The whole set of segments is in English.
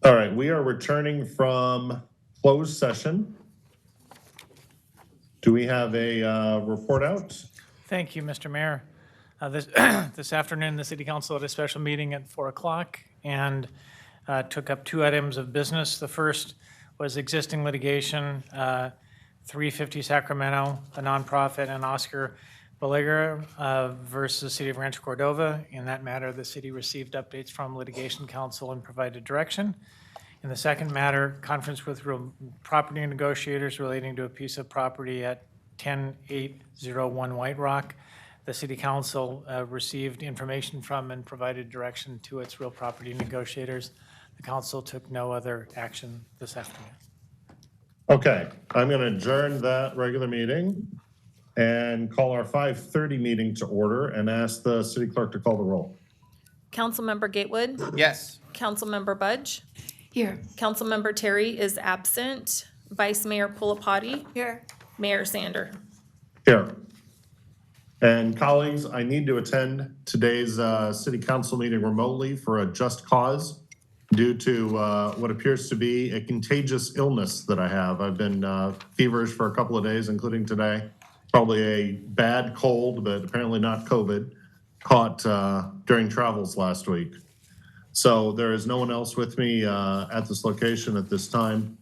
All right, we are returning from closed session. Do we have a report out? Thank you, Mr. Mayor. This afternoon, the City Council had a special meeting at 4 o'clock and took up two items of business. The first was existing litigation, 350 Sacramento, a nonprofit, and Oscar Balaguer versus City of Rancho Cordova. In that matter, the city received updates from litigation counsel and provided direction. In the second matter, conference with real property negotiators relating to a piece of property at 10801 White Rock. The city council received information from and provided direction to its real property negotiators. The council took no other action this afternoon. Okay, I'm going to adjourn that regular meeting and call our 5:30 meeting to order and ask the city clerk to call the roll. Councilmember Gatewood? Yes. Councilmember Budge? Here. Councilmember Terry is absent. Vice Mayor Pulapati? Here. Mayor Sander? Here. And colleagues, I need to attend today's city council meeting remotely for a just cause due to what appears to be a contagious illness that I have. I've been feverish for a couple of days, including today. Probably a bad cold, but apparently not COVID, caught during travels last week. So there is no one else with me at this location at this time.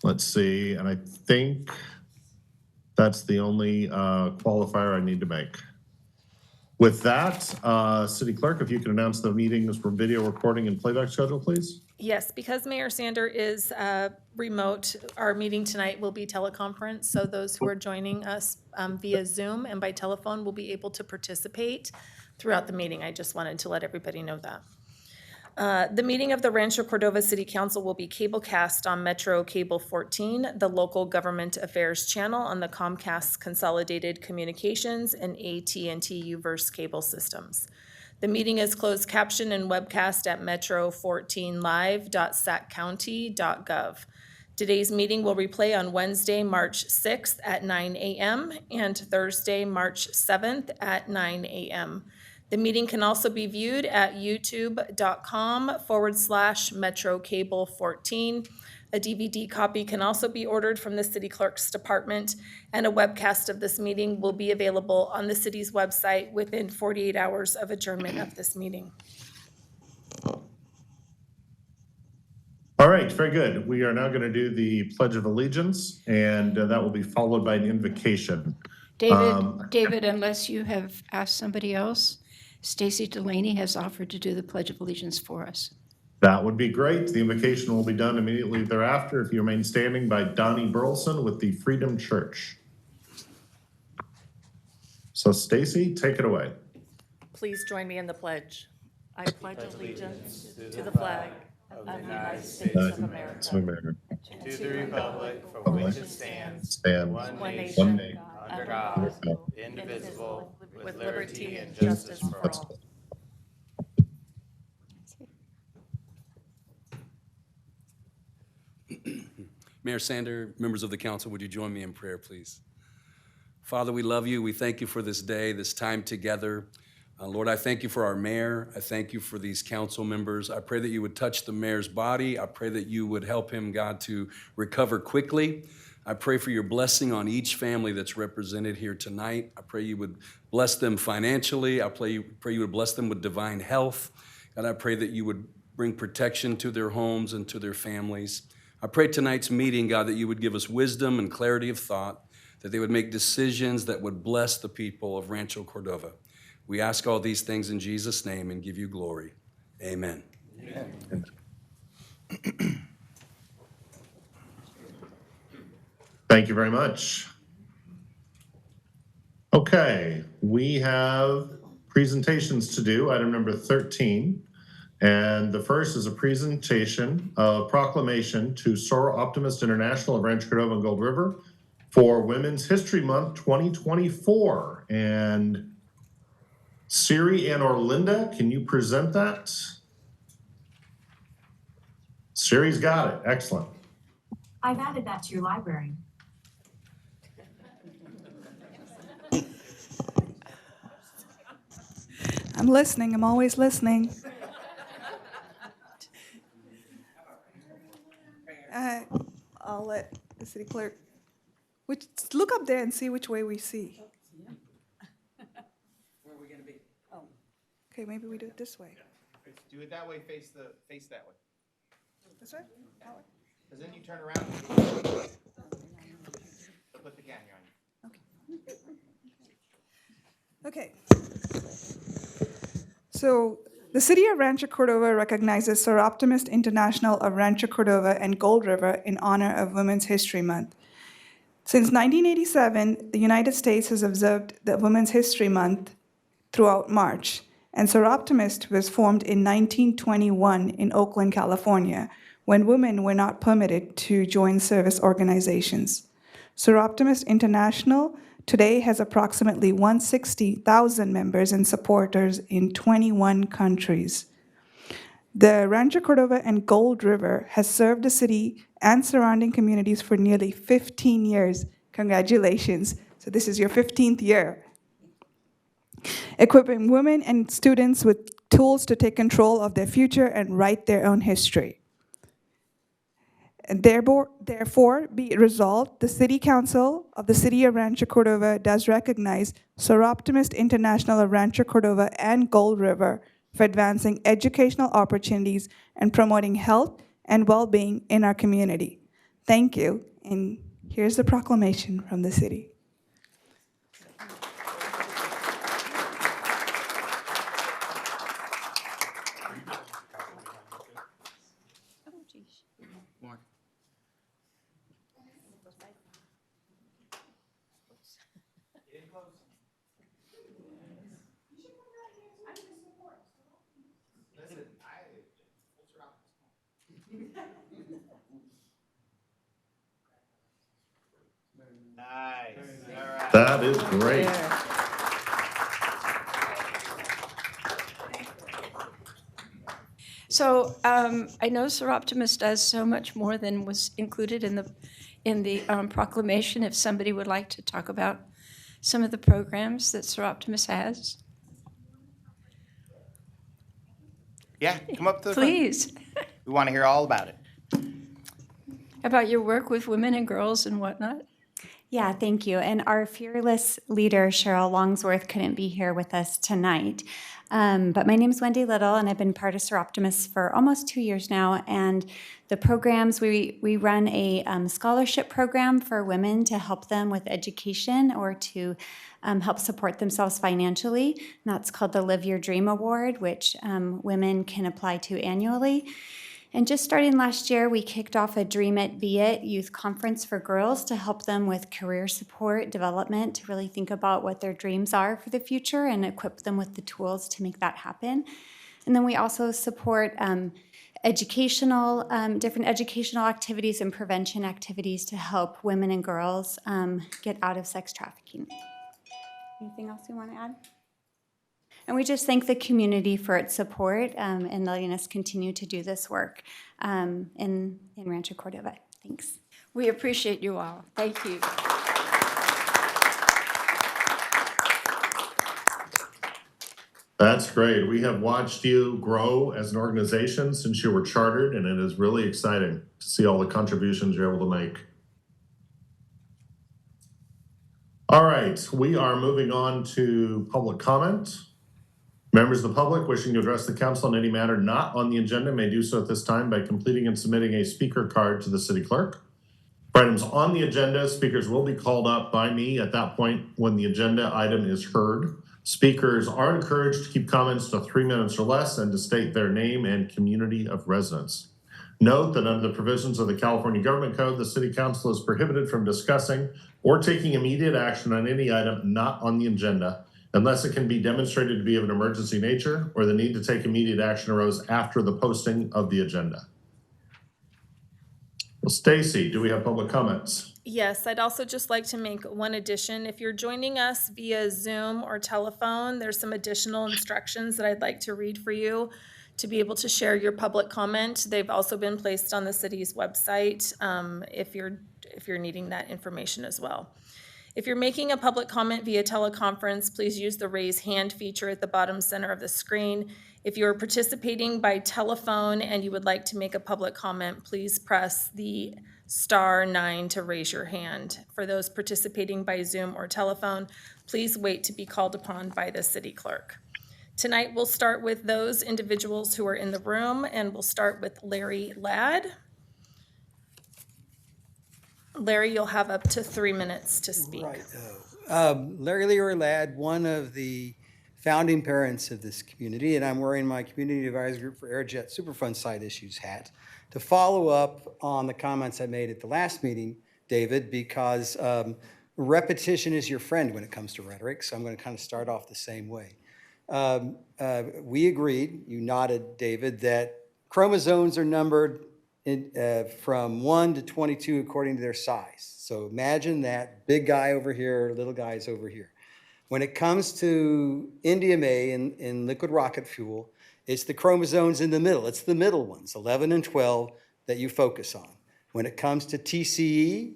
Let's see, and I think that's the only qualifier I need to make. With that, City Clerk, if you can announce the meetings for video recording and playback schedule, please. Yes, because Mayor Sander is remote, our meeting tonight will be teleconference, so those who are joining us via Zoom and by telephone will be able to participate throughout the meeting. I just wanted to let everybody know that. The meeting of the Rancho Cordova City Council will be cablecast on Metro Cable 14, the local government affairs channel on the Comcast Consolidated Communications and AT&T Uverse cable systems. The meeting is closed caption and webcast at metro14live.saccounty.gov. Today's meeting will replay on Wednesday, March 6th at 9 a.m. and Thursday, March 7th at 9 a.m. The meeting can also be viewed at youtube.com/MetroCable14. A DVD copy can also be ordered from the City Clerk's Department, and a webcast of this meeting will be available on the city's website within 48 hours of adjournment of this meeting. All right, very good. We are now going to do the Pledge of Allegiance, and that will be followed by an invocation. David, unless you have asked somebody else, Stacy Delaney has offered to do the Pledge of Allegiance for us. That would be great. The invocation will be done immediately thereafter, if you remain standing, by Donnie Burleson with the Freedom Church. So Stacy, take it away. Please join me in the pledge. I pledge allegiance to the flag of the United States of America, To the republic for which it stands, one one nation, nation, under God, indivisible, with liberty and justice for all. Mayor Sander, members of the council, would you join me in prayer, please? Father, we love you. We thank you for this day, this time together. Lord, I thank you for our mayor. I thank you for these council members. I pray that you would touch the mayor's body. I pray that you would help him, God, to recover quickly. I pray for your blessing on each family that's represented here tonight. I pray you would bless them financially. I pray you would bless them with divine health. God, I pray that you would bring protection to their homes and to their families. I pray tonight's meeting, God, that you would give us wisdom and clarity of thought, that they would make decisions that would bless the people of Rancho Cordova. We ask all these things in Jesus' name and give you glory. Amen. Amen. Thank you very much. Okay, we have presentations to do, item number 13. And the first is a presentation of proclamation to Sora Optimist International of Rancho Cordova and Gold River for Women's History Month 2024. And Siri and Orlinda, can you present that? Siri's got it. Excellent. I've added that to your library. I'm listening. I'm always listening. I'll let the city clerk, look up there and see which way we see. Where are we gonna be? Okay, maybe we do it this way. Do it that way, face that way. This way? Because then you turn around. Put the camera on you. Okay. So the city of Rancho Cordova recognizes Soroptimist International of Rancho Cordova and Gold River in honor of Women's History Month. Since 1987, the United States has observed the Women's History Month throughout March, and Soroptimist was formed in 1921 in Oakland, California, when women were not permitted to join service organizations. Soroptimist International today has approximately 160,000 members and supporters in 21 countries. The Rancho Cordova and Gold River has served the city and surrounding communities for nearly 15 years. Congratulations. So this is your 15th year. Equipping women and students with tools to take control of their future and write their own history. And therefore, be it resolved, the City Council of the City of Rancho Cordova does recognize Soroptimist International of Rancho Cordova and Gold River for advancing educational opportunities and promoting health and well-being in our community. Thank you, and here's the proclamation from the city. Mark. Nice. All right. That is great. So I know Soroptimist does so much more than was included in the proclamation. If somebody would like to talk about some of the programs that Soroptimist has, Yeah, come up to the front. please. We want to hear all about it. About your work with women and girls and whatnot. Yeah, thank you. And our fearless leader, Cheryl Longsworth, couldn't be here with us tonight. But my name is Wendy Little, and I've been part of Soroptimist for almost 2 years now. And the programs, we run a scholarship program for women to help them with education or to help support themselves financially. And that's called the Live Your Dream Award, which women can apply to annually. And just starting last year, we kicked off a Dream It, Be It youth conference for girls to help them with career support, development, to really think about what their dreams are for the future and equip them with the tools to make that happen. And then we also support different educational activities and prevention activities to help women and girls get out of sex trafficking. Anything else you want to add? And we just thank the community for its support and letting us continue to do this work in Rancho Cordova. Thanks. We appreciate you all. Thank you. That's great. We have watched you grow as an organization since you were chartered, and it is really exciting to see all the contributions you're able to make. All right, we are moving on to public comment. Members of the public wishing to address the council on any matter not on the agenda may do so at this time by completing and submitting a speaker card to the city clerk. For items on the agenda, speakers will be called up by me at that point when the agenda item is heard. Speakers are encouraged to keep comments to 3 minutes or less and to state their name and community of residence. Note that under the provisions of the California Government Code, the City Council is prohibited from discussing or taking immediate action on any item not on the agenda unless it can be demonstrated to be of an emergency nature or the need to take immediate action arose after the posting of the agenda. Well, Stacy, do we have public comments? Yes, I'd also just like to make one addition. If you're joining us via Zoom or telephone, there's some additional instructions that I'd like to read for you to be able to share your public comment. They've also been placed on the city's website if you're needing that information as well. If you're making a public comment via teleconference, please use the raise hand feature at the bottom center of the screen. If you're participating by telephone and you would like to make a public comment, please press the *9 to raise your hand. For those participating by Zoom or telephone, please wait to be called upon by the city clerk. Tonight, we'll start with those individuals who are in the room, and we'll start with Larry Ladd. Larry, you'll have up to 3 minutes to speak. Larry Leroy Ladd, one of the founding parents of this community, and I'm wearing my Community Advisory Group for Airjet Superfund site issues hat to follow up on the comments I made at the last meeting, David, because repetition is your friend when it comes to rhetoric, so I'm going to kind of start off the same way. We agreed, you nodded, David, that chromosomes are numbered from 1 to 22 according to their size. So imagine that big guy over here, little guys over here. When it comes to NDMA in liquid rocket fuel, it's the chromosomes in the middle. It's the middle ones, 11 and 12, that you focus on. When it comes to TCE,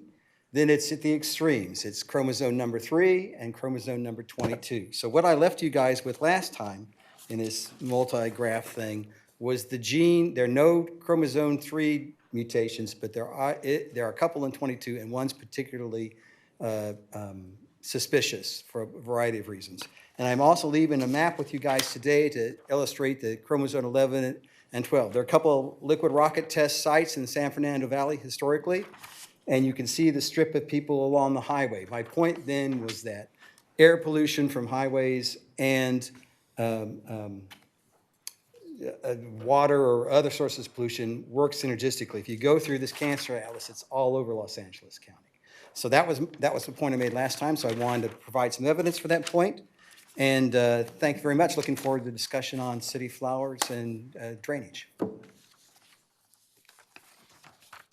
then it's at the extremes. It's chromosome number 3 and chromosome number 22. So what I left you guys with last time in this multi-graph thing was the gene. There are no chromosome 3 mutations, but there are a couple in 22, and one's particularly suspicious for a variety of reasons. And I'm also leaving a map with you guys today to illustrate the chromosome 11 and 12. There are a couple of liquid rocket test sites in the San Fernando Valley historically, and you can see the strip of people along the highway. My point then was that air pollution from highways and water or other sources of pollution work synergistically. If you go through this cancer atlas, it's all over Los Angeles County. So that was the point I made last time, so I wanted to provide some evidence for that point. And thank you very much. Looking forward to the discussion on city flowers and drainage.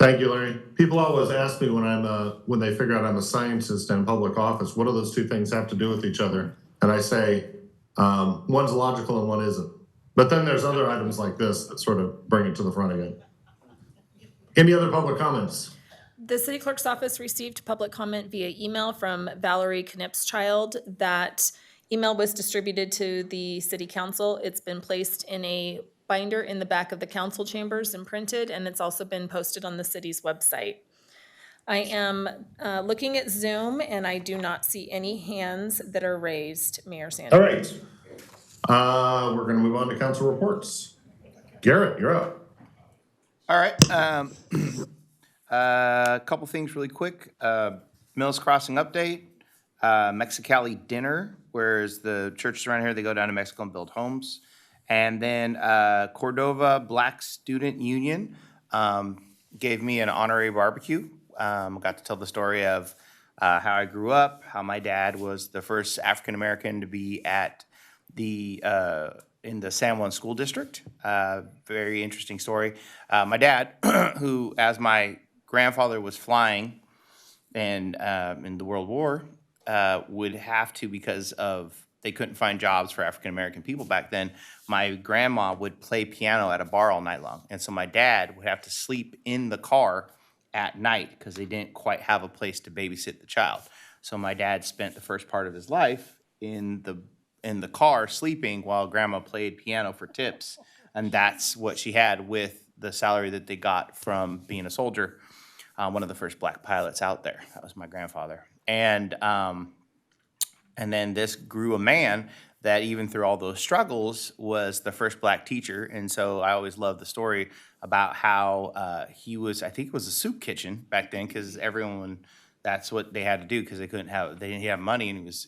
Thank you, Larry. People always ask me when they figure out I'm a scientist and in public office, what do those two things have to do with each other? And I say, one's logical and one isn't. But then there's other items like this that sort of bring it to the front again. Any other public comments? The city clerk's office received public comment via email from Valerie Knipschild. That email was distributed to the city council. It's been placed in a binder in the back of the council chambers and printed, and it's also been posted on the city's website. I am looking at Zoom, and I do not see any hands that are raised, Mayor Sanders. All right. We're going to move on to council reports. Garrett, you're up. All right. A couple things really quick. Mills Crossing update. Mexicali dinner, whereas the churches around here, they go down to Mexico and build homes. And then Cordova Black Student Union gave me an honorary barbecue. Got to tell the story of how I grew up, how my dad was the first African-American to be at in the San Juan School District. Very interesting story. My dad, who, as my grandfather was flying and in the World War, would have to, because they couldn't find jobs for African-American people back then, my grandma would play piano at a bar all night long. And so my dad would have to sleep in the car at night because they didn't quite have a place to babysit the child. So my dad spent the first part of his life in the car sleeping while grandma played piano for tips. And that's what she had with the salary that they got from being a soldier. One of the first black pilots out there. That was my grandfather. And then this grew a man that, even through all those struggles, was the first black teacher. And so I always love the story about how he was, I think it was a soup kitchen back then, because everyone, that's what they had to do, because they didn't have money, and was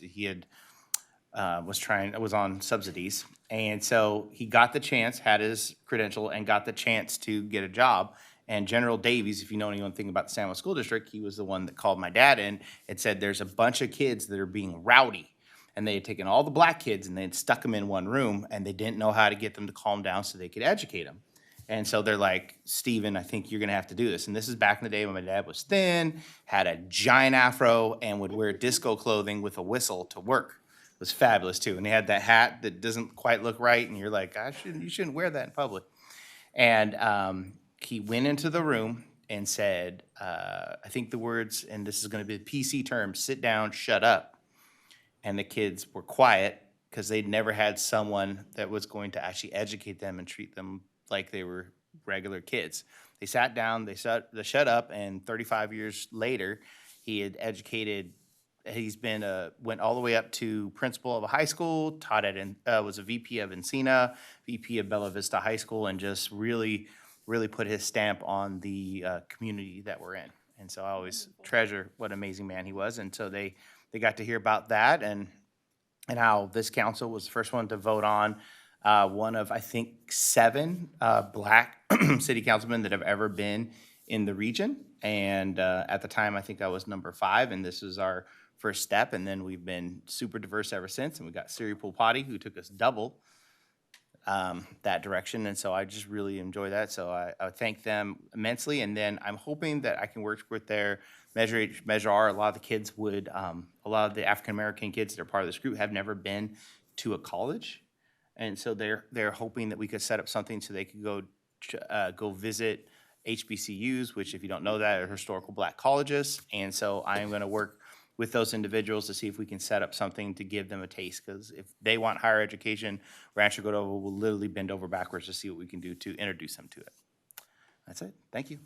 on subsidies. And so he got the chance, had his credential, and got the chance to get a job. And General Davies, if you know anything about the San Juan School District, he was the one that called my dad in and said, there's a bunch of kids that are being rowdy. And they had taken all the black kids and they had stuck them in one room, and they didn't know how to get them to calm down so they could educate them. And so they're like, Steven, I think you're going to have to do this. And this is back in the day when my dad was thin, had a giant afro, and would wear disco clothing with a whistle to work. It was fabulous, too. And he had that hat that doesn't quite look right, and you're like, you shouldn't wear that in public. And he went into the room and said, I think the words, and this is going to be the PC term, sit down, shut up. And the kids were quiet, because they'd never had someone that was going to actually educate them and treat them like they were regular kids. They sat down, they shut up, and 35 years later, he had educated. He's been went all the way up to principal of a high school, taught at was a VP of Encina, VP of Bella Vista High School, and just really put his stamp on the community that we're in. And so I always treasure what an amazing man he was. And so they got to hear about that and how this council was the first one to vote on one of, I think, 7 black city councilmen that have ever been in the region. And at the time, I think I was number 5, and this was our first step. And then we've been super diverse ever since. And we got Siri Pulpati, who took us double that direction. And so I just really enjoy that. So I thank them immensely. And then I'm hoping that I can work with their Measure H, Measure R. A lot of the kids would, a lot of the African-American kids that are part of this group have never been to a college. And so they're hoping that we could set up something so they could go visit HBCUs, which, if you don't know that, are historical black colleges. And so I am going to work with those individuals to see if we can set up something to give them a taste. Because if they want higher education, Rancho Cordova will literally bend over backwards to see what we can do to introduce them to it. That's it. Thank you.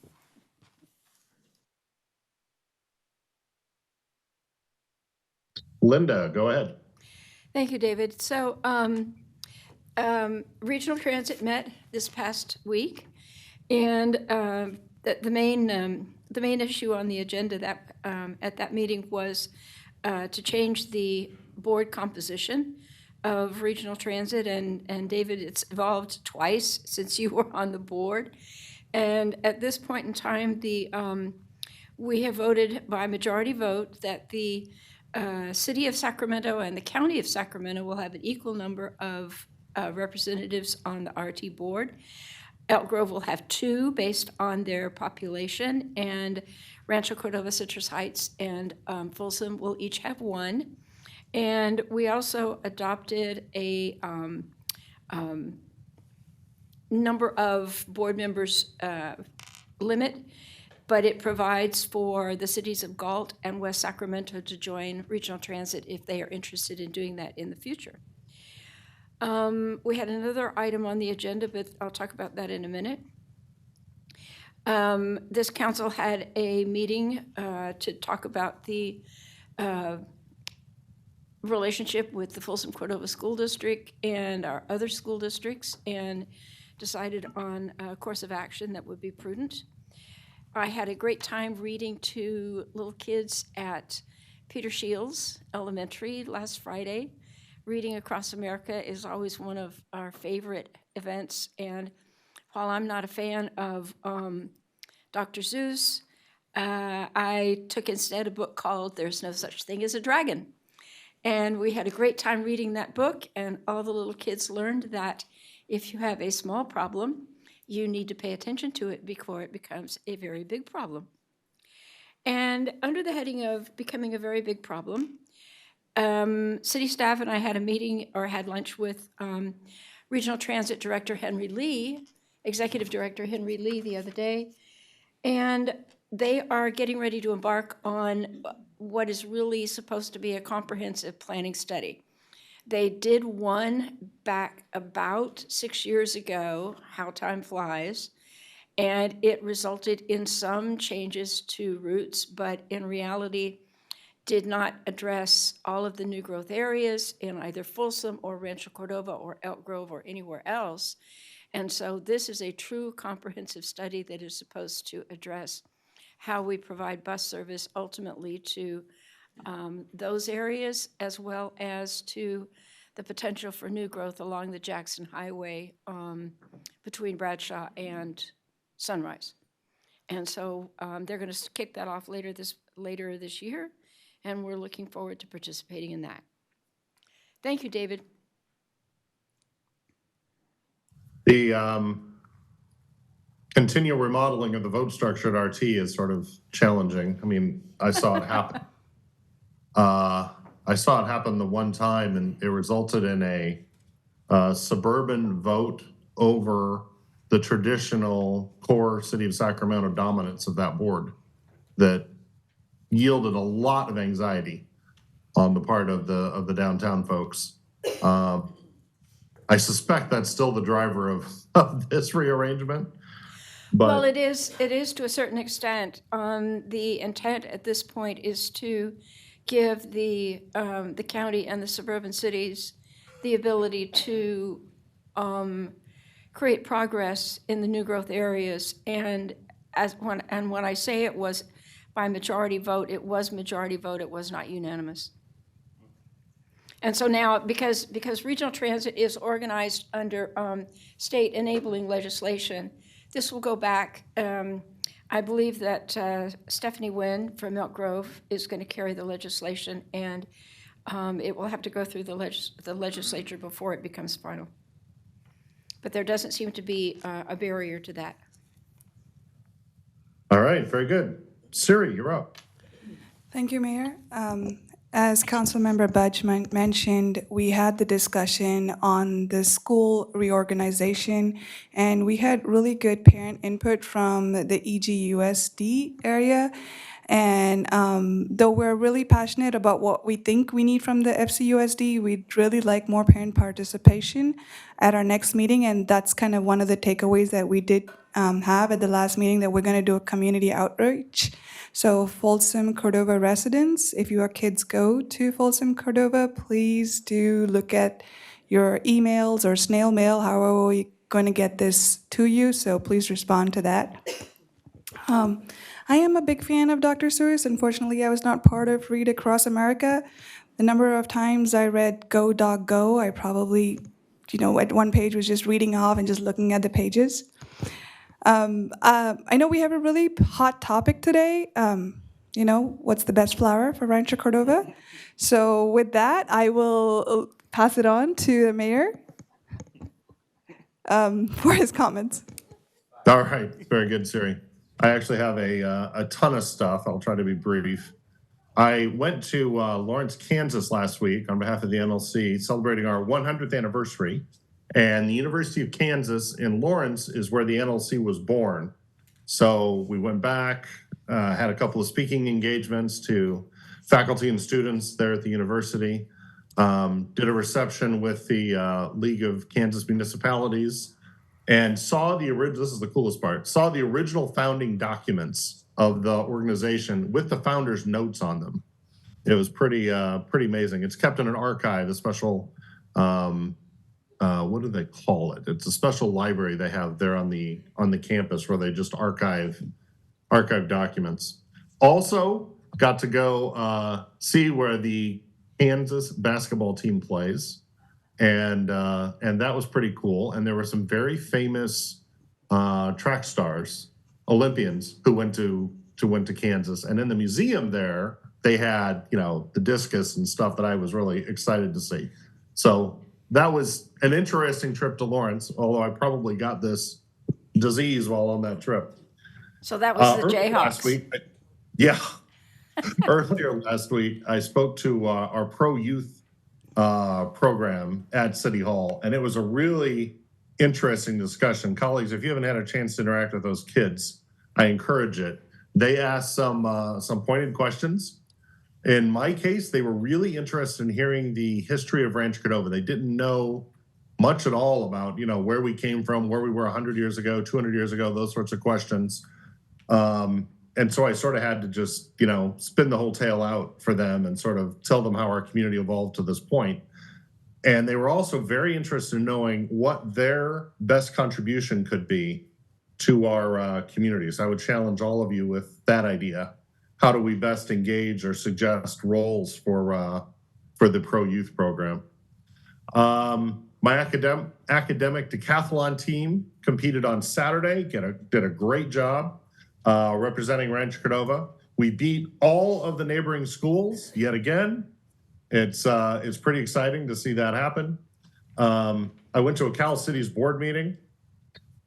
Linda, go ahead. Thank you, David. So Regional Transit met this past week, and the main issue on the agenda that at that meeting was to change the board composition of Regional Transit. And David, it's evolved twice since you were on the board. And at this point in time, we have voted by majority vote that the City of Sacramento and the County of Sacramento will have an equal number of representatives on the RT board. Elk Grove will have 2 based on their population, and Rancho Cordova, Citrus Heights, and Folsom will each have 1. And we also adopted a number of board members limit, but it provides for the cities of Galt and West Sacramento to join Regional Transit if they are interested in doing that in the future. We had another item on the agenda, but I'll talk about that in a minute. This council had a meeting to talk about the relationship with the Folsom Cordova School District and our other school districts, and decided on a course of action that would be prudent. I had a great time reading to little kids at Peter Shields Elementary last Friday. Reading Across America is always one of our favorite events, and while I'm not a fan of Dr. Seuss, I took instead a book called There's No Such Thing as a Dragon. And we had a great time reading that book, and all the little kids learned that if you have a small problem, you need to pay attention to it before it becomes a very big problem. And under the heading of becoming a very big problem, city staff and I had a meeting or had lunch with Regional Transit Director Henry Lee, Executive Director Henry Lee the other day, and they are getting ready to embark on what is really supposed to be a comprehensive planning study. They did one back about 6 years ago, how time flies, and it resulted in some changes to routes, but in reality did not address all of the new growth areas in either Folsom or Rancho Cordova or Elk Grove or anywhere else. And so this is a true comprehensive study that is supposed to address how we provide bus service ultimately to those areas, as well as to the potential for new growth along the Jackson Highway between Bradshaw and Sunrise. And so they're going to kick that off later this year, and we're looking forward to participating in that. Thank you, David. The continual remodeling of the vote structure at RT is sort of challenging. I mean, I saw it happen. I saw it happen the one time, and it resulted in a suburban vote over the traditional core city of Sacramento dominance of that board that yielded a lot of anxiety on the part of the downtown folks. I suspect that's still the driver of this rearrangement, Well, but it is to a certain extent. The intent at this point is to give the county and the suburban cities the ability to create progress in the new growth areas. And when I say it was by majority vote, it was majority vote, it was not unanimous. And so now, because regional transit is organized under state enabling legislation, this will go back. I believe that Stephanie Wynn from Elk Grove is going to carry the legislation, and it will have to go through the legislature before it becomes final. But there doesn't seem to be a barrier to that. all right, very good. Siri, you're up. Thank you, Mayor. As Councilmember Budge mentioned, we had the discussion on the school reorganization, and we had really good parent input from the EGUSD area. And though we're really passionate about what we think we need from the FCUSD, we'd really like more parent participation at our next meeting, and that's kind of one of the takeaways that we did have at the last meeting, that we're going to do a community outreach. So Folsom Cordova residents, if your kids go to Folsom Cordova, please do look at your emails or snail mail, however we're going to get this to you, so please respond to that. I am a big fan of Dr. Seuss. Unfortunately, I was not part of Read Across America. The number of times I read Go Dog Go, I probably, at one page was just reading off and just looking at the pages. I know we have a really hot topic today. What's the best flower for Rancho Cordova? So with that, I will pass it on to the mayor for his comments. All right, very good, Siri. I actually have a ton of stuff. I'll try to be brief. I went to Lawrence, Kansas last week on behalf of the NLC, celebrating our 100th anniversary. And the University of Kansas in Lawrence is where the NLC was born. So we went back, had a couple of speaking engagements to faculty and students there at the university, did a reception with the League of Kansas Municipalities, and saw this is the coolest part, saw the original founding documents of the organization with the founders' notes on them. It was pretty amazing. It's kept in an archive, a special, what do they call it? It's a special library they have there on the campus where they just archive documents. Also got to go see where the Kansas basketball team plays. And that was pretty cool. And there were some very famous track stars, Olympians, who went to Kansas. And in the museum there, they had, the discus and stuff that I was really excited to see. So that was an interesting trip to Lawrence, although I probably got this disease while on that trip. So that was the Earlier Jayhawks. last week, earlier last week, I spoke to our pro-youth program at City Hall, and it was a really interesting discussion. Colleagues, if you haven't had a chance to interact with those kids, I encourage it. They asked some pointed questions. In my case, they were really interested in hearing the history of Rancho Cordova. They didn't know much at all about, where we came from, where we were 100 years ago, 200 years ago, those sorts of questions. And so I sort of had to just, spin the whole tale out for them and sort of tell them how our community evolved to this point. And they were also very interested in knowing what their best contribution could be to our communities. I would challenge all of you with that idea. How do we best engage or suggest roles for the pro-youth program? My academic decathlon team competed on Saturday, did a great job representing Rancho Cordova. We beat all of the neighboring schools yet again. It's pretty exciting to see that happen. I went to a Cal Cities board meeting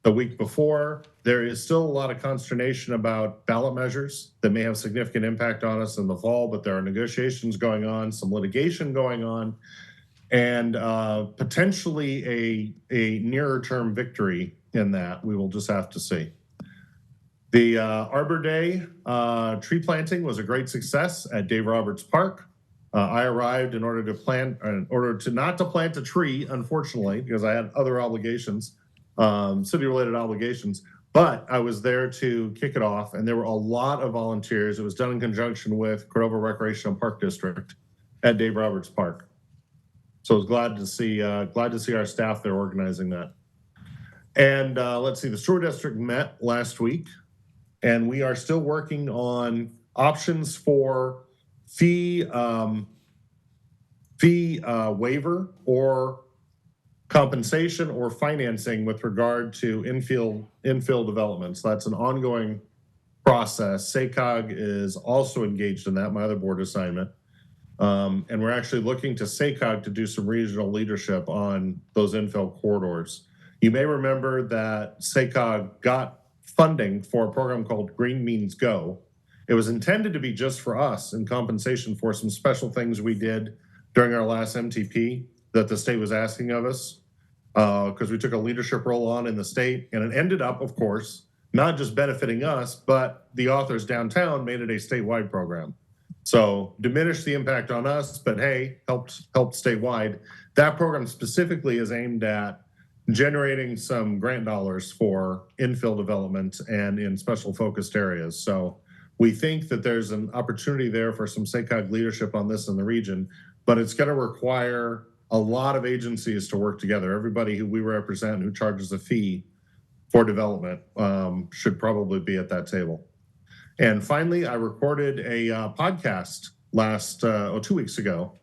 the week before. There is still a lot of consternation about ballot measures that may have significant impact on us in the fall, but there are negotiations going on, some litigation going on, and potentially a nearer term victory in that. We will just have to see. The Arbor Day tree planting was a great success at Dave Roberts Park. I arrived in order not to plant a tree, unfortunately, because I had other obligations, city-related obligations. But I was there to kick it off, and there were a lot of volunteers. It was done in conjunction with Cordova Recreational Park District at Dave Roberts Park. So I was glad to see our staff there organizing that. And let's see, the sewer district met last week, and we are still working on options for fee waiver or compensation or financing with regard to infill developments. That's an ongoing process. SACOG is also engaged in that, my other board assignment. And we're actually looking to SACOG to do some regional leadership on those infill corridors. You may remember that SACOG got funding for a program called Green Means Go. It was intended to be just for us in compensation for some special things we did during our last MTP that the state was asking of us, because we took a leadership role on in the state, and it ended up, of course, not just benefiting us, but the authors downtown made it a statewide program. So diminished the impact on us, but hey, helped statewide. That program specifically is aimed at generating some grant dollars for infill development and in special focused areas. So we think that there's an opportunity there for some SACOG leadership on this in the region, but it's going to require a lot of agencies to work together. Everybody who we represent who charges a fee for development should probably be at that table. And finally, I recorded a podcast 2 weeks ago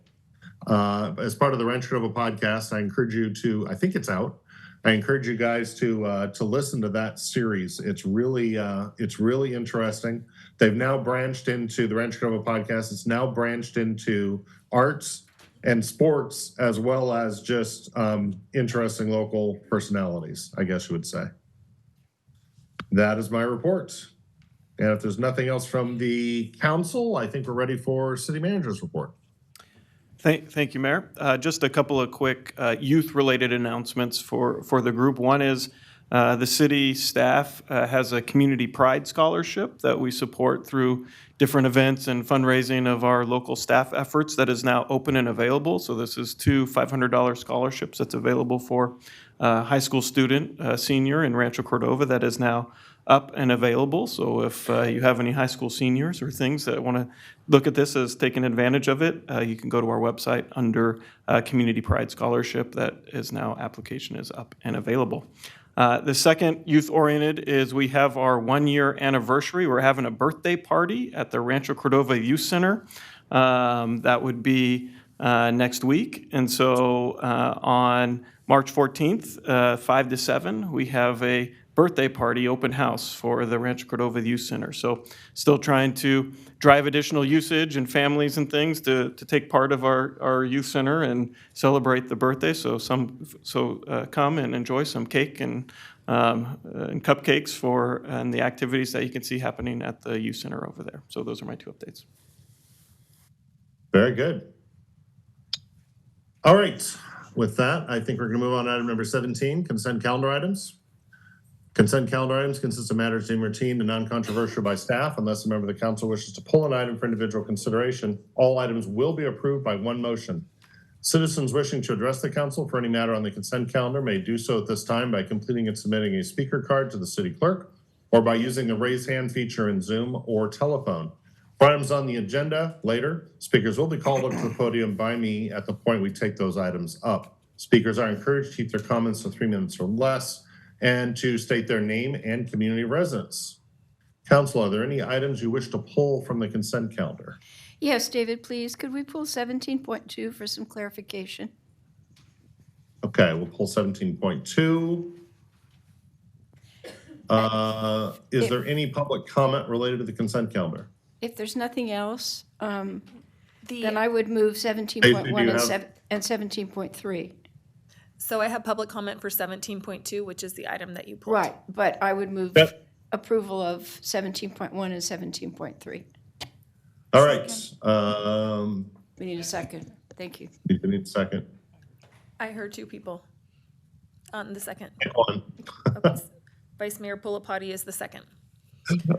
as part of the Rancho Cordova podcast. I encourage you to, I think it's out. I encourage you guys to listen to that series. It's really interesting. They've now branched into the Rancho Cordova podcast. It's now branched into arts and sports, as well as just interesting local personalities, I guess you would say. That is my report. And if there's nothing else from the council, I think we're ready for city manager's report. Thank you, Mayor. Just a couple of quick youth-related announcements for the group. One is the city staff has a community pride scholarship that we support through different events and fundraising of our local staff efforts that is now open and available. So this is 2 $500 scholarships that's available for a high school student, senior in Rancho Cordova, that is now up and available. So if you have any high school seniors or things that want to look at this as taking advantage of it, you can go to our website under Community Pride Scholarship. That is now, application is up and available. The second youth-oriented is we have our 1-year anniversary. We're having a birthday party at the Rancho Cordova Youth Center. That would be next week. And so on March 14th, 5 to 7, we have a birthday party open house for the Rancho Cordova Youth Center. So still trying to drive additional usage and families and things to take part of our youth center and celebrate the birthday. So come and enjoy some cake and cupcakes and the activities that you can see happening at the youth center over there. So those are my 2 updates. Very good. All right. With that, I think we're going to move on to item number 17, consent calendar items. Consent calendar items consist of matters deemed routine and non-controversial by staff. Unless a member of the council wishes to pull an item for individual consideration, all items will be approved by one motion. Citizens wishing to address the council for any matter on the consent calendar may do so at this time by completing and submitting a speaker card to the city clerk or by using the raise hand feature in Zoom or telephone. For items on the agenda later, speakers will be called up to the podium by me at the point we take those items up. Speakers are encouraged to keep their comments to 3 minutes or less and to state their name and community residence. Council, are there any items you wish to pull from the consent calendar? Yes, David, please. Could we pull 17.2 for some clarification? Okay, we'll pull 17.2. Is there any public comment related to the consent calendar? If there's nothing else, then I would move 17.1 and 17.3. So I have public comment for 17.2, which is the item that you pulled. Right, but I would move Yep. approval of 17.1 and 17.3. All right. We need a second. Thank you. You need a second. I heard 2 people on the second. One. Okay. Vice Mayor Pulapati is the second.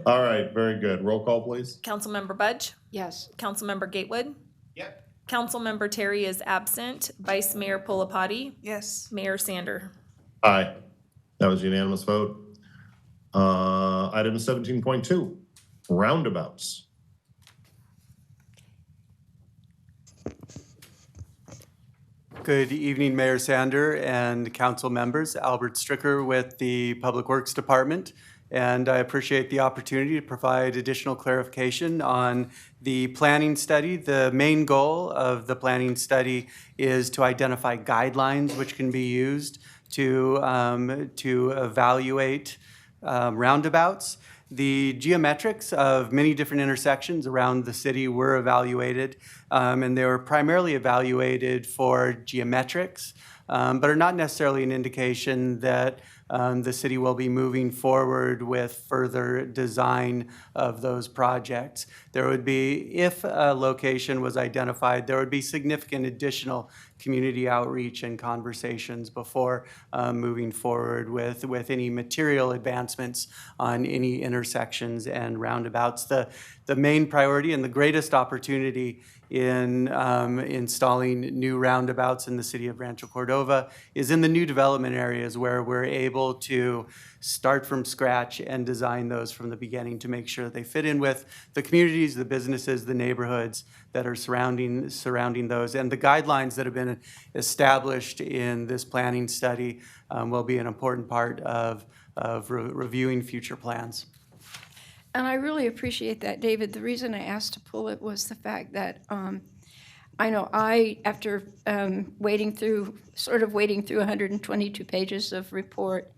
All right, very good. Roll call, please. Councilmember Budge? Yes. Councilmember Gatewood? Yep. Councilmember Terry is absent. Vice Mayor Pulapati, Yes. Mayor Sander. Aye. That was unanimous vote. Item 17.2, roundabouts. Good evening, Mayor Sander and council members. Albert Stricker with the Public Works Department. And I appreciate the opportunity to provide additional clarification on the planning study. The main goal of the planning study is to identify guidelines which can be used to evaluate roundabouts. The geometrics of many different intersections around the city were evaluated, and they were primarily evaluated for geometrics, but are not necessarily an indication that the city will be moving forward with further design of those projects. There would be, if a location was identified, there would be significant additional community outreach and conversations before moving forward with any material advancements on any intersections and roundabouts. The main priority and the greatest opportunity in installing new roundabouts in the city of Rancho Cordova is in the new development areas where we're able to start from scratch and design those from the beginning to make sure that they fit in with the communities, the businesses, the neighborhoods that are surrounding those. And the guidelines that have been established in this planning study will be an important part of reviewing future plans. And I really appreciate that, David. The reason I asked to pull it was the fact that I know after wading through 122 pages of report,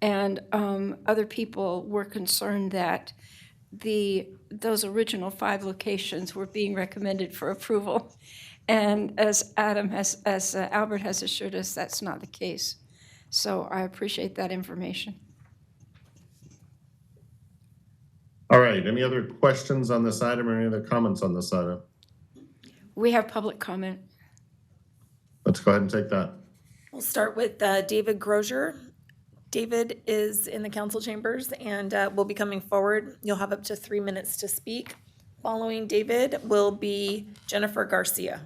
and other people were concerned that those original 5 locations were being recommended for approval. And as Albert has assured us, that's not the case. So I appreciate that information. All right, any other questions on this item or any other comments on this item? We have public comment. Let's go ahead and take that. We'll start with David Grozier. David is in the council chambers and will be coming forward. You'll have up to 3 minutes to speak. Following David will be Jennifer Garcia.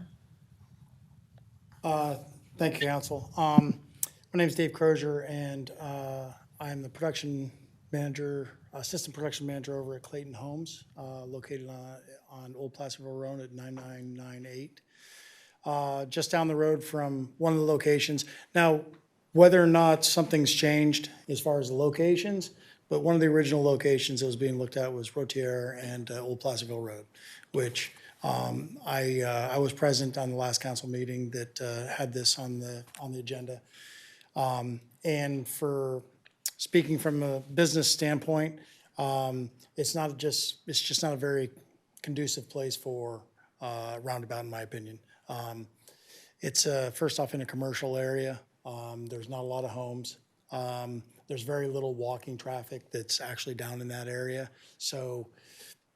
Thank you, Council. My name is Dave Crozier, and I'm the assistant production manager over at Clayton Homes, located on Old Placerville Road at 9998. Just down the road from one of the locations. Now, whether or not something's changed as far as the locations, but one of the original locations that was being looked at was Rotier and Old Placerville Road, which I was present on the last council meeting that had this on the agenda. And for speaking from a business standpoint, it's just not a very conducive place for roundabout, in my opinion. It's first off in a commercial area. There's not a lot of homes. There's very little walking traffic that's actually down in that area. So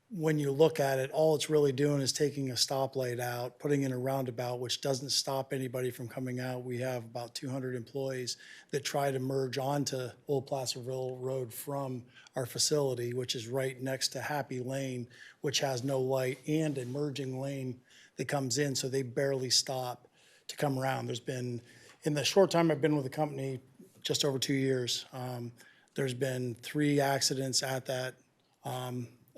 when you look at it, all it's really doing is taking a stoplight out, putting in a roundabout, which doesn't stop anybody from coming out. We have about 200 employees that try to merge onto Old Placerville Road from our facility, which is right next to Happy Lane, which has no light, and a merging lane that comes in, so they barely stop to come around. There's been, in the short time I've been with the company, just over 2 years, there's been 3 accidents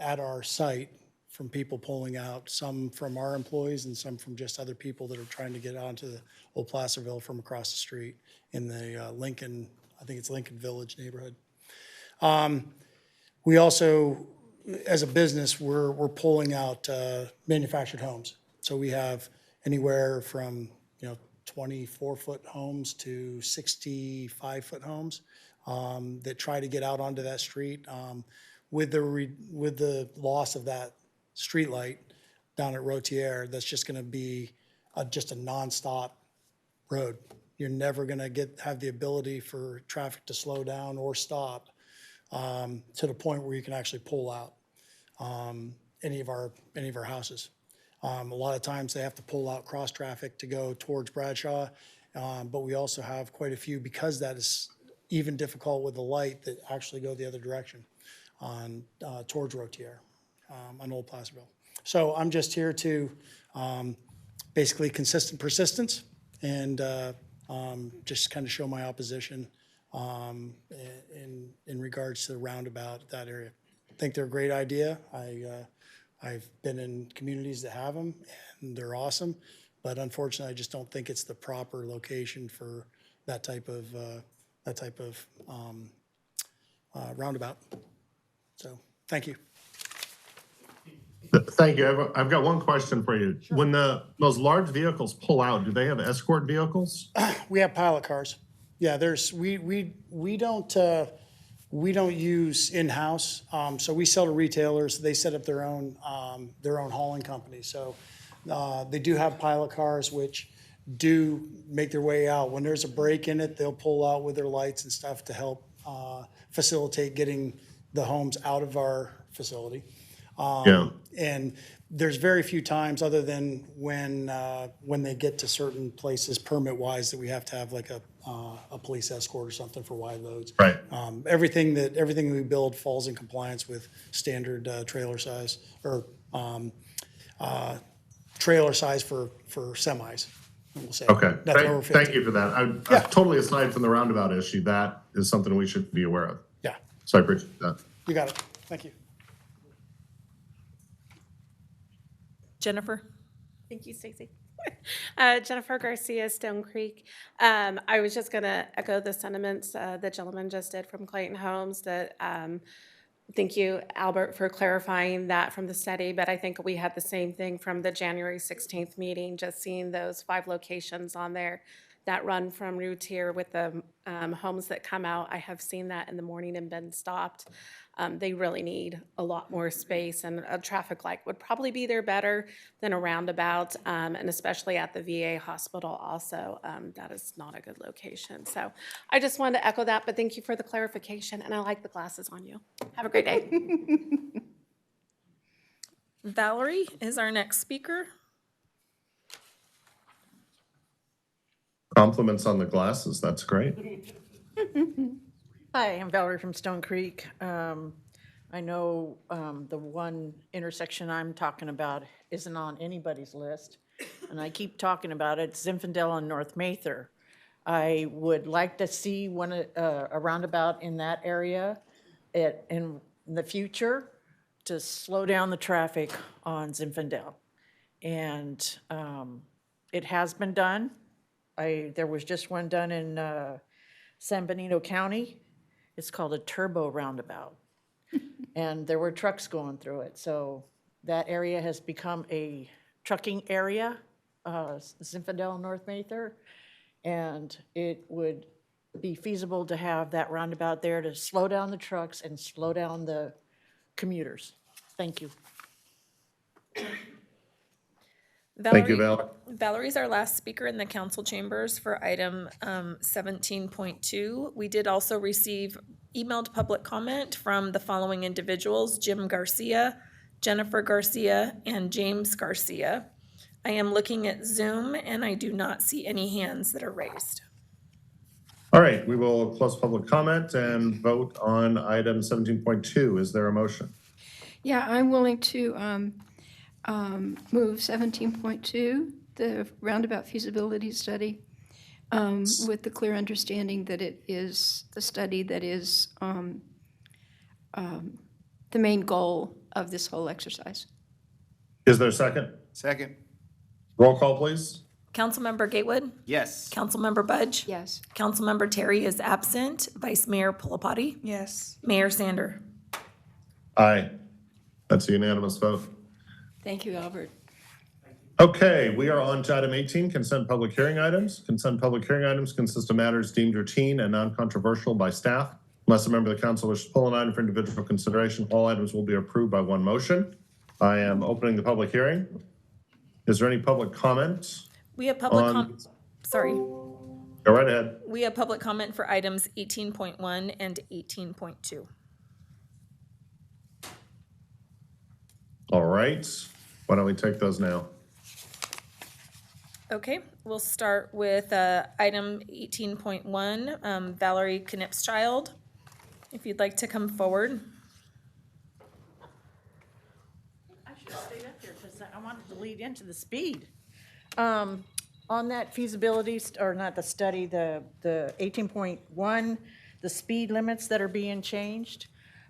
at our site from people pulling out, some from our employees and some from just other people that are trying to get onto the Old Placerville from across the street in the Lincoln, I think it's Lincoln Village neighborhood. We also, as a business, we're pulling out manufactured homes. So we have anywhere from 24-foot homes to 65-foot homes that try to get out onto that street. With the loss of that street light down at Rotier, that's just going to be just a nonstop road. You're never going to have the ability for traffic to slow down or stop to the point where you can actually pull out any of our houses. A lot of times they have to pull out cross traffic to go towards Bradshaw, but we also have quite a few, because that is even difficult with the light, that actually go the other direction on towards Rotier on Old Placerville. So I'm just here to basically consistent persistence and just kind of show my opposition in regards to the roundabout, that area. I think they're a great idea. I've been in communities that have them, and they're awesome. But unfortunately, I just don't think it's the proper location for that type of roundabout. So, thank you. Thank you. I've got one question for you. When those large vehicles pull out, do they have escort vehicles? We have pilot cars. Yeah, we don't use in-house. So we sell to retailers. They set up their own hauling company. So they do have pilot cars, which do make their way out. When there's a break in it, they'll pull out with their lights and stuff to help facilitate getting the homes out of our facility. And there's very few times, other than when they get to certain places permit-wise, that we have to have like a police escort or something for wide loads. Right. Everything we build falls in compliance with standard trailer size or trailer size for semis. We'll say. Okay. Nothing over 50. Thank you for that. Totally aside from the roundabout issue, that is something we should be aware of. Yeah, So I appreciate that. you got it. Thank you. Jennifer? Thank you, Stacy. Jennifer Garcia, Stone Creek. I was just going to echo the sentiments the gentleman just did from Clayton Homes. That thank you, Albert, for clarifying that from the study. But I think we had the same thing from the January 16th meeting, just seeing those 5 locations on there that run from Routier with the homes that come out. I have seen that in the morning and been stopped. They really need a lot more space, and a traffic light would probably be there better than a roundabout, and especially at the VA hospital also. That is not a good location. So I just wanted to echo that, but thank you for the clarification, and I like the glasses on you. Have a great day. Valerie is our next speaker. Compliments on the glasses. That's great. Hi, I'm Valerie from Stone Creek. I know the one intersection I'm talking about isn't on anybody's list, and I keep talking about it, Zinfandel and North Mather. I would like to see a roundabout in that area in the future to slow down the traffic on Zinfandel. And it has been done. There was just one done in San Benito County. It's called a turbo roundabout. And there were trucks going through it. So that area has become a trucking area, Zinfandel and North Mather. And it would be feasible to have that roundabout there to slow down the trucks and slow down the commuters. Thank you. Thank you, Val. Valerie's our last speaker in the council chambers for item 17.2. We did also receive emailed public comment from the following individuals: Jim Garcia, Jennifer Garcia, and James Garcia. I am looking at Zoom and I do not see any hands that are raised. All right, we will close public comment and vote on item 17.2. Is there a motion? Yeah, I'm willing to move 17.2, the roundabout feasibility study, with the clear understanding that it is the study that is the main goal of this whole exercise. Is there a second? Second. Roll call, please. Councilmember Gatewood? Yes. Councilmember Budge? Yes. Councilmember Terry is absent. Vice Mayor Pulapati? Yes. Mayor Sander? Aye. That's a unanimous vote. Thank you, Albert. Okay, we are on to item 18, consent public hearing items. Consent public hearing items consist of matters deemed routine and non-controversial by staff. Unless a member of the council wishes to pull an item for individual consideration, all items will be approved by one motion. I am opening the public hearing. Is there any public comment? We have public sorry. Go right ahead. We have public comment for items 18.1 and 18.2. All right, why don't we take those now? Okay, we'll start with item 18.1, Valerie Knipschild, if you'd like to come forward. I should have stayed up there because I wanted to lead into the speed. On that feasibility, or not the study, the 18.1, the speed limits that are being changed,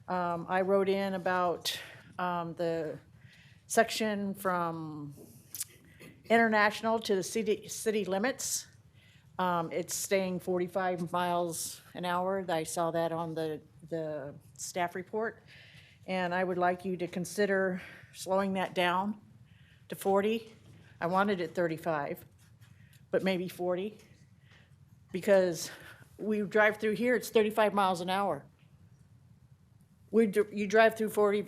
I wrote in about the section from international to the city limits. It's staying 45 miles an hour. I saw that on the staff report. And I would like you to consider slowing that down to 40. I wanted it 35, but maybe 40. Because we drive through here, it's 35 miles an hour. You drive through 40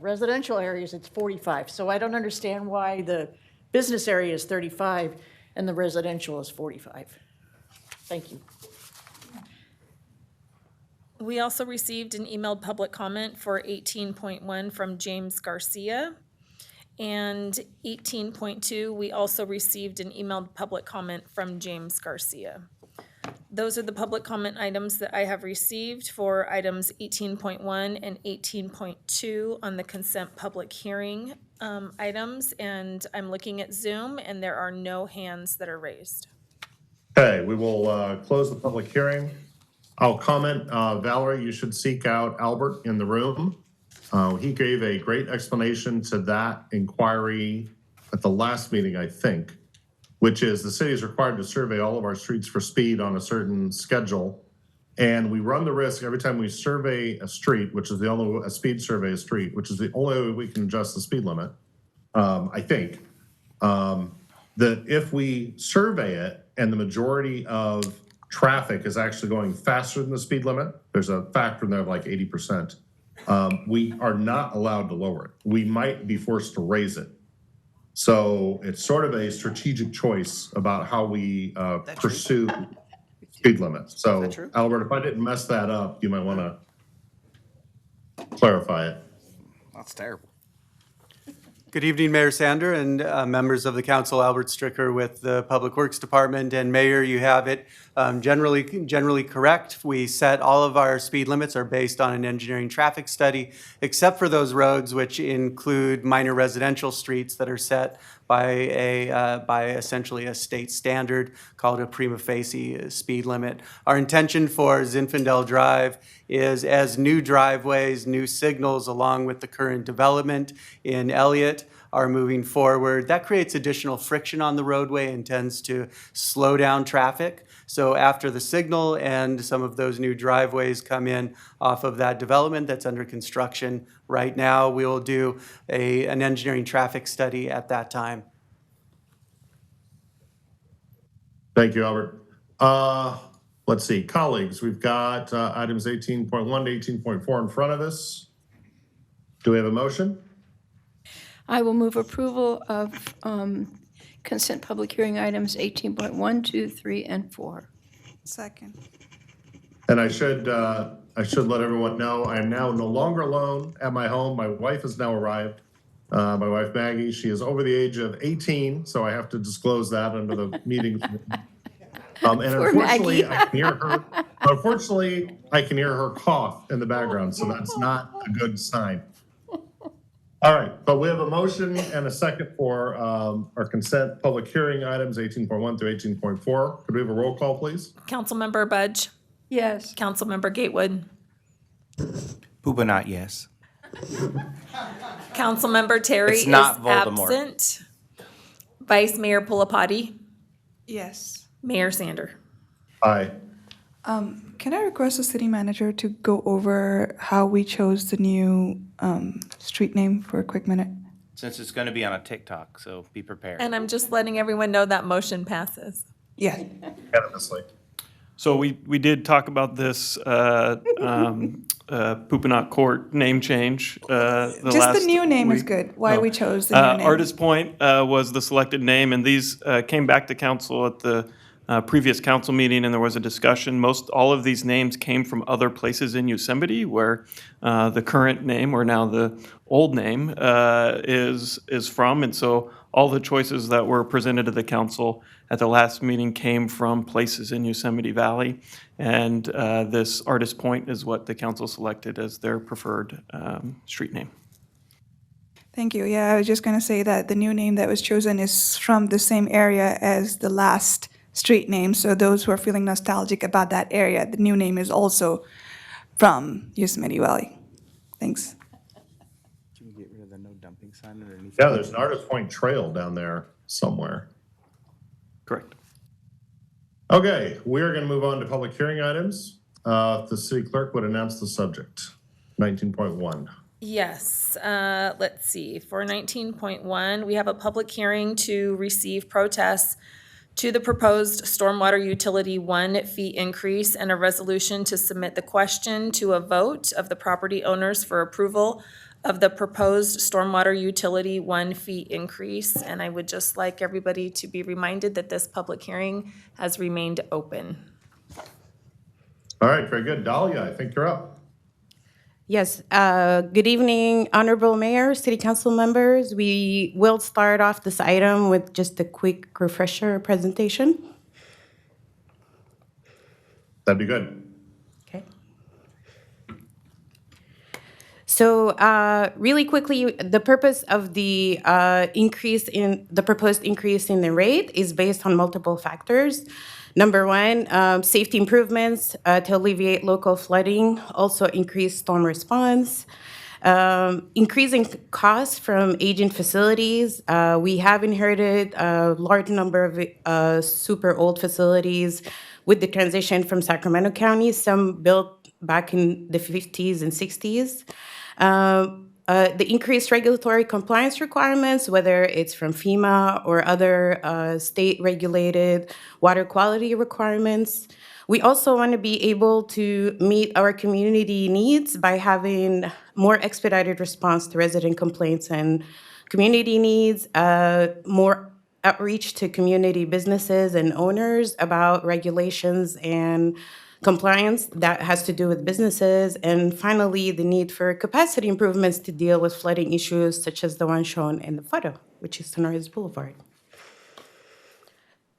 residential areas, it's 45. So I don't understand why the business area is 35 and the residential is 45. Thank you. We also received an emailed public comment for 18.1 from James Garcia. And 18.2, we also received an emailed public comment from James Garcia. Those are the public comment items that I have received for items 18.1 and 18.2 on the consent public hearing items. And I'm looking at Zoom, and there are no hands that are raised. Okay, we will close the public hearing. I'll comment, Valerie, you should seek out Albert in the room. He gave a great explanation to that inquiry at the last meeting, I think, which is the city is required to survey all of our streets for speed on a certain schedule. And we run the risk every time we survey a street, which is the only, a speed survey a street, which is the only way we can adjust the speed limit, I think, that if we survey it and the majority of traffic is actually going faster than the speed limit, there's a factor in there of like 80%, we are not allowed to lower it. We might be forced to raise it. So it's sort of a strategic choice about how we pursue speed limits. So Albert, if I didn't mess that up, you might want to clarify it. That's terrible. Good evening, Mayor Sander and members of the council. Albert Stricker with the Public Works Department. And Mayor, you have it generally correct. We set all of our speed limits are based on an engineering traffic study, except for those roads which include minor residential streets that are set by essentially a state standard called a prima facie speed limit. Our intention for Zinfandel Drive is, as new driveways, new signals along with the current development in Elliott are moving forward, that creates additional friction on the roadway and tends to slow down traffic. So after the signal and some of those new driveways come in off of that development that's under construction right now, we will do an engineering traffic study at that time. Thank you, Albert. Let's see, colleagues, we've got items 18.1 to 18.4 in front of us. Do we have a motion? I will move approval of consent public hearing items 18.1, 2, 3, and 4. Second. And I should let everyone know I am now no longer alone at my home. My wife has now arrived. My wife Maggie, she is over the age of 18, so I have to disclose that under the meetings. And unfortunately, I can hear her. Unfortunately, I can hear her cough in the background, so that's not a good sign. All right, but we have a motion and a second for our consent public hearing items 18.1 through 18.4. Could we have a roll call, please? Councilmember Budge, Yes. Councilmember Gatewood, Poopa not yes. Councilmember Terry It's is not Voldemort. absent. Vice Mayor Pulapati, Yes. Mayor Sander. Aye. Can I request the city manager to go over how we chose the new street name for a quick minute? Since it's going to be on a TikTok, so be prepared. And I'm just letting everyone know that motion passes. Yeah. Unanimously. So we did talk about this Pupinot Court name change. Just the new name is good. Why we chose the new name. Artist Point was the selected name, and these came back to council at the previous council meeting, and there was a discussion. All of these names came from other places in Yosemite where the current name, or now the old name, is from. And so all the choices that were presented to the council at the last meeting came from places in Yosemite Valley. And this Artist Point is what the council selected as their preferred street name. Thank you. Yeah, I was just going to say that the new name that was chosen is from the same area as the last street name. So those who are feeling nostalgic about that area, the new name is also from Yosemite Valley. Thanks. Can we get rid of the no dumping sign underneath? Yeah, there's an Artist Point Trail down there somewhere. Correct. Okay, we're going to move on to public hearing items. The city clerk would announce the subject, 19.1. Yes, let's see. For 19.1, we have a public hearing to receive protests to the proposed Stormwater Utility 1 fee increase and a resolution to submit the question to a vote of the property owners for approval of the proposed Stormwater Utility 1 fee increase. And I would just like everybody to be reminded that this public hearing has remained open. All right, very good. Dahlia, I think you're up. Yes, good evening, Honorable Mayor, City Council members. We will start off this item with just a quick refresher presentation. That'd be good. Okay. So really quickly, the purpose of the proposed increase in the rate is based on multiple factors. Number one, safety improvements to alleviate local flooding, also increase storm response, increasing costs from aging facilities. We have inherited a large number of super old facilities with the transition from Sacramento County, some built back in the 50s and 60s. The increased regulatory compliance requirements, whether it's from FEMA or other state-regulated water quality requirements. We also want to be able to meet our community needs by having more expedited response to resident complaints and community needs, more outreach to community businesses and owners about regulations and compliance that has to do with businesses, and finally, the need for capacity improvements to deal with flooding issues such as the one shown in the photo, which is Sunrise Boulevard.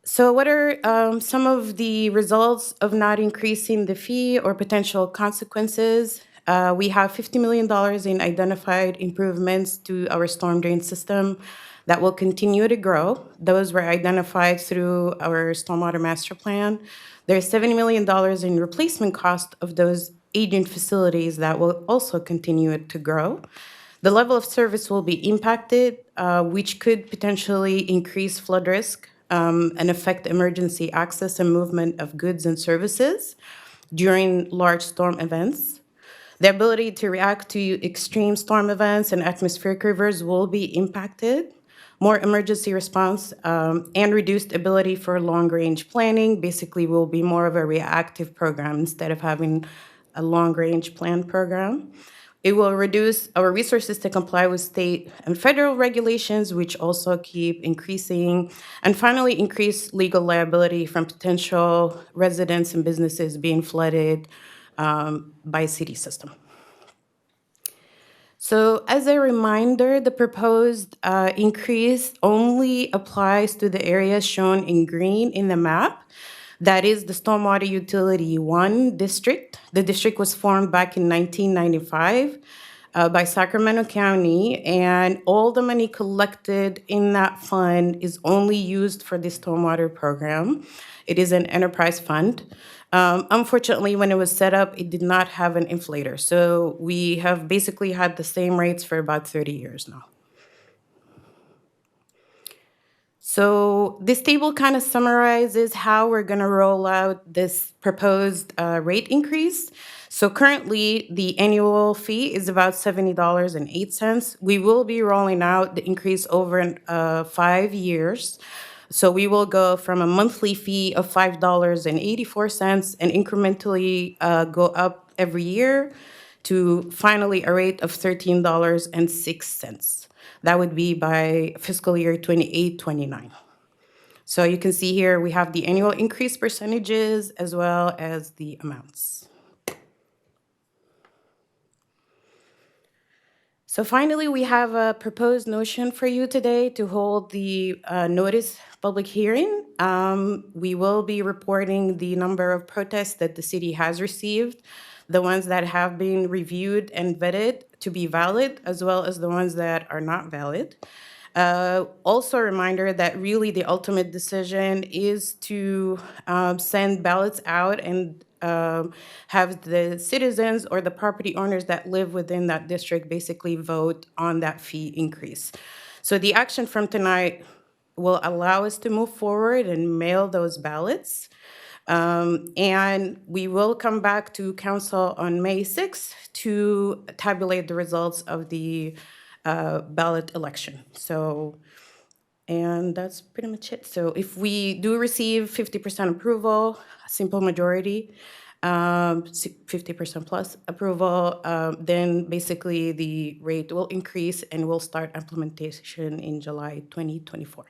So what are some of the results of not increasing the fee or potential consequences? We have $50 million in identified improvements to our storm drain system that will continue to grow. Those were identified through our stormwater master plan. There's $70 million in replacement cost of those aging facilities that will also continue to grow. The level of service will be impacted, which could potentially increase flood risk and affect emergency access and movement of goods and services during large storm events. The ability to react to extreme storm events and atmospheric rivers will be impacted. More emergency response and reduced ability for long-range planning. Basically, will be more of a reactive program instead of having a long-range plan program. It will reduce our resources to comply with state and federal regulations, which also keep increasing. And finally, increase legal liability from potential residents and businesses being flooded by city system. So as a reminder, the proposed increase only applies to the areas shown in green in the map. That is the Stormwater Utility 1 district. The district was formed back in 1995 by Sacramento County, and all the money collected in that fund is only used for the stormwater program. It is an enterprise fund. Unfortunately, when it was set up, it did not have an inflator. So we have basically had the same rates for about 30 years now. So this table kind of summarizes how we're going to roll out this proposed rate increase. So currently, the annual fee is about $70.08. We will be rolling out the increase over 5 years. So we will go from a monthly fee of $5.84 and incrementally go up every year to finally a rate of $13.06. That would be by fiscal year 28-29. So you can see here we have the annual increase percentages as well as the amounts. So finally, we have a proposed motion for you today to hold the notice public hearing. We will be reporting the number of protests that the city has received. the ones that have been reviewed and vetted to be valid, as well as the ones that are not valid. Also a reminder that really the ultimate decision is to send ballots out and have the citizens or the property owners that live within that district basically vote on that fee increase. So the action from tonight will allow us to move forward and mail those ballots. And we will come back to council on May 6th to tabulate the results of the ballot election. So, and that's pretty much it. So if we do receive 50% approval, a simple majority, 50% plus approval, then basically the rate will increase and we'll start implementation in July 2024.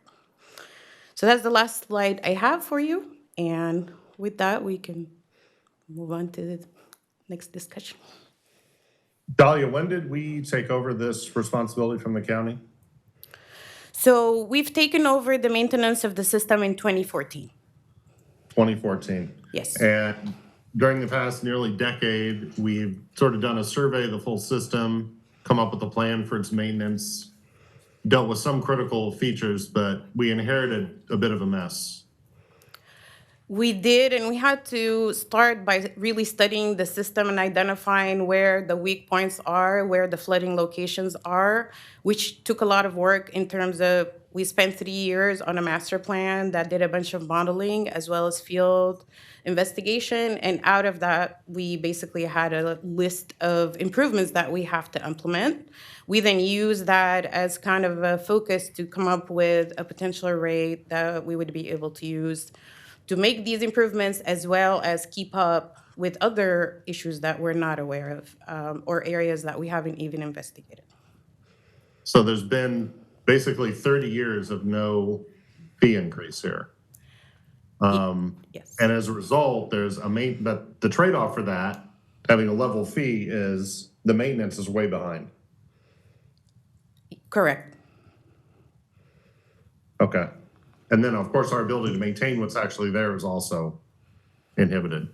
So that's the last slide I have for you. And with that, we can move on to the next discussion. Dahlia, when did we take over this responsibility from the county? So we've taken over the maintenance of the system in 2014. 2014. Yes. And during the past nearly decade, we've sort of done a survey of the full system, come up with a plan for its maintenance, dealt with some critical features, but we inherited a bit of a mess. We did, and we had to start by really studying the system and identifying where the weak points are, where the flooding locations are, which took a lot of work in terms of, we spent 3 years on a master plan that did a bunch of modeling as well as field investigation. And out of that, we basically had a list of improvements that we have to implement. We then use that as kind of a focus to come up with a potential rate that we would be able to use to make these improvements, as well as keep up with other issues that we're not aware of, or areas that we haven't even investigated. So there's been basically 30 years of no fee increase here. Yes. And as a result, there's but the trade-off for that, having a level fee, is the maintenance is way behind. Correct. Okay. And then, of course, our ability to maintain what's actually there is also inhibited.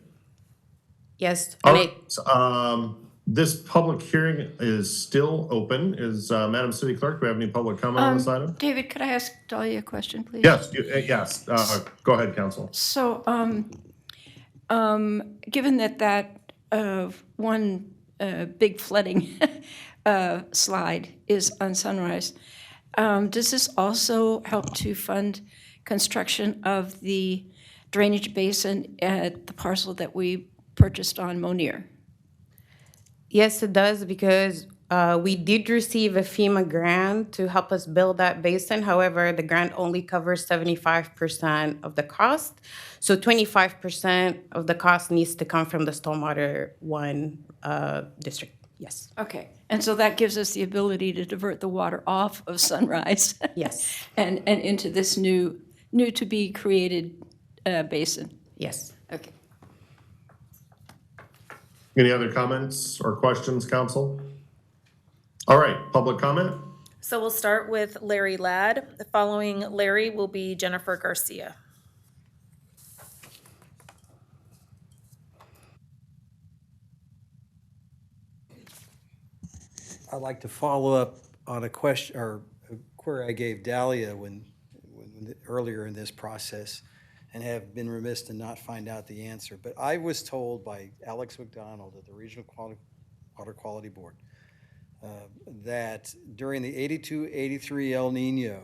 Yes. All And right. This public hearing is still open. Is Madam City Clerk, do we have any public comment on this item? David, could I ask Dahlia a question, please? Yes, yes. Go ahead, Council. So, given that one big flooding slide is on Sunrise, does this also help to fund construction of the drainage basin at the parcel that we purchased on Monier? Yes, it does, because we did receive a FEMA grant to help us build that basin. However, the grant only covers 75% of the cost. So 25% of the cost needs to come from the Stormwater 1 district. Yes. Okay, and so that gives us the ability to divert the water off of Sunrise. Yes. and into this new to be created basin. Yes. Okay. Any other comments or questions, Council? All right, public comment? So we'll start with Larry Ladd. Following Larry will be Jennifer Garcia. I'd like to follow up on a question or a query I gave Dahlia when earlier in this process, and have been remiss to not find out the answer. But I was told by Alex McDonald at the Regional Water Quality Board that during the 82-83 El Nino,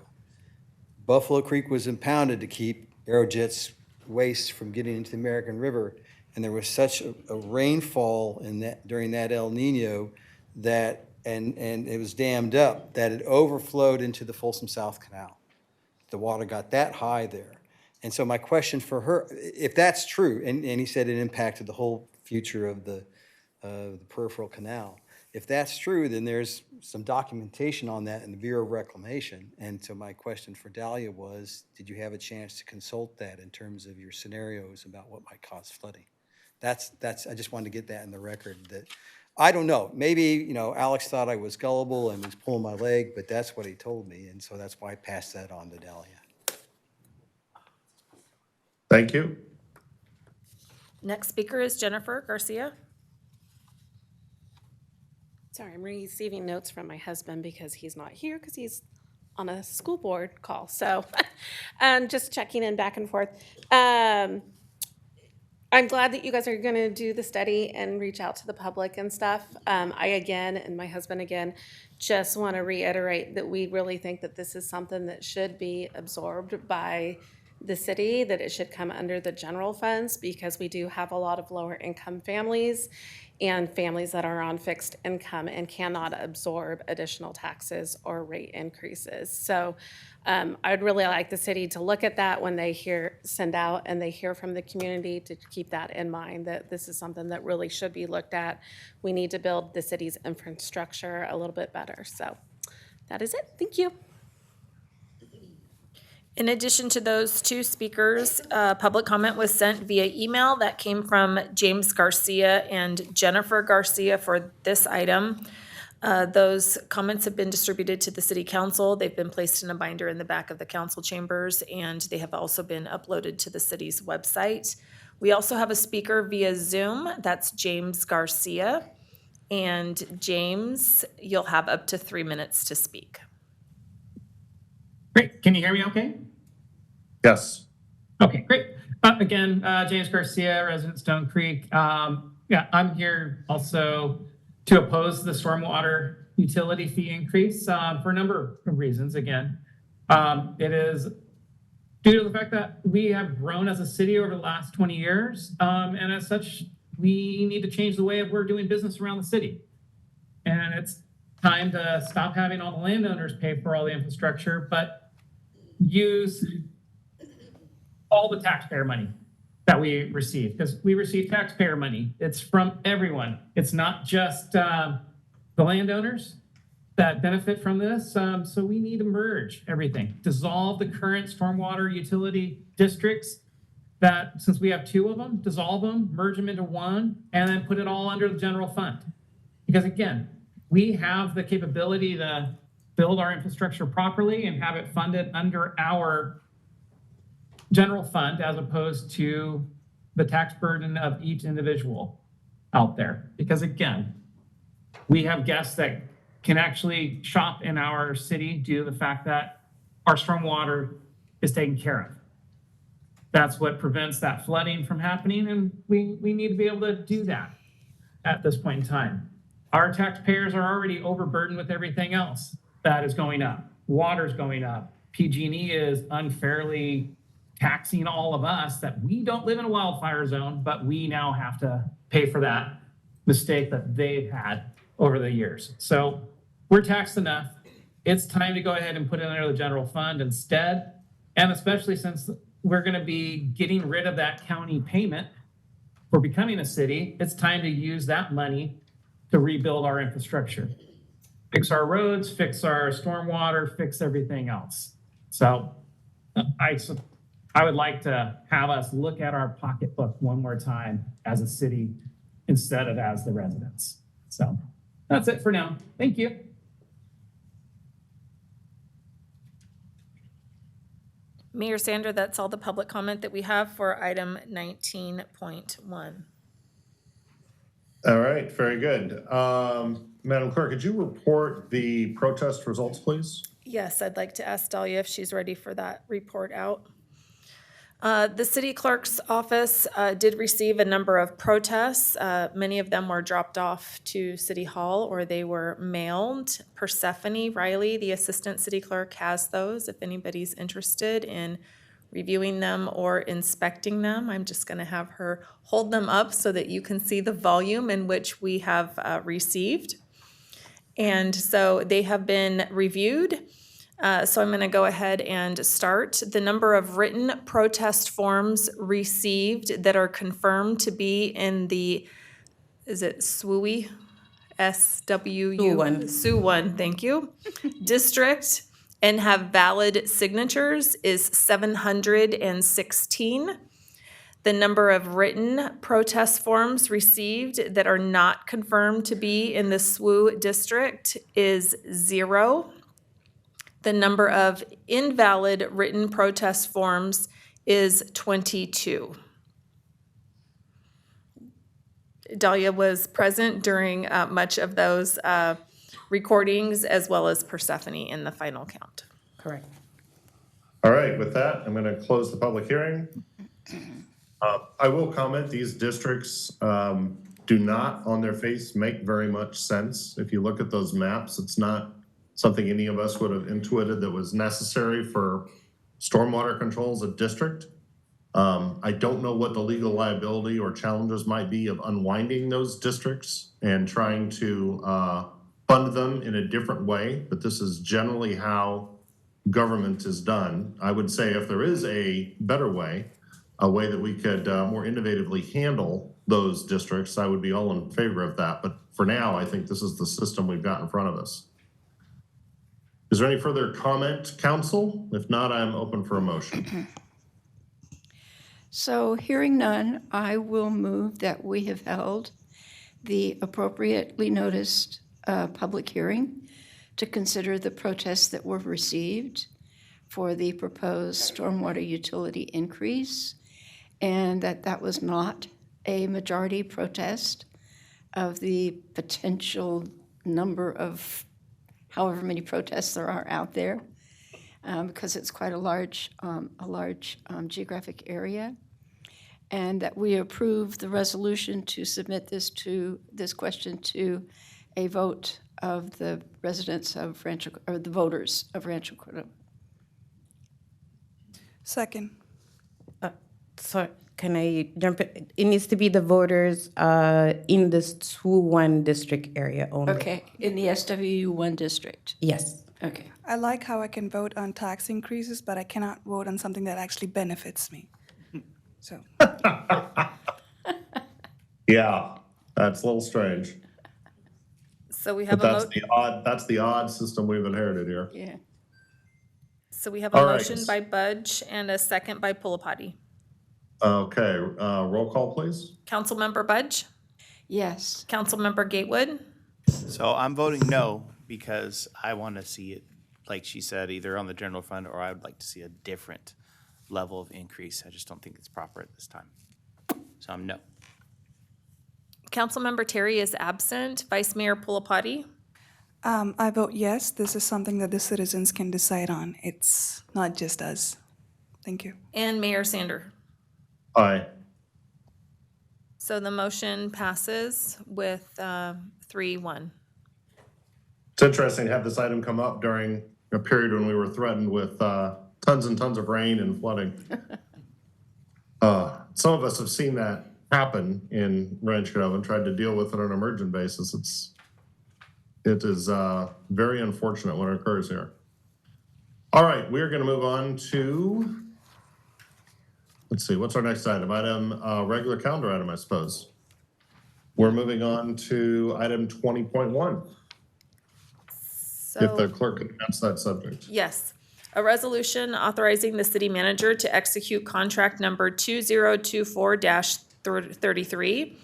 Buffalo Creek was impounded to keep Aerojet's waste from getting into the American River, and there was such a rainfall during that El Nino that and it was dammed up that it overflowed into the Folsom South Canal. The water got that high there. And so my question for her, if that's true, and he said it impacted the whole future of the peripheral canal. If that's true, then there's some documentation on that in the Bureau of Reclamation. And so my question for Dahlia was, did you have a chance to consult that in terms of your scenarios about what might cause flooding? That's I just wanted to get that in the record. That I don't know. Maybe, Alex thought I was gullible and was pulling my leg, but that's what he told me. And so that's why I passed that on to Dahlia. Thank you. Next speaker is Jennifer Garcia. Sorry, I'm receiving notes from my husband because he's not here because he's on a school board call. So just checking in back and forth. I'm glad that you guys are going to do the study and reach out to the public and stuff. I, again, and my husband again, just want to reiterate that we really think that this is something that should be absorbed by the city, that it should come under the general funds, because we do have a lot of lower income families and families that are on fixed income and cannot absorb additional taxes or rate increases. So I'd really like the city to look at that when they send out and they hear from the community, to keep that in mind, that this is something that really should be looked at. We need to build the city's infrastructure a little bit better. So that is it. Thank you. In addition to those two speakers, public comment was sent via email that came from James Garcia and Jennifer Garcia for this item. Those comments have been distributed to the city council. They've been placed in a binder in the back of the council chambers, and they have also been uploaded to the city's website. We also have a speaker via Zoom. That's James Garcia. And James, you'll have up to 3 minutes to speak. Great. Can you hear me okay? Yes. Okay, great. Again, James Garcia, resident Stone Creek. Yeah, I'm here also to oppose the stormwater utility fee increase for a number of reasons. Again, it is due to the fact that we have grown as a city over the last 20 years. And as such, we need to change the way we're doing business around the city. And it's time to stop having all the landowners pay for all the infrastructure, but use all the taxpayer money that we receive, because we receive taxpayer money. It's from everyone. It's not just the landowners that benefit from this. So we need to merge everything, dissolve the current stormwater utility districts that, since we have 2 of them, dissolve them, merge them into one, and then put it all under the general fund. Because again, we have the capability to build our infrastructure properly and have it funded under our general fund, as opposed to the tax burden of each individual out there. Because again, we have guests that can actually shop in our city due to the fact that our stormwater is taken care of. That's what prevents that flooding from happening, and we need to be able to do that at this point in time. Our taxpayers are already overburdened with everything else that is going up. Water's going up. PG&E is unfairly taxing all of us that we don't live in a wildfire zone, but we now have to pay for that mistake that they've had over the years. So we're taxed enough. It's time to go ahead and put it under the general fund instead. And especially since we're going to be getting rid of that county payment for becoming a city, it's time to use that money to rebuild our infrastructure. Fix our roads, fix our stormwater, fix everything else. So I would like to have us look at our pocketbook one more time as a city instead of as the residents. So that's it for now. Thank you. Mayor Sander, that's all the public comment that we have for item 19.1. All right, very good. Madam Clerk, could you report the protest results, please? Yes, I'd like to ask Dahlia if she's ready for that report out. The city clerk's office did receive a number of protests. Many of them were dropped off to City Hall or they were mailed. Persephone Riley, the assistant city clerk, has those if anybody's interested in reviewing them or inspecting them. I'm just going to have her hold them up so that you can see the volume in which we have received. And so they have been reviewed. So I'm going to go ahead and start. The number of written protest forms received that are confirmed to be in the, is it SWU? S-W-U? SWU, thank you. District and have valid signatures is 716. The number of written protest forms received that are not confirmed to be in the SWU district is 0. The number of invalid written protest forms is 22. Dahlia was present during much of those recordings, as well as Persephone in the final count. Correct. All right, with that, I'm going to close the public hearing. I will comment, these districts do not, on their face, make very much sense. If you look at those maps, it's not something any of us would have intuited that was necessary for stormwater control as a district. I don't know what the legal liability or challenges might be of unwinding those districts and trying to fund them in a different way, but this is generally how government is done. I would say if there is a better way, a way that we could more innovatively handle those districts, I would be all in favor of that. But for now, I think this is the system we've got in front of us. Is there any further comment, council? If not, I'm open for a motion. So hearing none, I will move that we have held the appropriately noticed public hearing to consider the protests that were received for the proposed stormwater utility increase, and that was not a majority protest of the potential number of however many protests there are out there, because it's quite a large geographic area, and that we approve the resolution to submit this question to a vote of the residents of Rancho, or the voters of Rancho Cordova. Second. So can I jump in? It needs to be the voters in this 2-1 district area only. Okay, in the SWU1 district. Yes. Okay. I like how I can vote on tax increases, but I cannot vote on something that actually benefits me. So. Yeah, that's a little strange. So we have But a that's the odd system we've inherited here. Yeah. So we have a All right. motion by Budge and a second by Pulapati. Okay, roll call, please. Councilmember Budge? Yes. Councilmember Gatewood? So I'm voting no because I want to see it, like she said, either on the general fund or I would like to see a different level of increase. I just don't think it's proper at this time. So I'm no. Councilmember Terry is absent. Vice Mayor Pulapati? I vote yes. This is something that the citizens can decide on. It's not just us. Thank you. And Mayor Sander? Aye. So the motion passes with 3-1. It's interesting to have this item come up during a period when we were threatened with tons and tons of rain and flooding. Some of us have seen that happen in Rancho and tried to deal with it on an emergent basis. It is very unfortunate when it occurs here. All right, we're going to move on to, let's see, what's our next item? Regular calendar item, I suppose. We're moving on to item 20.1. If the clerk could announce that subject. Yes. A resolution authorizing the city manager to execute contract number 2024-33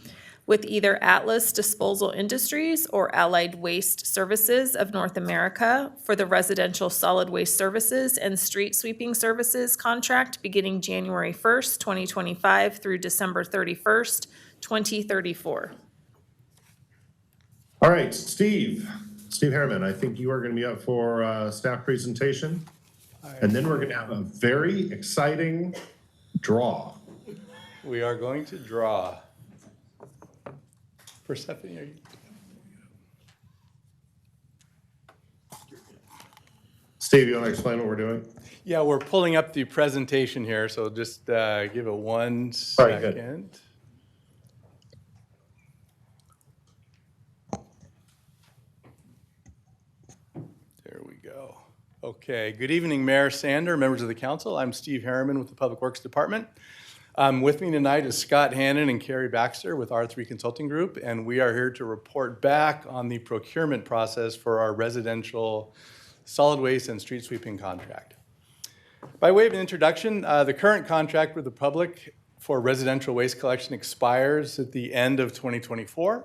with either Atlas Disposal Industries or Allied Waste Services of North America for the residential solid waste services and street sweeping services contract beginning January 1st, 2025 through December 31st, 2034. All right, Steve Harriman, I think you are going to be up for staff presentation. And then we're going to have a very exciting draw. We are going to draw. Persephone, are you? Steve, you want to explain what we're doing? Yeah, we're pulling up the presentation here, so just give it 1 All right, good. second. There we go. Okay, good evening, Mayor Sander, members of the council. I'm Steve Harriman with the Public Works Department. With me tonight is Scott Hannon and Carrie Baxter with R3 Consulting Group, and we are here to report back on the procurement process for our residential solid waste and street sweeping contract. By way of an introduction, the current contract with the public for residential waste collection expires at the end of 2024.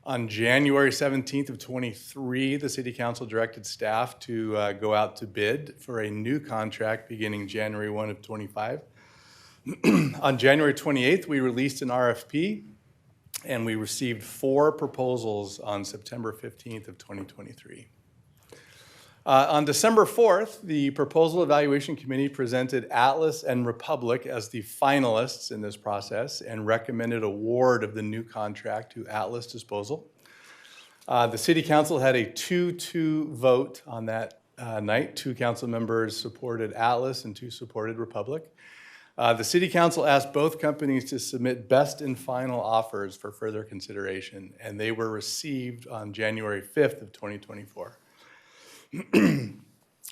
On January 17th of 23, the City Council directed staff to go out to bid for a new contract beginning January 1 of 25. On January 28th, we released an RFP and we received 4 proposals on September 15th of 2023. On December 4th, the Proposal Evaluation Committee presented Atlas and Republic as the finalists in this process and recommended award of the new contract to Atlas Disposal. The City Council had a 2-2 vote on that night. 2 council members supported Atlas and 2 supported Republic. The City Council asked both companies to submit best and final offers for further consideration, and they were received on January 5th of 2024.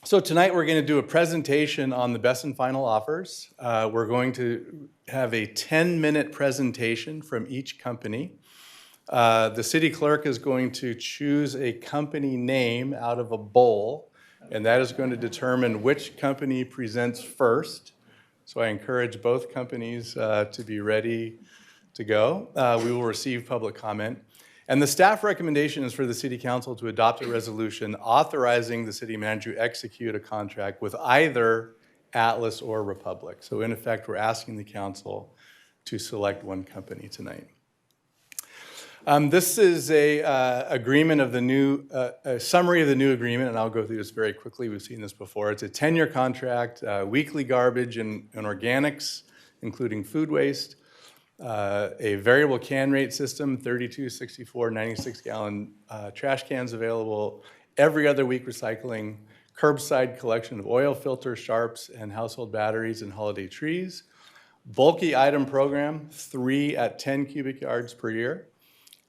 So tonight we're going to do a presentation on the best and final offers. We're going to have a 10-minute presentation from each company. The city clerk is going to choose a company name out of a bowl, and that is going to determine which company presents first. So I encourage both companies to be ready to go. We will receive public comment. And the staff recommendation is for the City Council to adopt a resolution authorizing the city manager to execute a contract with either Atlas or Republic. So in effect, we're asking the council to select one company tonight. This is a agreement of the new, a summary of the new agreement, and I'll go through this very quickly. We've seen this before. It's a 10-year contract, weekly garbage and organics, including food waste, a variable can rate system, 32, 64, 96-gallon trash cans available, every other week recycling, curbside collection of oil filters, sharps, and household batteries and holiday trees, bulky item program, 3 at 10 cubic yards per year,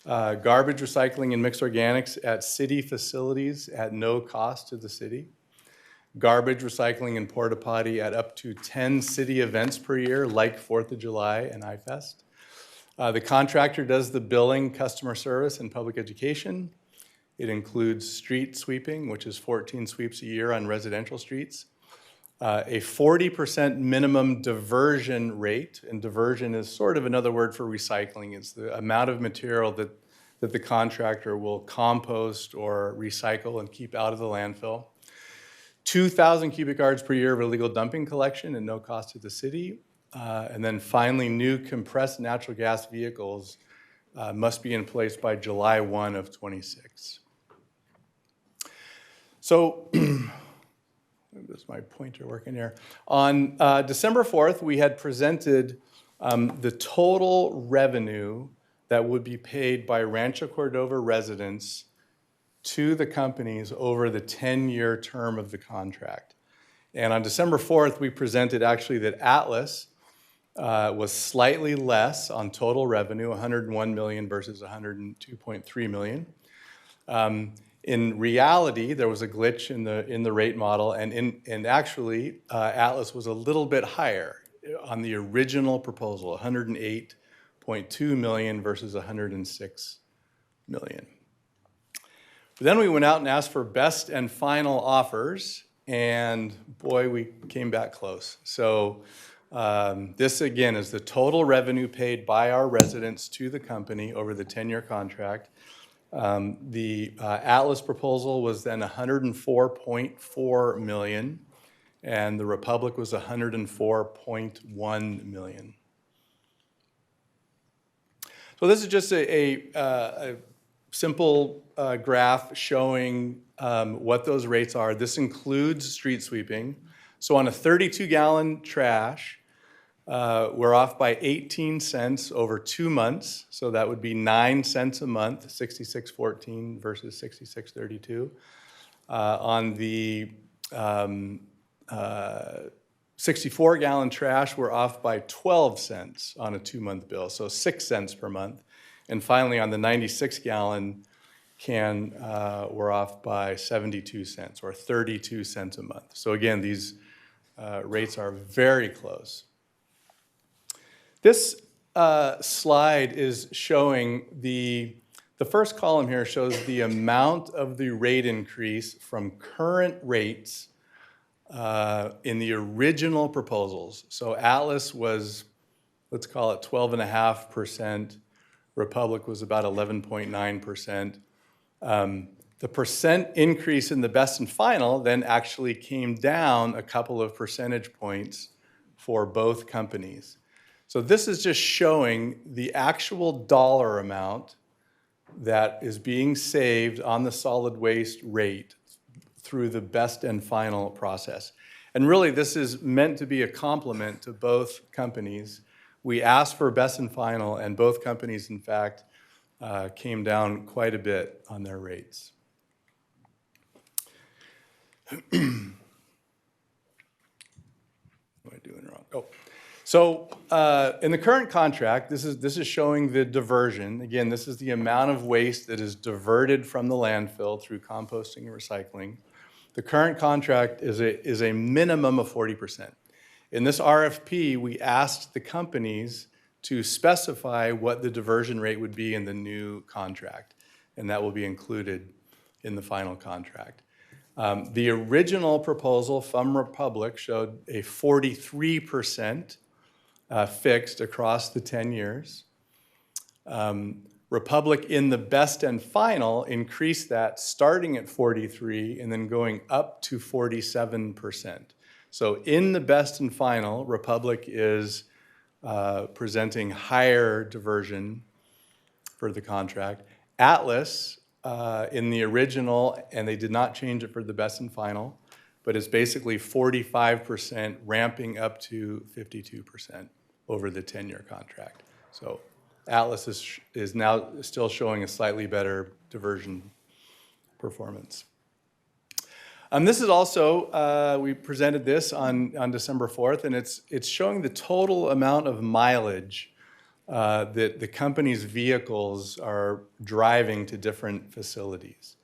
garbage recycling and mixed organics at city facilities at no cost to the city, garbage recycling and porta potty at up to 10 city events per year, like 4th of July and iFest. The contractor does the billing, customer service, and public education. It includes street sweeping, which is 14 sweeps a year on residential streets, a 40% minimum diversion rate, and diversion is sort of another word for recycling. It's the amount of material that the contractor will compost or recycle and keep out of the landfill. 2,000 cubic yards per year of illegal dumping collection and no cost to the city. And then finally, new compressed natural gas vehicles must be in place by July 1 of 26. So, is my pointer working here? On December 4th, we had presented the total revenue that would be paid by Rancho Cordova residents to the companies over the 10-year term of the contract. And on December 4th, we presented actually that Atlas was slightly less on total revenue, $101 million versus $102.3 million. In reality, there was a glitch in the rate model, and actually, Atlas was a little bit higher on the original proposal, $108.2 million versus $106 million. But then we went out and asked for best and final offers, and boy, we came back close. So this, again, is the total revenue paid by our residents to the company over the 10-year contract. The Atlas proposal was then $104.4 million, and the Republic was $104.1 million. So this is just a simple graph showing what those rates are. This includes street sweeping. So on a 32-gallon trash, we're off by 18 cents over 2 months. So that would be 9 cents a month, $66.14 versus $66.32. On the 64-gallon trash, we're off by 12 cents on a 2-month bill, so 6 cents per month. And finally, on the 96-gallon can, we're off by 72 cents, or 32 cents a month. So again, these rates are very close. This slide is showing the first column here shows the amount of the rate increase from current rates in the original proposals. So Atlas was, let's call it 12.5%. Republic was about 11.9%. The percent increase in the best and final then actually came down a couple of percentage points for both companies. So this is just showing the actual dollar amount that is being saved on the solid waste rate through the best and final process. And really, this is meant to be a compliment to both companies. We asked for best and final, and both companies, in fact, came down quite a bit on their rates. What am I doing wrong? Oh. So in the current contract, this is showing the diversion. Again, this is the amount of waste that is diverted from the landfill through composting and recycling. The current contract is a minimum of 40%. In this RFP, we asked the companies to specify what the diversion rate would be in the new contract, and that will be included in the final contract. The original proposal from Republic showed a 43% fixed across the 10 years. Republic in the best and final increased that starting at 43 and then going up to 47%. So in the best and final, Republic is presenting higher diversion for the contract. Atlas in the original, and they did not change it for the best and final, but it's basically 45% ramping up to 52% over the 10-year contract. So Atlas is now still showing a slightly better diversion performance. This is also, we presented this on December 4th, and it's showing the total amount of mileage that the company's vehicles are driving to different facilities.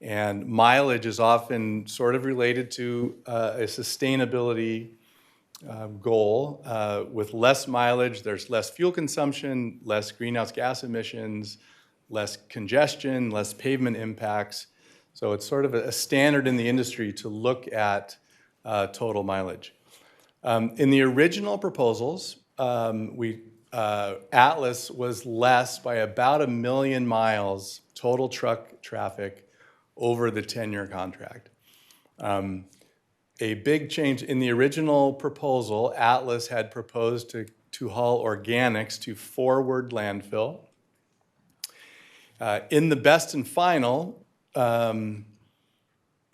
And mileage is often sort of related to a sustainability goal. With less mileage, there's less fuel consumption, less greenhouse gas emissions, less congestion, less pavement impacts. So it's sort of a standard in the industry to look at total mileage. In the original proposals, Atlas was less by about 1 million miles total truck traffic over the 10-year contract. A big change in the original proposal, Atlas had proposed to haul organics to forward landfill. In the best and final,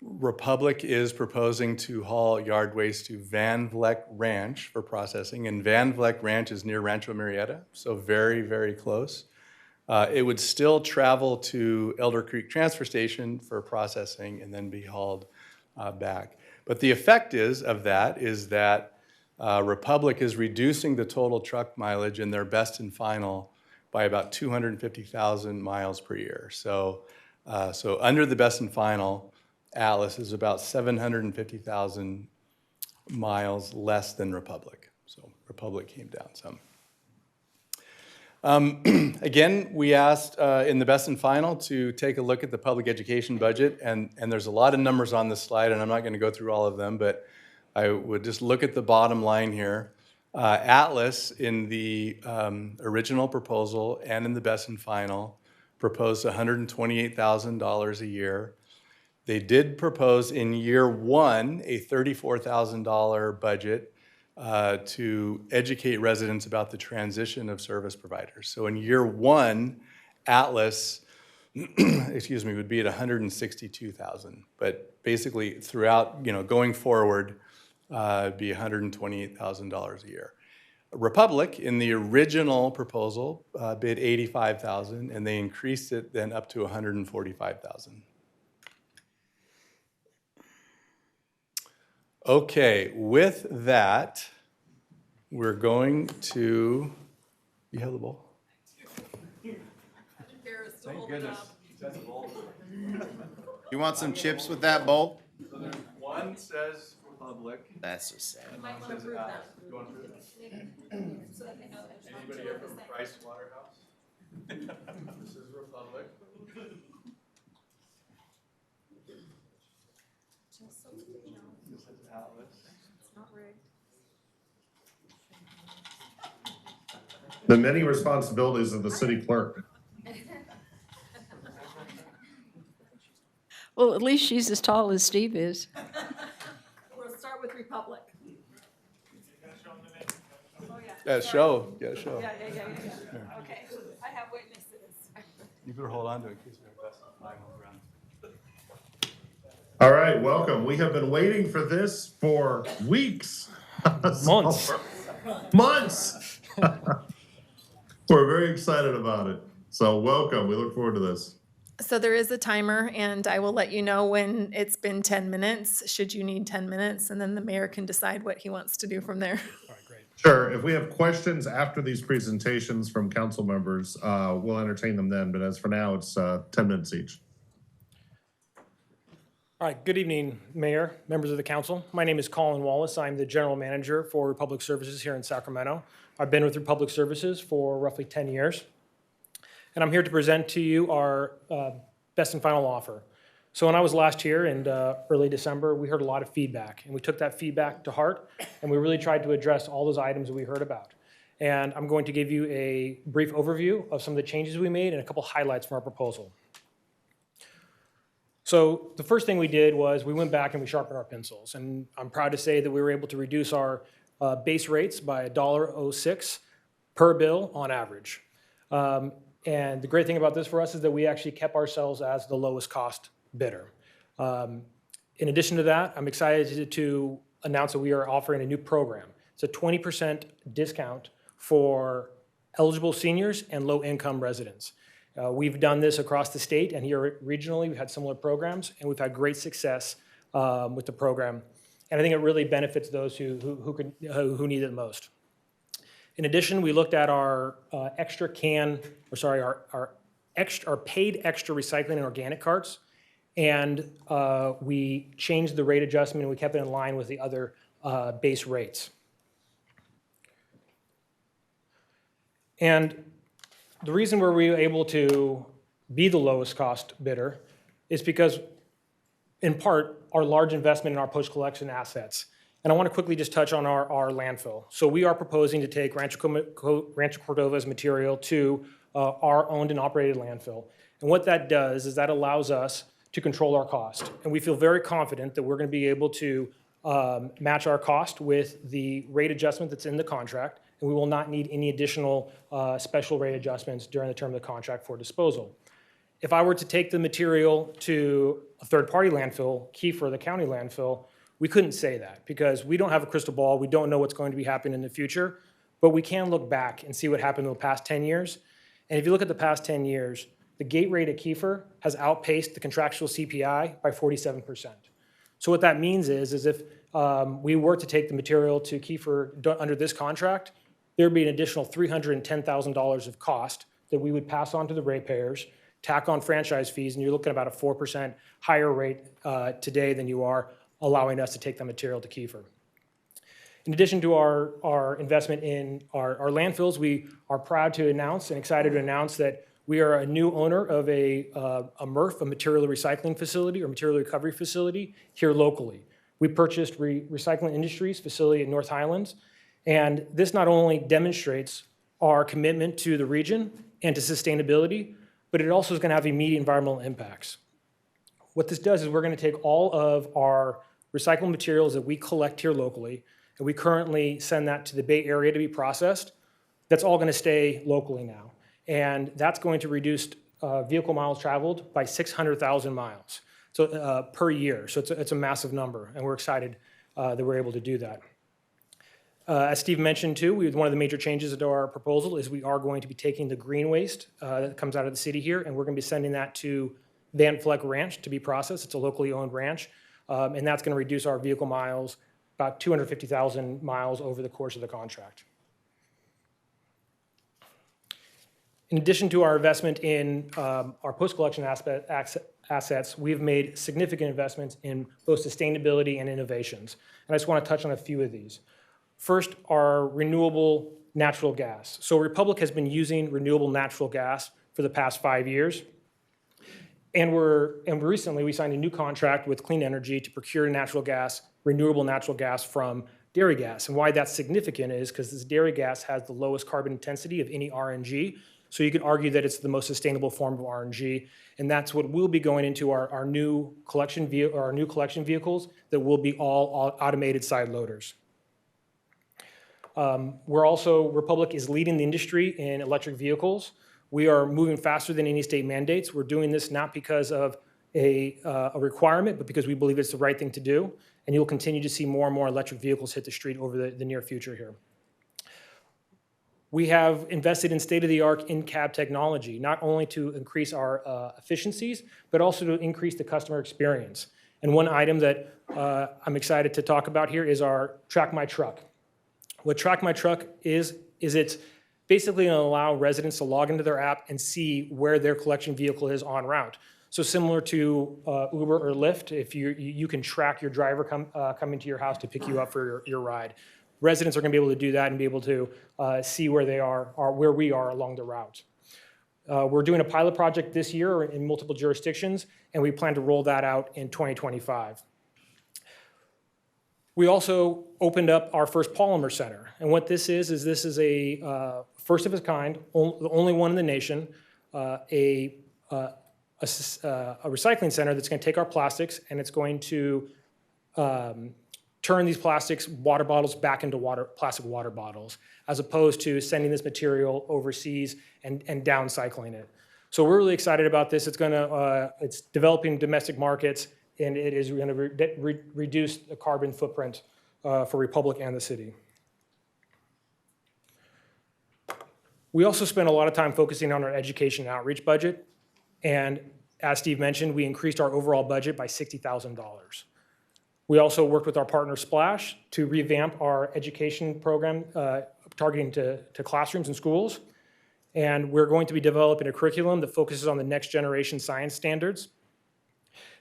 Republic is proposing to haul yard waste to Van Vleck Ranch for processing, and Van Vleck Ranch is near Rancho Murrieta, so very, very close. It would still travel to Elder Creek Transfer Station for processing and then be hauled back. But the effect of that is that Republic is reducing the total truck mileage in their best and final by about 250,000 miles per year. So under the best and final, Atlas is about 750,000 miles less than Republic. So Republic came down some. Again, we asked in the best and final to take a look at the public education budget, and there's a lot of numbers on this slide, and I'm not going to go through all of them, but I would just look at the bottom line here. Atlas, in the original proposal and in the best and final, proposed $128,000 a year. They did propose in year one a $34,000 budget to educate residents about the transition of service providers. So in year one, Atlas, would be at $162,000. But basically throughout, going forward, be $128,000 a year. Republic, in the original proposal, bid $85,000, and they increased it then up to $145,000. Okay, with that, we're going to, you have the bowl? Thank goodness. That's a bowl. You want some chips with that bowl? So there's one says Republic. That's just sad. One says Atlas. You want to prove that? Anybody here from Price Waterhouse? This is Republic. This is Atlas. The many responsibilities of the city clerk. Well, at least she's as tall as Steve is. We'll start with Republic. Oh, yeah. Yeah, show. Yeah, show. Yeah. Okay, I have witnesses. You better hold on to it in case we have best of final round. All right, welcome. We have been waiting for this for weeks. Months. Months. We're very excited about it. So welcome. We look forward to this. So there is a timer, and I will let you know when it's been 10 minutes, should you need 10 minutes, and then the mayor can decide what he wants to do from there. Sure. If we have questions after these presentations from council members, we'll entertain them then. But as for now, it's 10 minutes each. All right, good evening, Mayor, members of the council. My name is Colin Wallace. I'm the General Manager for Republic Services here in Sacramento. I've been with Republic Services for roughly 10 years. And I'm here to present to you our best and final offer. So when I was last here in early December, we heard a lot of feedback, and we took that feedback to heart, and we really tried to address all those items that we heard about. And I'm going to give you a brief overview of some of the changes we made and a couple highlights from our proposal. So the first thing we did was we went back and we sharpened our pencils, and I'm proud to say that we were able to reduce our base rates by $1.06 per bill on average. And the great thing about this for us is that we actually kept ourselves as the lowest cost bidder. In addition to that, I'm excited to announce that we are offering a new program. It's a 20% discount for eligible seniors and low-income residents. We've done this across the state, and here regionally, we've had similar programs, and we've had great success with the program. And I think it really benefits those who need it the most. In addition, we looked at our our paid extra recycling and organic carts, and we changed the rate adjustment, and we kept it in line with the other base rates. And the reason we were able to be the lowest cost bidder is because, in part, our large investment in our post-collection assets. And I want to quickly just touch on our landfill. So we are proposing to take Rancho Cordova's material to our owned and operated landfill. And what that does is that allows us to control our cost. And we feel very confident that we're going to be able to match our cost with the rate adjustment that's in the contract, and we will not need any additional special rate adjustments during the term of the contract for disposal. If I were to take the material to a third-party landfill, Kiefer, the county landfill, we couldn't say that because we don't have a crystal ball. We don't know what's going to be happening in the future, but we can look back and see what happened in the past 10 years. And if you look at the past 10 years, the gate rate at Kiefer has outpaced the contractual CPI by 47%. So what that means is if we were to take the material to Kiefer under this contract, there would be an additional $310,000 of cost that we would pass on to the ratepayers, tack on franchise fees, and you're looking at about a 4% higher rate today than you are allowing us to take the material to Kiefer. In addition to our investment in our landfills, we are proud to announce and excited to announce that we are a new owner of a MRF, a material recycling facility or material recovery facility here locally. We purchased Recycling Industries facility in North Highlands, and this not only demonstrates our commitment to the region and to sustainability, but it also is going to have immediate environmental impacts. What this does is we're going to take all of our recycled materials that we collect here locally, and we currently send that to the Bay Area to be processed. That's all going to stay locally now. And that's going to reduce vehicle miles traveled by 600,000 miles per year. So it's a massive number, and we're excited that we're able to do that. As Steve mentioned too, one of the major changes to our proposal is we are going to be taking the green waste that comes out of the city here, and we're going to be sending that to Van Fleck Ranch to be processed. It's a locally owned ranch, and that's going to reduce our vehicle miles about 250,000 miles over the course of the contract. In addition to our investment in our post-collection assets, we've made significant investments in both sustainability and innovations. And I just want to touch on a few of these. First, our renewable natural gas. So Republic has been using renewable natural gas for the past 5 years. And recently we signed a new contract with Clean Energy to procure renewable natural gas from dairy gas. And why that's significant is because this dairy gas has the lowest carbon intensity of any RNG. So you could argue that it's the most sustainable form of RNG. And that's what will be going into our new collection vehicles that will be all automated side loaders. Republic is leading the industry in electric vehicles. We are moving faster than any state mandates. We're doing this not because of a requirement, but because we believe it's the right thing to do. And you'll continue to see more and more electric vehicles hit the street over the near future here. We have invested in state-of-the-art in-cab technology, not only to increase our efficiencies, but also to increase the customer experience. And one item that I'm excited to talk about here is our Track My Truck. What Track My Truck is it's basically going to allow residents to log into their app and see where their collection vehicle is en route. So similar to Uber or Lyft, if you can track your driver coming to your house to pick you up for your ride. Residents are going to be able to do that and be able to see where they are where we are along the route. We're doing a pilot project this year in multiple jurisdictions, and we plan to roll that out in 2025. We also opened up our first polymer center, and what this is this is a first of its kind, the only one in the nation, a recycling center that's going to take our plastics and it's going to turn these plastics water bottles back into plastic water bottles, as opposed to sending this material overseas and downcycling it. So we're really excited about this. It's developing domestic markets, and it is going to reduce the carbon footprint for Republic and the city. We also spend a lot of time focusing on our education and outreach budget, and as Steve mentioned, we increased our overall budget by $60,000. We also worked with our partner Splash to revamp our education program targeting to classrooms and schools. And we're going to be developing a curriculum that focuses on the next generation science standards.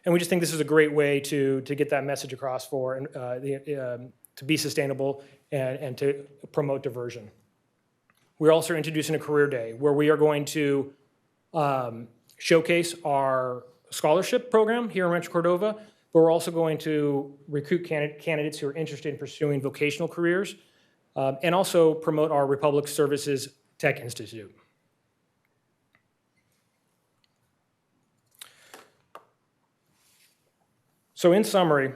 And we just think this is a great way to get that message across to be sustainable and to promote diversion. We're also introducing a career day where we are going to showcase our scholarship program here in Rancho Cordova, but we're also going to recruit candidates who are interested in pursuing vocational careers and also promote our Republic Services Tech Institute. So in summary,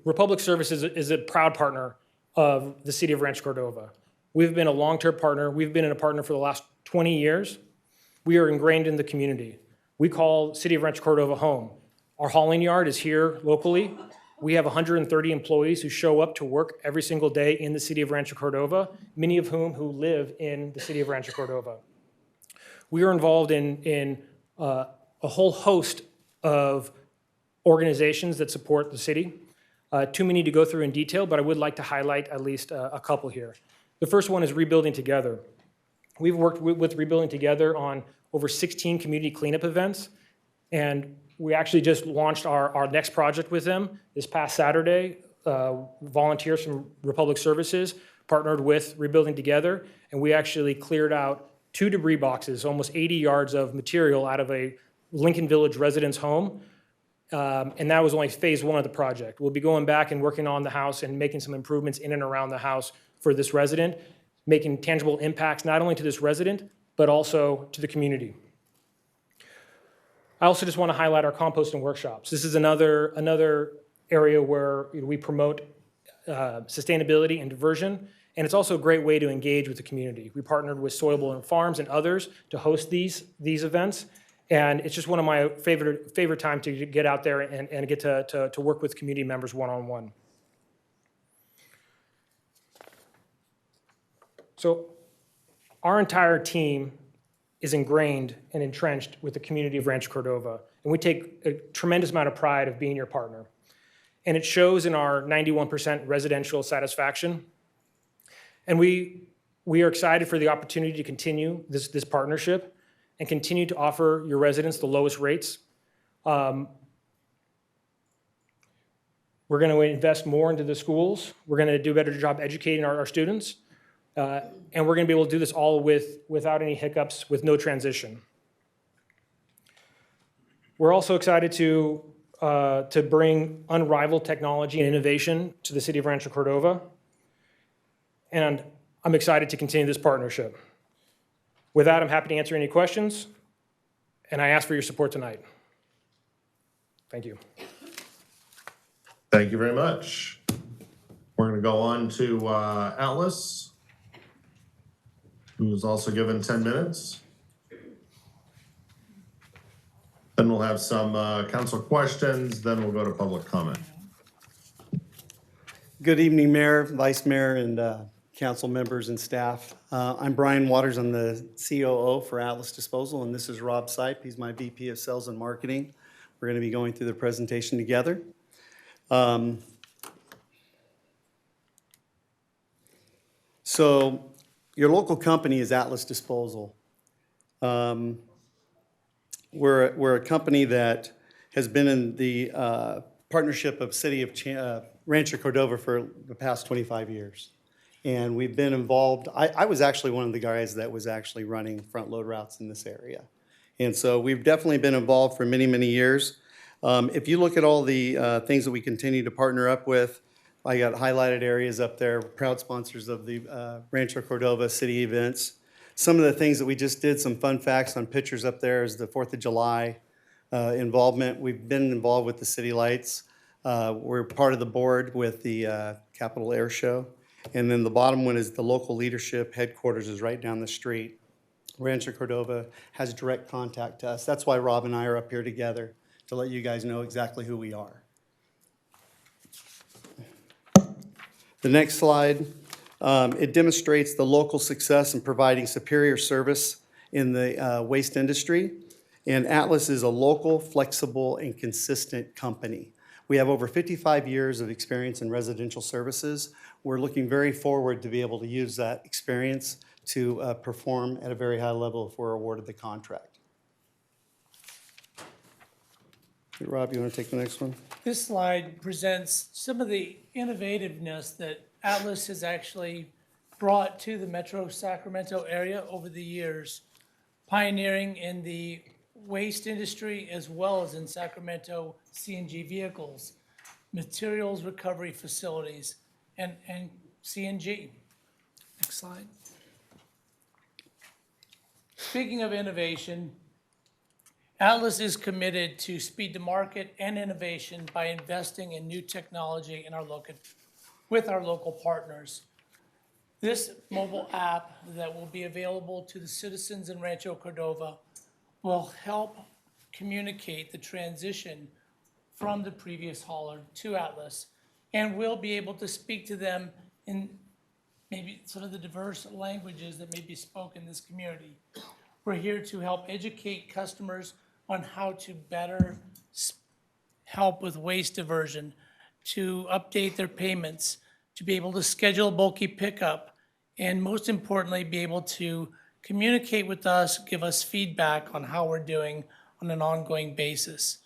Republic Services is a proud partner of the city of Rancho Cordova. We've been a long-term partner. We've been a partner for the last 20 years. We are ingrained in the community. We call the city of Rancho Cordova home. Our hauling yard is here locally. We have 130 employees who show up to work every single day in the city of Rancho Cordova, many of whom who live in the city of Rancho Cordova. We are involved in a whole host of organizations that support the city. Too many to go through in detail, but I would like to highlight at least a couple here. The first one is Rebuilding Together. We've worked with Rebuilding Together on over 16 community cleanup events, and we actually just launched our next project with them this past Saturday. Volunteers from Republic Services partnered with Rebuilding Together, and we actually cleared out 2 debris boxes, almost 80 yards of material out of a Lincoln Village residence home. And that was only phase 1 of the project. We'll be going back and working on the house and making some improvements in and around the house for this resident, making tangible impacts not only to this resident, but also to the community. I also just want to highlight our composting workshops. This is another area where we promote sustainability and diversion, and it's also a great way to engage with the community. We partnered with Soilable Farms and others to host these events, and it's just one of my favorite times to get out there and get to work with community members one-on-one. So our entire team is ingrained and entrenched with the community of Rancho Cordova, and we take a tremendous amount of pride of being your partner. And it shows in our 91% residential satisfaction. And we are excited for the opportunity to continue this partnership and continue to offer your residents the lowest rates. We're going to invest more into the schools. We're going to do a better job educating our students. And we're going to be able to do this all without any hiccups, with no transition. We're also excited to bring unrivaled technology and innovation to the city of Rancho Cordova. And I'm excited to continue this partnership. With that, I'm happy to answer any questions, and I ask for your support tonight. Thank you. Thank you very much. We're going to go on to Atlas, who is also given 10 minutes. Then we'll have some council questions, then we'll go to public comment. Good evening, Mayor, Vice Mayor, and council members and staff. I'm Brian Waters. I'm the COO for Atlas Disposal, and this is Rob Sipe. He's my VP of Sales and Marketing. We're going to be going through the presentation together. So your local company is Atlas Disposal. We're a company that has been in the partnership of City of Rancho Cordova for the past 25 years. And we've been involved. I was actually one of the guys that was actually running front load routes in this area. And so we've definitely been involved for many, many years. If you look at all the things that we continue to partner up with, I got highlighted areas up there, proud sponsors of the Rancho Cordova city events. Some of the things that we just did, some fun facts on pictures up there is the 4th of July involvement. We've been involved with the city lights. We're part of the board with the Capitol Air Show. And then the bottom one is the local leadership headquarters is right down the street. Rancho Cordova has direct contact to us. That's why Rob and I are up here together, to let you guys know exactly who we are. The next slide, it demonstrates the local success in providing superior service in the waste industry. And Atlas is a local, flexible, and consistent company. We have over 55 years of experience in residential services. We're looking very forward to be able to use that experience to perform at a very high level if we're awarded the contract. Rob, you want to take the next one? This slide presents some of the innovativeness that Atlas has actually brought to the Metro Sacramento area over the years, pioneering in the waste industry as well as in Sacramento CNG vehicles, materials recovery facilities, and CNG. Next slide. Speaking of innovation, Atlas is committed to speed to market and innovation by investing in new technology in with our local partners. This mobile app that will be available to the citizens in Rancho Cordova will help communicate the transition from the previous hauler to Atlas, and we'll be able to speak to them in maybe some of the diverse languages that may be spoken in this community. We're here to help educate customers on how to better help with waste diversion, to update their payments, to be able to schedule a bulky pickup, and most importantly, be able to communicate with us, give us feedback on how we're doing on an ongoing basis.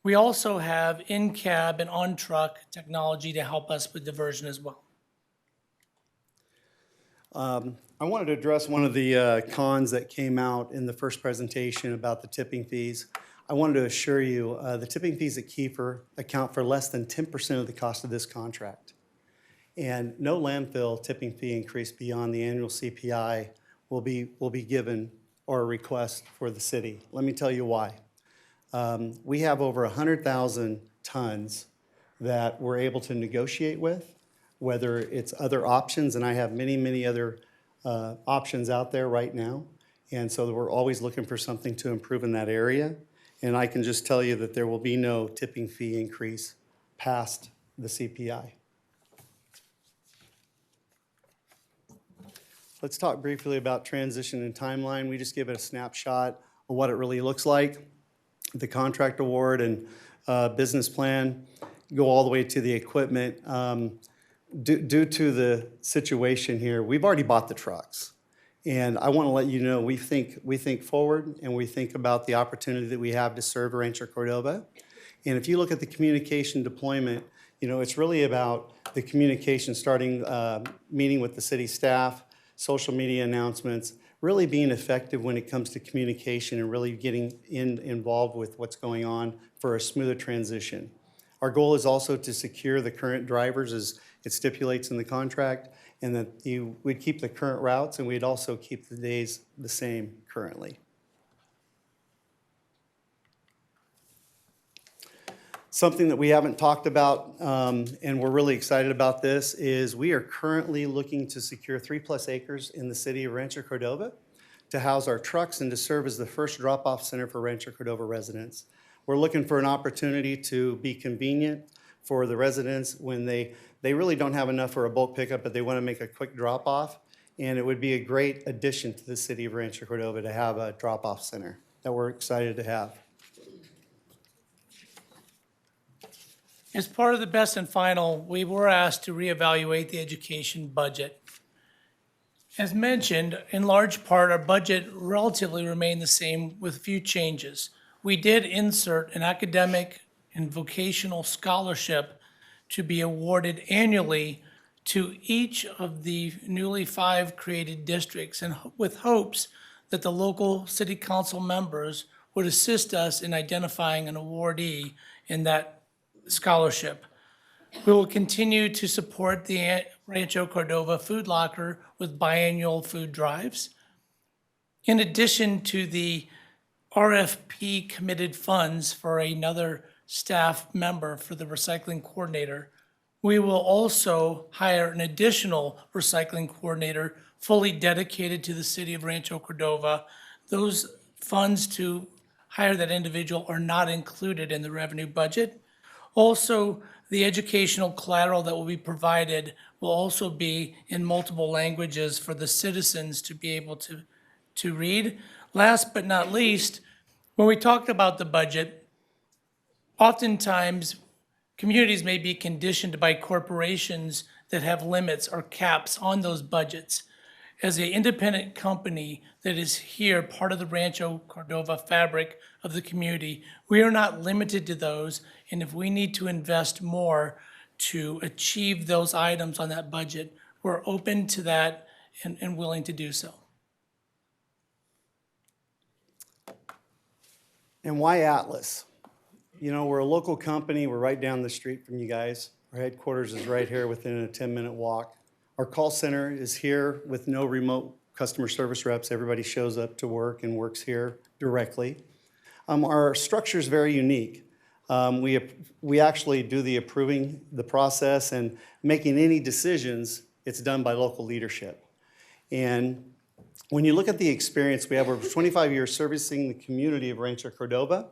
We also have in-cab and on-truck technology to help us with diversion as well. I wanted to address one of the cons that came out in the first presentation about the tipping fees. I wanted to assure you the tipping fees at Kiefer account for less than 10% of the cost of this contract. And no landfill tipping fee increase beyond the annual CPI will be given or a request for the city. Let me tell you why. We have over 100,000 tons that we're able to negotiate with, whether it's other options, and I have many, many other options out there right now. And so we're always looking for something to improve in that area. And I can just tell you that there will be no tipping fee increase past the CPI. Let's talk briefly about transition and timeline. We just give it a snapshot of what it really looks like. The contract award and business plan go all the way to the equipment. Due to the situation here, we've already bought the trucks. And I want to let you know, we think forward and we think about the opportunity that we have to serve Rancho Cordova. And if you look at the communication deployment, it's really about the communication starting, meeting with the city staff, social media announcements, really being effective when it comes to communication and really getting involved with what's going on for a smoother transition. Our goal is also to secure the current drivers as it stipulates in the contract, and that we'd keep the current routes and we'd also keep the days the same currently. Something that we haven't talked about, and we're really excited about this, is we are currently looking to secure 3+ acres in the city of Rancho Cordova to house our trucks and to serve as the first drop-off center for Rancho Cordova residents. We're looking for an opportunity to be convenient for the residents when they really don't have enough for a bulk pickup, but they want to make a quick drop-off. And it would be a great addition to the city of Rancho Cordova to have a drop-off center that we're excited to have. As part of the best and final, we were asked to reevaluate the education budget. As mentioned, in large part, our budget relatively remained the same with few changes. We did insert an academic and vocational scholarship to be awarded annually to each of the newly 5 created districts, and with hopes that the local city council members would assist us in identifying an awardee in that scholarship. We will continue to support the Rancho Cordova Food Locker with biannual food drives. In addition to the RFP committed funds for another staff member for the recycling coordinator, we will also hire an additional recycling coordinator fully dedicated to the city of Rancho Cordova. Those funds to hire that individual are not included in the revenue budget. Also, the educational collateral that will be provided will also be in multiple languages for the citizens to be able to read. Last but not least, when we talked about the budget, oftentimes communities may be conditioned by corporations that have limits or caps on those budgets. As an independent company that is here, part of the Rancho Cordova fabric of the community, we are not limited to those, and if we need to invest more to achieve those items on that budget, we're open to that and willing to do so. And why Atlas? You know, we're a local company. We're right down the street from you guys. Our headquarters is right here within a 10-minute walk. Our call center is here with no remote customer service reps. Everybody shows up to work and works here directly. Our structure is very unique. We actually do the approving the process and making any decisions, it's done by local leadership. And when you look at the experience, we have over 25 years servicing the community of Rancho Cordova,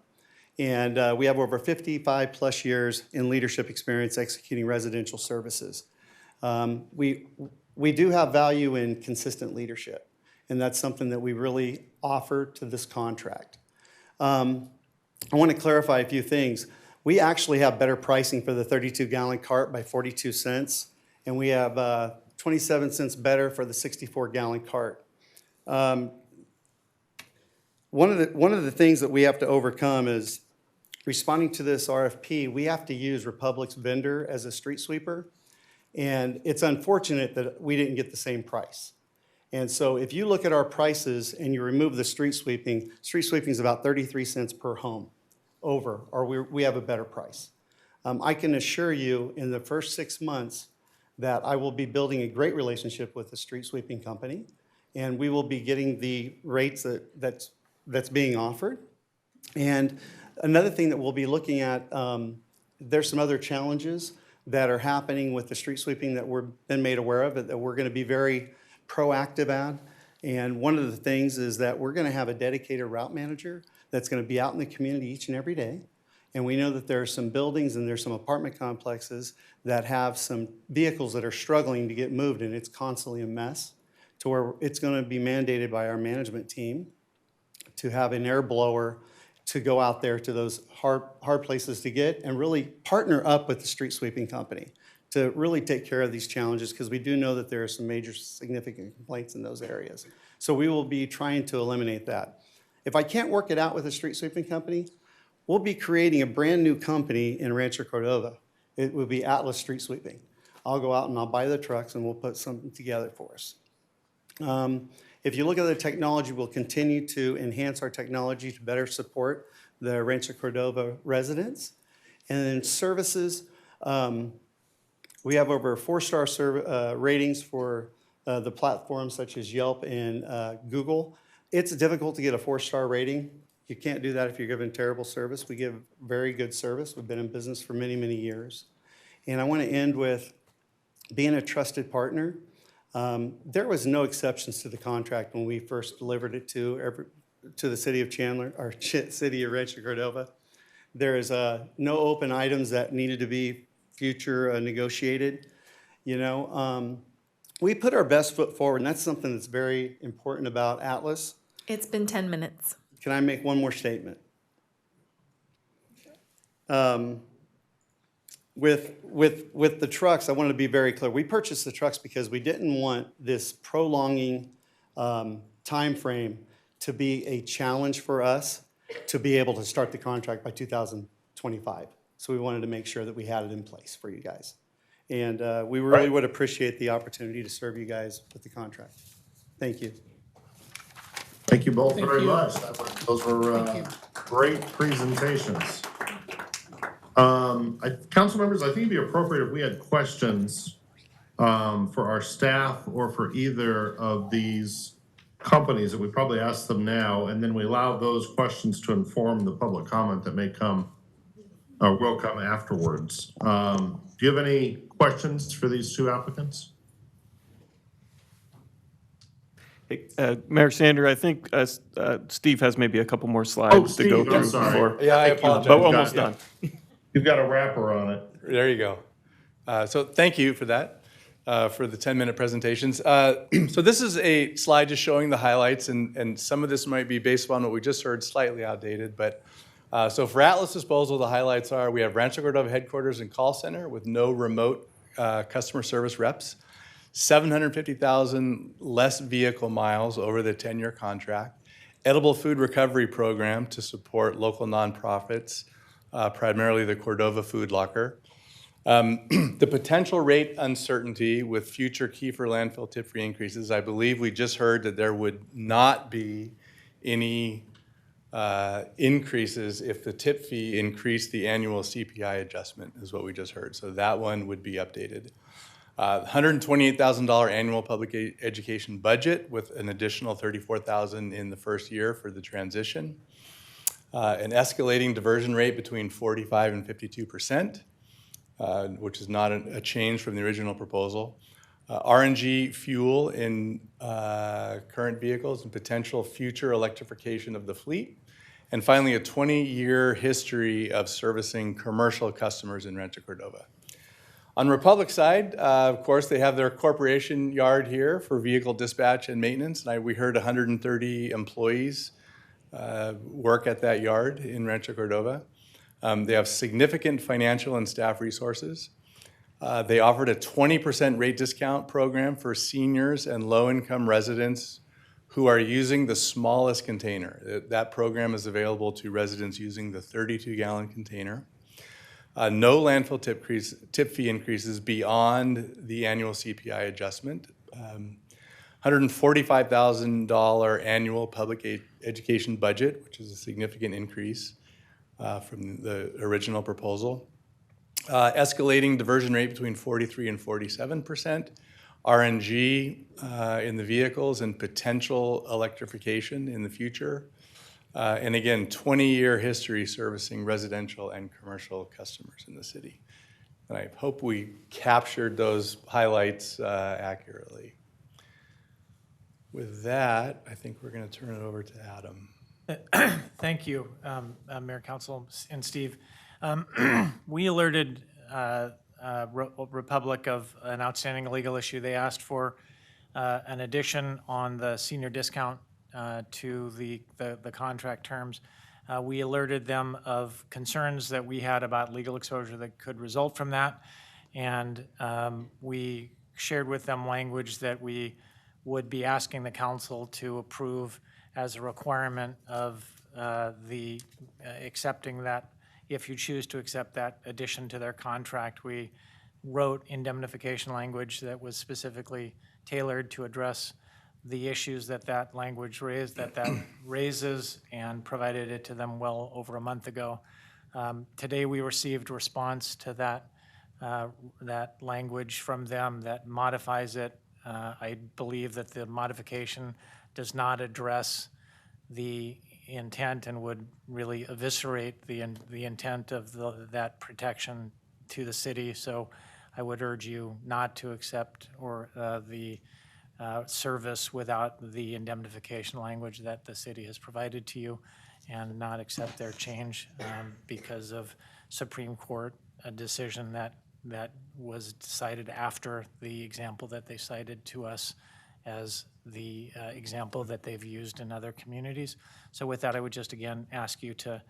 and we have over 55+ years in leadership experience executing residential services. We do have value in consistent leadership, and that's something that we really offer to this contract. I want to clarify a few things. We actually have better pricing for the 32-gallon cart by 42 cents, and we have 27 cents better for the 64-gallon cart. One of the things that we have to overcome is responding to this RFP, we have to use Republic's vendor as a street sweeper. And it's unfortunate that we didn't get the same price. And so if you look at our prices and you remove the street sweeping is about 33 cents per home over, or we have a better price. I can assure you in the first 6 months that I will be building a great relationship with the street sweeping company, and we will be getting the rates that's being offered. And another thing that we'll be looking at, there's some other challenges that are happening with the street sweeping that we've been made aware of, that we're going to be very proactive at. And one of the things is that we're going to have a dedicated route manager that's going to be out in the community each and every day. And we know that there are some buildings and there's some apartment complexes that have some vehicles that are struggling to get moved, and it's constantly a mess, to where it's going to be mandated by our management team to have an air blower to go out there to those hard places to get and really partner up with the street sweeping company to really take care of these challenges, because we do know that there are some major significant complaints in those areas. So we will be trying to eliminate that. If I can't work it out with a street sweeping company, we'll be creating a brand new company in Rancho Cordova. It will be Atlas Street Sweeping. I'll go out and I'll buy the trucks and we'll put something together for us. If you look at the technology, we'll continue to enhance our technology to better support the Rancho Cordova residents. And then services, we have over 4-star ratings for the platforms such as Yelp and Google. It's difficult to get a 4-star rating You can't do that if you're giving terrible service. We give very good service. We've been in business for many, many years. And I want to end with being a trusted partner. There was no exceptions to the contract when we first delivered it to the city of Chandler, or city of Rancho Cordova. There is no open items that needed to be future negotiated. You know, we put our best foot forward, and that's something that's very important about Atlas. It's been 10 minutes. Can I make one more statement? With the trucks, I wanted to be very clear. We purchased the trucks because we didn't want this prolonging time frame to be a challenge for us to be able to start the contract by 2025. So we wanted to make sure that we had it in place for you guys. And we really would appreciate the opportunity to serve you guys with the contract. Thank you. Thank you both very much. Those were great presentations. Council members, I think it'd be appropriate if we had questions for our staff or for either of these companies, that we probably ask them now, and then we allow those questions to inform the public comment that may come, will come afterwards. Do you have any questions for these two applicants? Mayor Sander, I think Steve has maybe a couple more slides to go through before. Yeah, I apologize. But we're almost done. You've got a wrapper on it. There you go. So thank you for that, for the 10-minute presentations. So this is a slide just showing the highlights, and some of this might be based on what we just heard, slightly outdated. But so for Atlas Disposal, the highlights are we have Rancho Cordova headquarters and call center with no remote customer service reps, 750,000 less vehicle miles over the 10-year contract, edible food recovery program to support local nonprofits, primarily the Cordova Food Locker. The potential rate uncertainty with future Kiefer landfill tip-free increases. I believe we just heard that there would not be any increases if the tip fee increased the annual CPI adjustment, is what we just heard. So that one would be updated. $128,000 annual public education budget with an additional $34,000 in the first year for the transition. An escalating diversion rate between 45 and 52%, which is not a change from the original proposal. RNG fuel in current vehicles and potential future electrification of the fleet. And finally, a 20-year history of servicing commercial customers in Rancho Cordova. On Republic side, of course, they have their corporation yard here for vehicle dispatch and maintenance. And we heard 130 employees work at that yard in Rancho Cordova. They have significant financial and staff resources. They offered a 20% rate discount program for seniors and low-income residents who are using the smallest container. That program is available to residents using the 32-gallon container. No landfill tip fee increases beyond the annual CPI adjustment. $145,000 annual public education budget, which is a significant increase from the original proposal. Escalating diversion rate between 43 and 47%. RNG in the vehicles and potential electrification in the future. And again, 20-year history servicing residential and commercial customers in the city. And I hope we captured those highlights accurately. With that, I think we're going to turn it over to Adam. Thank you, Mayor, Council, and Steve. We alerted Republic of an outstanding legal issue. They asked for an addition on the senior discount to the contract terms. We alerted them of concerns that we had about legal exposure that could result from that, and we shared with them language that we would be asking the council to approve as a requirement of accepting that. If you choose to accept that addition to their contract, we wrote indemnification language that was specifically tailored to address the issues that language raises, and provided it to them well over a month ago. Today we received response to that language from them that modifies it. I believe that the modification does not address the intent and would really eviscerate the intent of that protection to the city. So I would urge you not to accept the service without the indemnification language that the city has provided to you, and not accept their change because of Supreme Court, a decision that was decided after the example that they cited to us as the example that they've used in other communities. So with that, I would just again ask you to,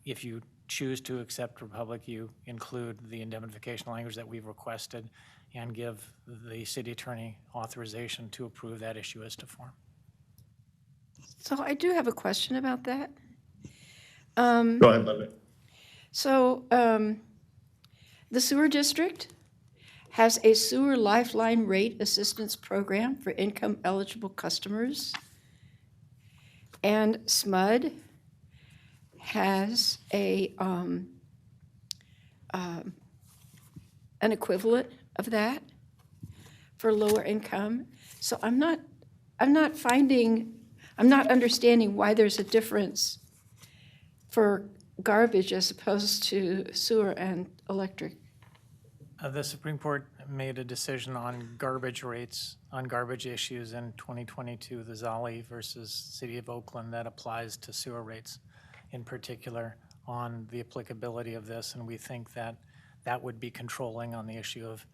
if you choose to accept Republic, you include the indemnification language that we've requested and give the city attorney authorization to approve that issue as to form. So I do have a question about that. Go ahead, Linda. So the sewer district has a sewer lifeline rate assistance program for income eligible customers. And SMUD has an equivalent of that for lower income. So I'm not understanding why there's a difference for garbage as opposed to sewer and electric. The Supreme Court made a decision on garbage rates, on garbage issues in 2022, the Zali versus City of Oakland, that applies to sewer rates in particular on the applicability of this. And we think that that would be controlling on the issue of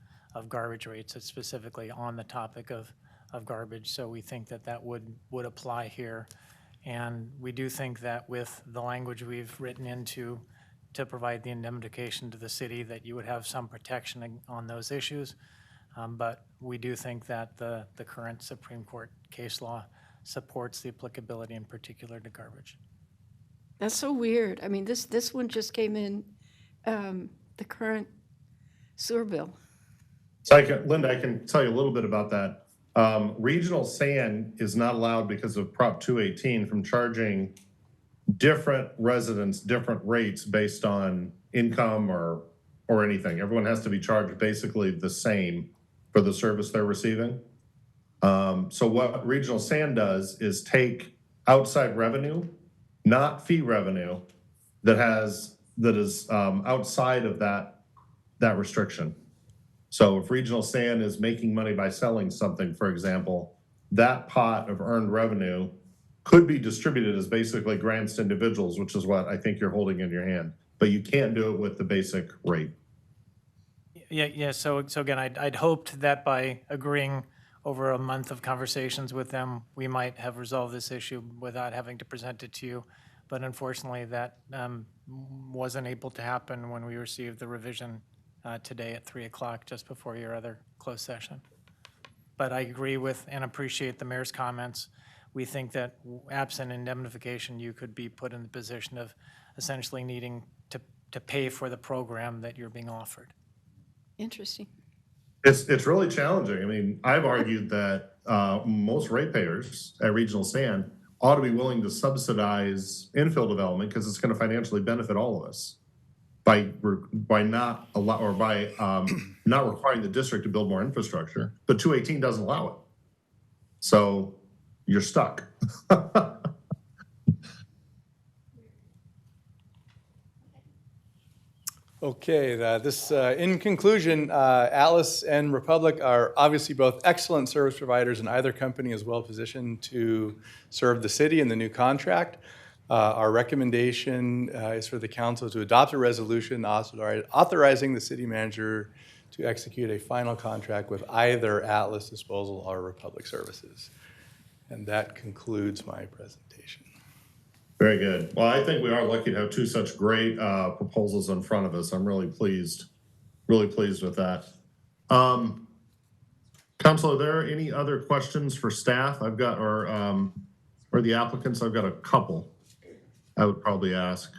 garbage rates, specifically on the topic of garbage. So we think that that would apply here. And we do think that with the language we've written into to provide the indemnification to the city, that you would have some protection on those issues. But we do think that the current Supreme Court case law supports the applicability in particular to garbage. That's so weird. I mean, this one just came in, the current sewer bill. So Linda, I can tell you a little bit about that. Regional sand is not allowed because of Prop 218 from charging different residents different rates based on income or anything. Everyone has to be charged basically the same for the service they're receiving. So what regional sand does is take outside revenue, not fee revenue, that is outside of that restriction. So if regional sand is making money by selling something, for example, that pot of earned revenue could be distributed as basically grants to individuals, which is what I think you're holding in your hand. But you can't do it with the basic rate. Yeah. So again, I'd hoped that by agreeing over a month of conversations with them, we might have resolved this issue without having to present it to you. But unfortunately, that wasn't able to happen when we received the revision today at 3 o'clock, just before your other closed session. But I agree with and appreciate the mayor's comments. We think that absent indemnification, you could be put in the position of essentially needing to pay for the program that you're being offered. Interesting. It's really challenging. I mean, I've argued that most ratepayers at regional sand ought to be willing to subsidize infill development because it's going to financially benefit all of us by not requiring the district to build more infrastructure. But 218 doesn't allow it. So you're stuck. Okay, in conclusion, Atlas and Republic are obviously both excellent service providers, and either company is well positioned to serve the city in the new contract. Our recommendation is for the council to adopt a resolution authorizing the city manager to execute a final contract with either Atlas Disposal or Republic Services. And that concludes my presentation. Very good. Well, I think we are lucky to have two such great proposals in front of us. I'm really pleased with that. Council, are there any other questions for staff? Or the applicants? I've got a couple I would probably ask.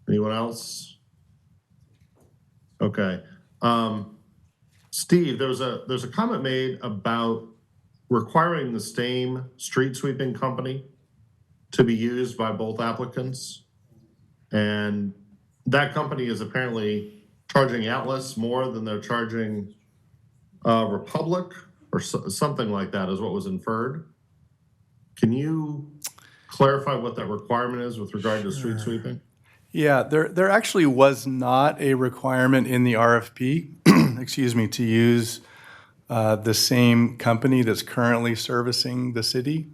Anyone else? Okay. Steve, there's a comment made about requiring the same street sweeping company to be used by both applicants. And that company is apparently charging Atlas more than they're charging Republic, or something like that is what was inferred. Can you clarify what that requirement is with regard to street sweeping? Yeah, there actually was not a requirement in the RFP, excuse me, to use the same company that's currently servicing the city.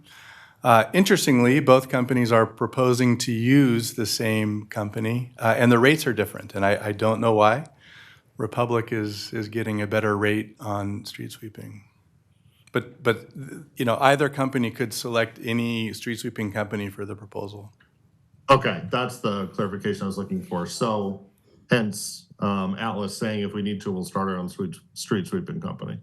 Interestingly, both companies are proposing to use the same company, and the rates are different, and I don't know why. Republic is getting a better rate on street sweeping. But you know, either company could select any street sweeping company for the proposal. Okay, that's the clarification I was looking for. So hence, Atlas saying if we need to, we'll start our own street sweeping company.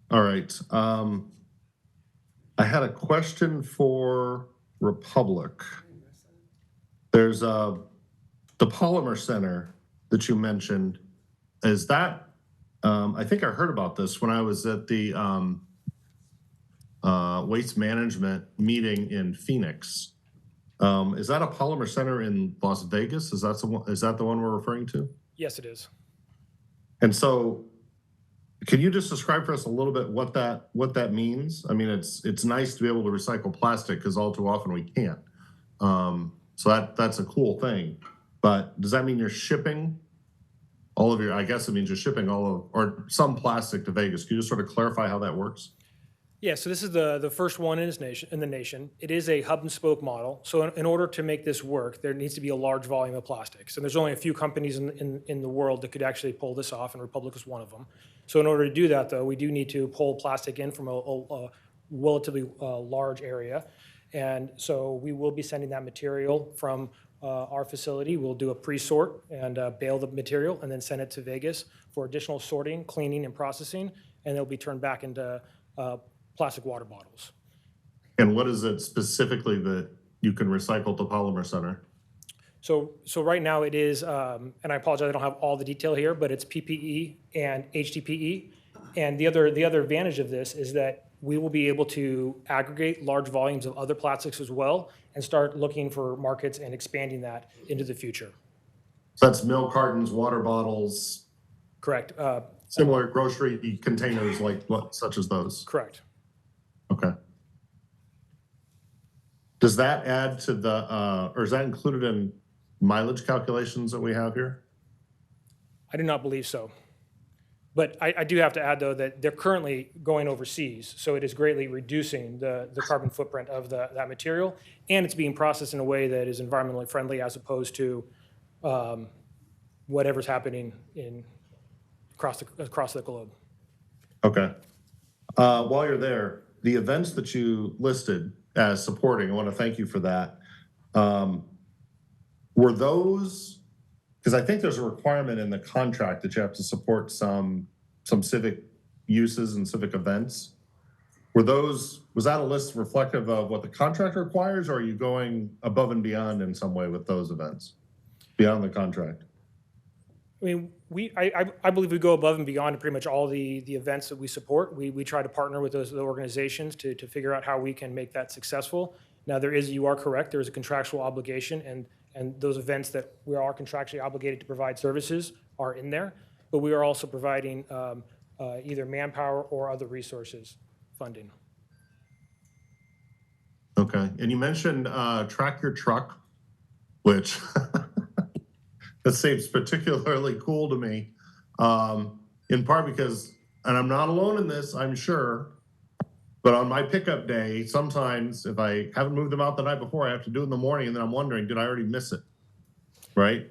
All right. I had a question for Republic. There's the Polymer Center that you mentioned. Is that, I think I heard about this when I was at the waste management meeting in Phoenix. Is that a Polymer Center in Las Vegas? Is that the one we're referring to? Yes, it is. And so, can you just describe for us a little bit what that means? I mean, it's nice to be able to recycle plastic because all too often we can't. So that's a cool thing. But does that mean you're shipping all of your? I guess it means you're shipping or some plastic to Vegas. Can you just sort of clarify how that works? Yeah, so this is the first one in the nation. It is a hub and spoke model. So in order to make this work, there needs to be a large volume of plastics. And there's only a few companies in the world that could actually pull this off, and Republic is one of them. So in order to do that, though, we do need to pull plastic in from a relatively large area. And so we will be sending that material from our facility. We'll do a pre-sort and bale the material and then send it to Vegas for additional sorting, cleaning, and processing. And it'll be turned back into plastic water bottles. And what is it specifically that you can recycle at the Polymer Center? So right now it is, and I apologize, I don't have all the detail here, but it's PPE and HDPE. And the other advantage of this is that we will be able to aggregate large volumes of other plastics as well and start looking for markets and expanding that into the future. So that's milk cartons, water bottles. Correct. Similar grocery containers such as those. Correct. Okay. Does that add to the, or is that included in mileage calculations that we have here? I do not believe so. But I do have to add, though, that they're currently going overseas, so it is greatly reducing the carbon footprint of that material, and it's being processed in a way that is environmentally friendly as opposed to whatever's happening across the globe. Okay. While you're there, the events that you listed as supporting, I want to thank you for that. Were those, because I think there's a requirement in the contract that you have to support some civic uses and civic events. Was that a list reflective of what the contract requires, or are you going above and beyond in some way with those events, beyond the contract? I mean, I believe we go above and beyond pretty much all the events that we support. We try to partner with those organizations to figure out how we can make that successful. Now, you are correct, there is a contractual obligation, and those events that we are contractually obligated to provide services are in there, but we are also providing either manpower or other resources funding. Okay, and you mentioned Track Your Truck, which that seems particularly cool to me, in part because, and I'm not alone in this, I'm sure, but on my pickup day, sometimes if I haven't moved them out the night before, I have to do it in the morning, and then I'm wondering, did I already miss it? Right?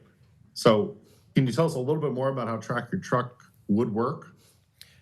So can you tell us a little bit more about how Track Your Truck would work?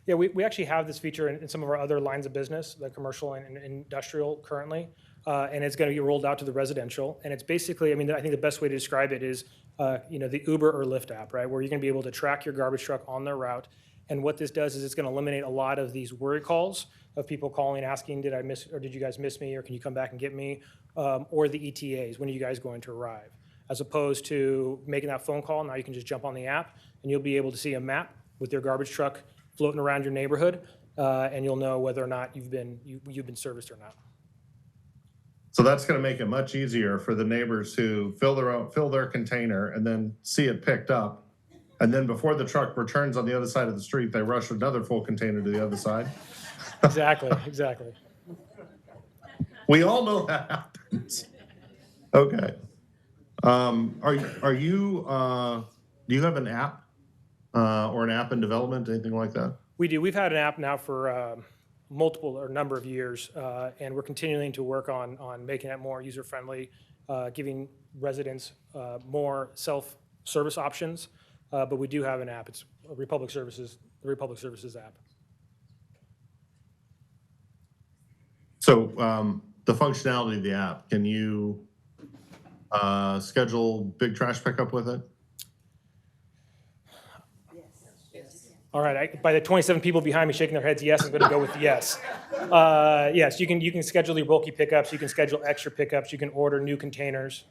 Yeah, we actually have this feature in some of our other lines of business, the commercial and industrial currently, and it's going to be rolled out to the residential. And it's basically, I mean, I think the best way to describe it is, the Uber or Lyft app, right, where you're going to be able to track your garbage truck on their route. And what this does is it's going to eliminate a lot of these worry calls of people calling, asking, did you guys miss me, or can you come back and get me, or the ETAs, when are you guys going to arrive? As opposed to making that phone call, now you can just jump on the app and you'll be able to see a map with your garbage truck floating around your neighborhood, and you'll know whether or not you've been serviced or not. So that's going to make it much easier for the neighbors to fill their container and then see it picked up And then before the truck returns on the other side of the street, they rush another full container to the other side. Exactly, exactly. We all know that happens. Okay. Are you, do you have an app, or an app in development, anything like that? We do. We've had an app now for multiple or number of years, and we're continuing to work on making it more user-friendly, giving residents more self-service options. But we do have an app. It's Republic Services, the Republic Services app. So, the functionality of the app, can you schedule big trash pickup with it? All right, by the 27 people behind me shaking their heads, yes, I'm going to go with yes. Yes, you can schedule your bulky pickups, you can schedule extra pickups, you can order new containers,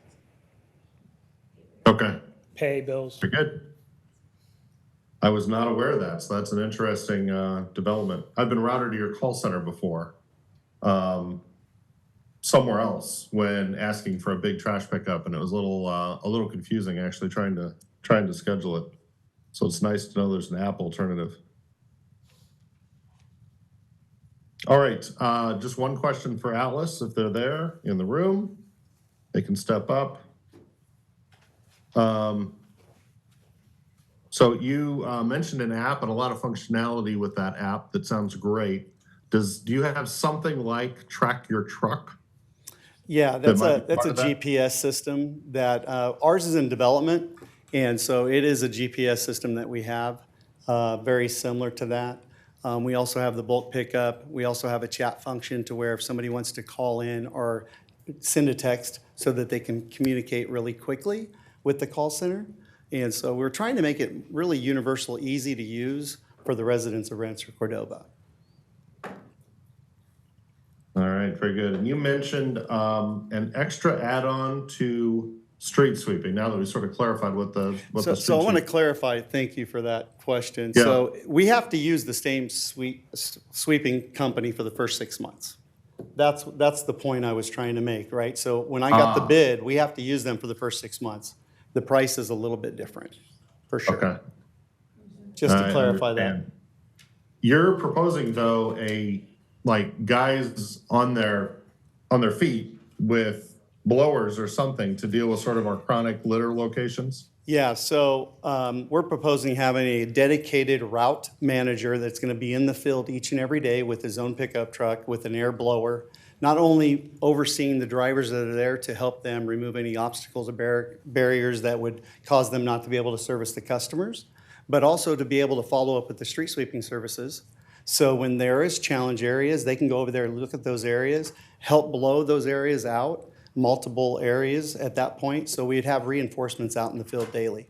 Okay, pay bills. very good. I was not aware of that, so that's an interesting development. I've been routed to your call center before, somewhere else when asking for a big trash pickup, and it was a little confusing actually trying to schedule it. So it's nice to know there's an app alternative. All right, just one question for Atlas, if they're there in the room, they can step up. So you mentioned an app and a lot of functionality with that app that sounds great. Do you have something like Track Your Truck? Yeah, that's a GPS system that ours is in development, and so it is a GPS system that we have, very similar to that. We also have the bulk pickup. We also have a chat function to where if somebody wants to call in or send a text so that they can communicate really quickly with the call center. And so we're trying to make it really universal, easy to use for the residents of Rancho Cordova. All right, very good. And you mentioned an extra add-on to street sweeping, now that we sort of clarified what the So I want to clarify, thank you for that question. Yeah. So we have to use the same sweeping company for the first 6 months. That's the point I was trying to make, right? So when I got the bid, we have to use them for the first 6 months. The price is a little bit different, for sure. Okay. Just to I clarify that. understand. You're proposing though guys on their feet with blowers or something to deal with sort of our chronic litter locations? Yeah, so we're proposing having a dedicated route manager that's going to be in the field each and every day with his own pickup truck with an air blower, not only overseeing the drivers that are there to help them remove any obstacles or barriers that would cause them not to be able to service the customers, but also to be able to follow up with the street sweeping services. So when there is challenge areas, they can go over there and look at those areas, help blow those areas out, multiple areas at that point. So we'd have reinforcements out in the field daily.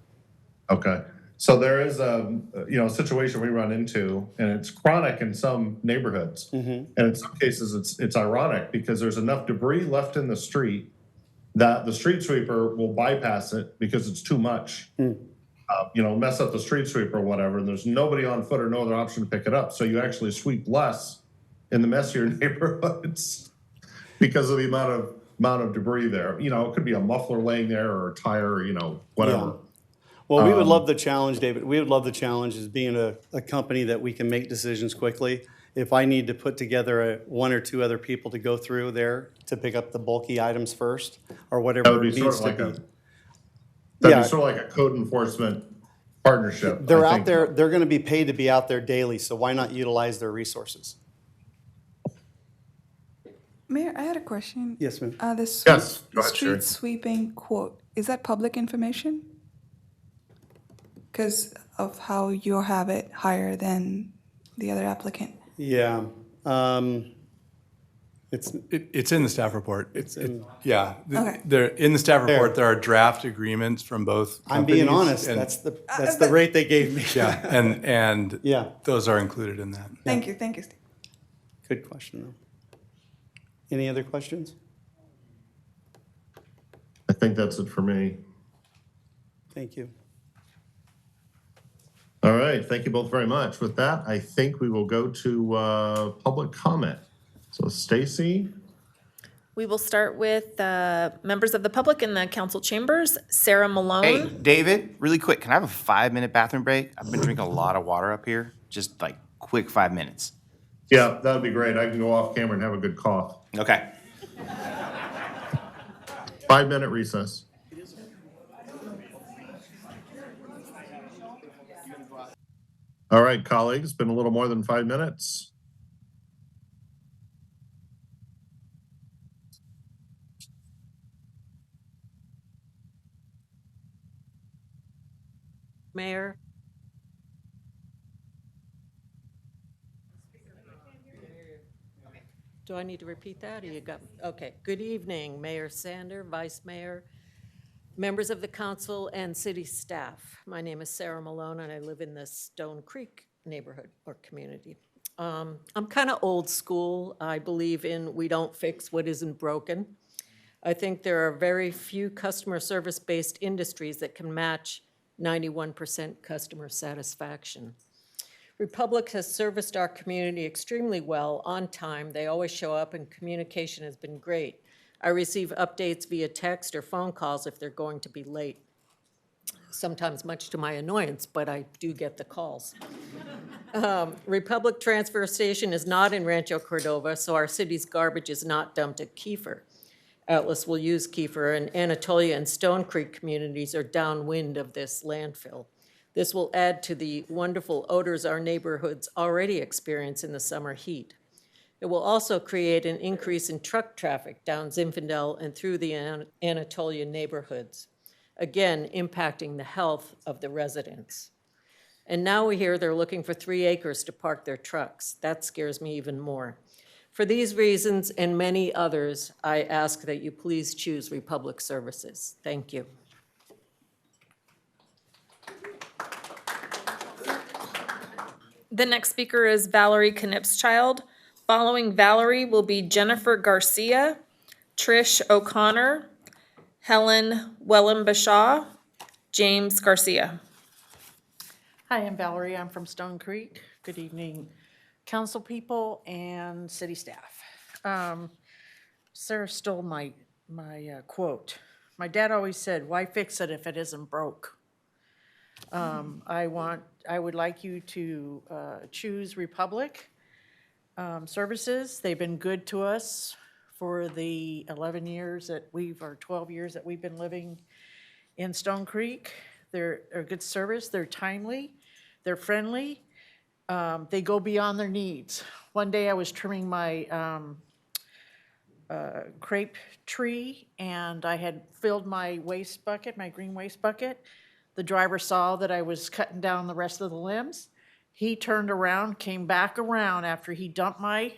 Okay. So there is a situation we run into, and it's chronic in some neighborhoods. And in some cases, it's ironic because there's enough debris left in the street that the street sweeper will bypass it because it's too much. Mess up the street sweeper or whatever, and there's nobody on foot or no other option to pick it up. So you actually sweep less in the messier neighborhoods because of the amount of debris there. It could be a muffler laying there or a tire, whatever. Yeah. Well, we would love the challenge, David. We would love the challenge as being a company that we can make decisions quickly. If I need to put together one or two other people to go through there to pick up the bulky items first or whatever it needs to be. That'd be sort of like a code enforcement partnership. They're out there, they're going to be paid to be out there daily, so why not utilize their resources? Mayor, I had a question. Yes, ma'am. The Yes, go ahead, street Sherry. sweeping quote, is that public information? Because of how you have it higher than the other applicant. Yeah. It's in the staff report. Yeah. Okay. There, in the staff report, there are draft agreements from both I'm being companies, honest, and- that's the rate they gave me. Yeah, and Yeah. those are included in that. Thank you, Steve. Good question, though. Any other questions? I think that's it for me. Thank you. All right, thank you both very much. With that, I think we will go to public comment. So Stacy? We will start with members of the public in the council chambers. Sarah Malone. Hey, David, really quick, can I have a 5-minute bathroom break? I've been drinking a lot of water up here. Just like quick 5 minutes. Yeah, that'd be great. I can go off camera and have a good cough. Okay. 5-minute recess. All right, colleagues, been a little more than 5 minutes. Mayor. Do I need to repeat that, or you got, okay. Good evening, Mayor Sander, Vice Mayor, members of the council, and city staff. My name is Sarah Malone, and I live in the Stone Creek neighborhood or community. I'm kind of old school. I believe in we don't fix what isn't broken. I think there are very few customer service-based industries that can match 91% customer satisfaction. Republic has serviced our community extremely well, on time. They always show up, and communication has been great. I receive updates via text or phone calls if they're going to be late. Sometimes much to my annoyance, but I do get the calls. Republic Transfer Station is not in Rancho Cordova, so our city's garbage is not dumped at Kiefer. Atlas will use Kiefer, and Anatolia and Stone Creek communities are downwind of this landfill. This will add to the wonderful odors our neighborhoods already experience in the summer heat. It will also create an increase in truck traffic down Zinfandel and through the Anatolia neighborhoods, again impacting the health of the residents. And now we hear they're looking for 3 acres to park their trucks. That scares me even more. For these reasons and many others, I ask that you please choose Republic Services. Thank you. The next speaker is Valerie Knipschild. Following Valerie will be Jennifer Garcia, Trish O'Connor, Helen Wellambashaw, James Garcia. Hi, I'm Valerie. I'm from Stone Creek. Good evening, council people and city staff. Sarah stole my quote. My dad always said, "Why fix it if it isn't broke?" I would like you to choose Republic Services. They've been good to us for the 11 years that or 12 years that we've been living in Stone Creek. They're a good service. They're timely. They're friendly. They go beyond their needs. One day I was trimming my crepe tree, and I had filled my waste bucket, my green waste bucket. The driver saw that I was cutting down the rest of the limbs. He turned around, came back around after he dumped my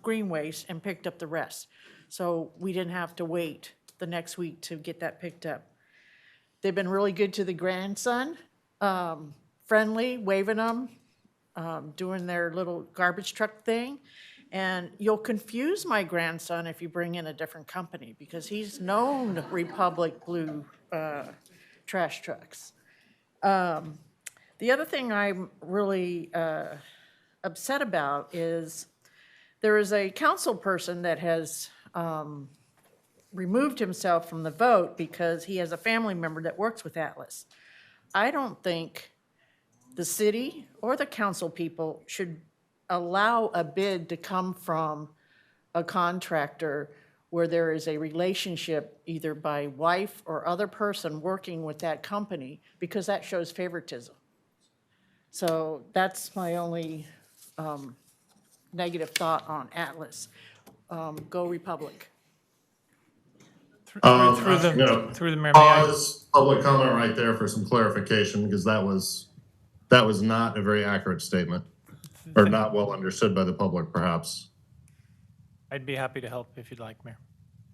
green waste and picked up the rest. So we didn't have to wait the next week to get that picked up. They've been really good to the grandson, friendly, waving them, doing their little garbage truck thing. And you'll confuse my grandson if you bring in a different company, because he's known Republic Blue trash trucks. The other thing I'm really upset about is there is a council person that has removed himself from the vote because he has a family member that works with Atlas. I don't think the city or the council people should allow a bid to come from a contractor where there is a relationship either by wife or other person working with that company, because that shows favoritism. So that's my only negative thought on Atlas. Go Republic. Through the mayor, may I? Pause public comment right there for some clarification, because that was not a very accurate statement, or not well understood by the public, perhaps. I'd be happy to help if you'd like, Mayor.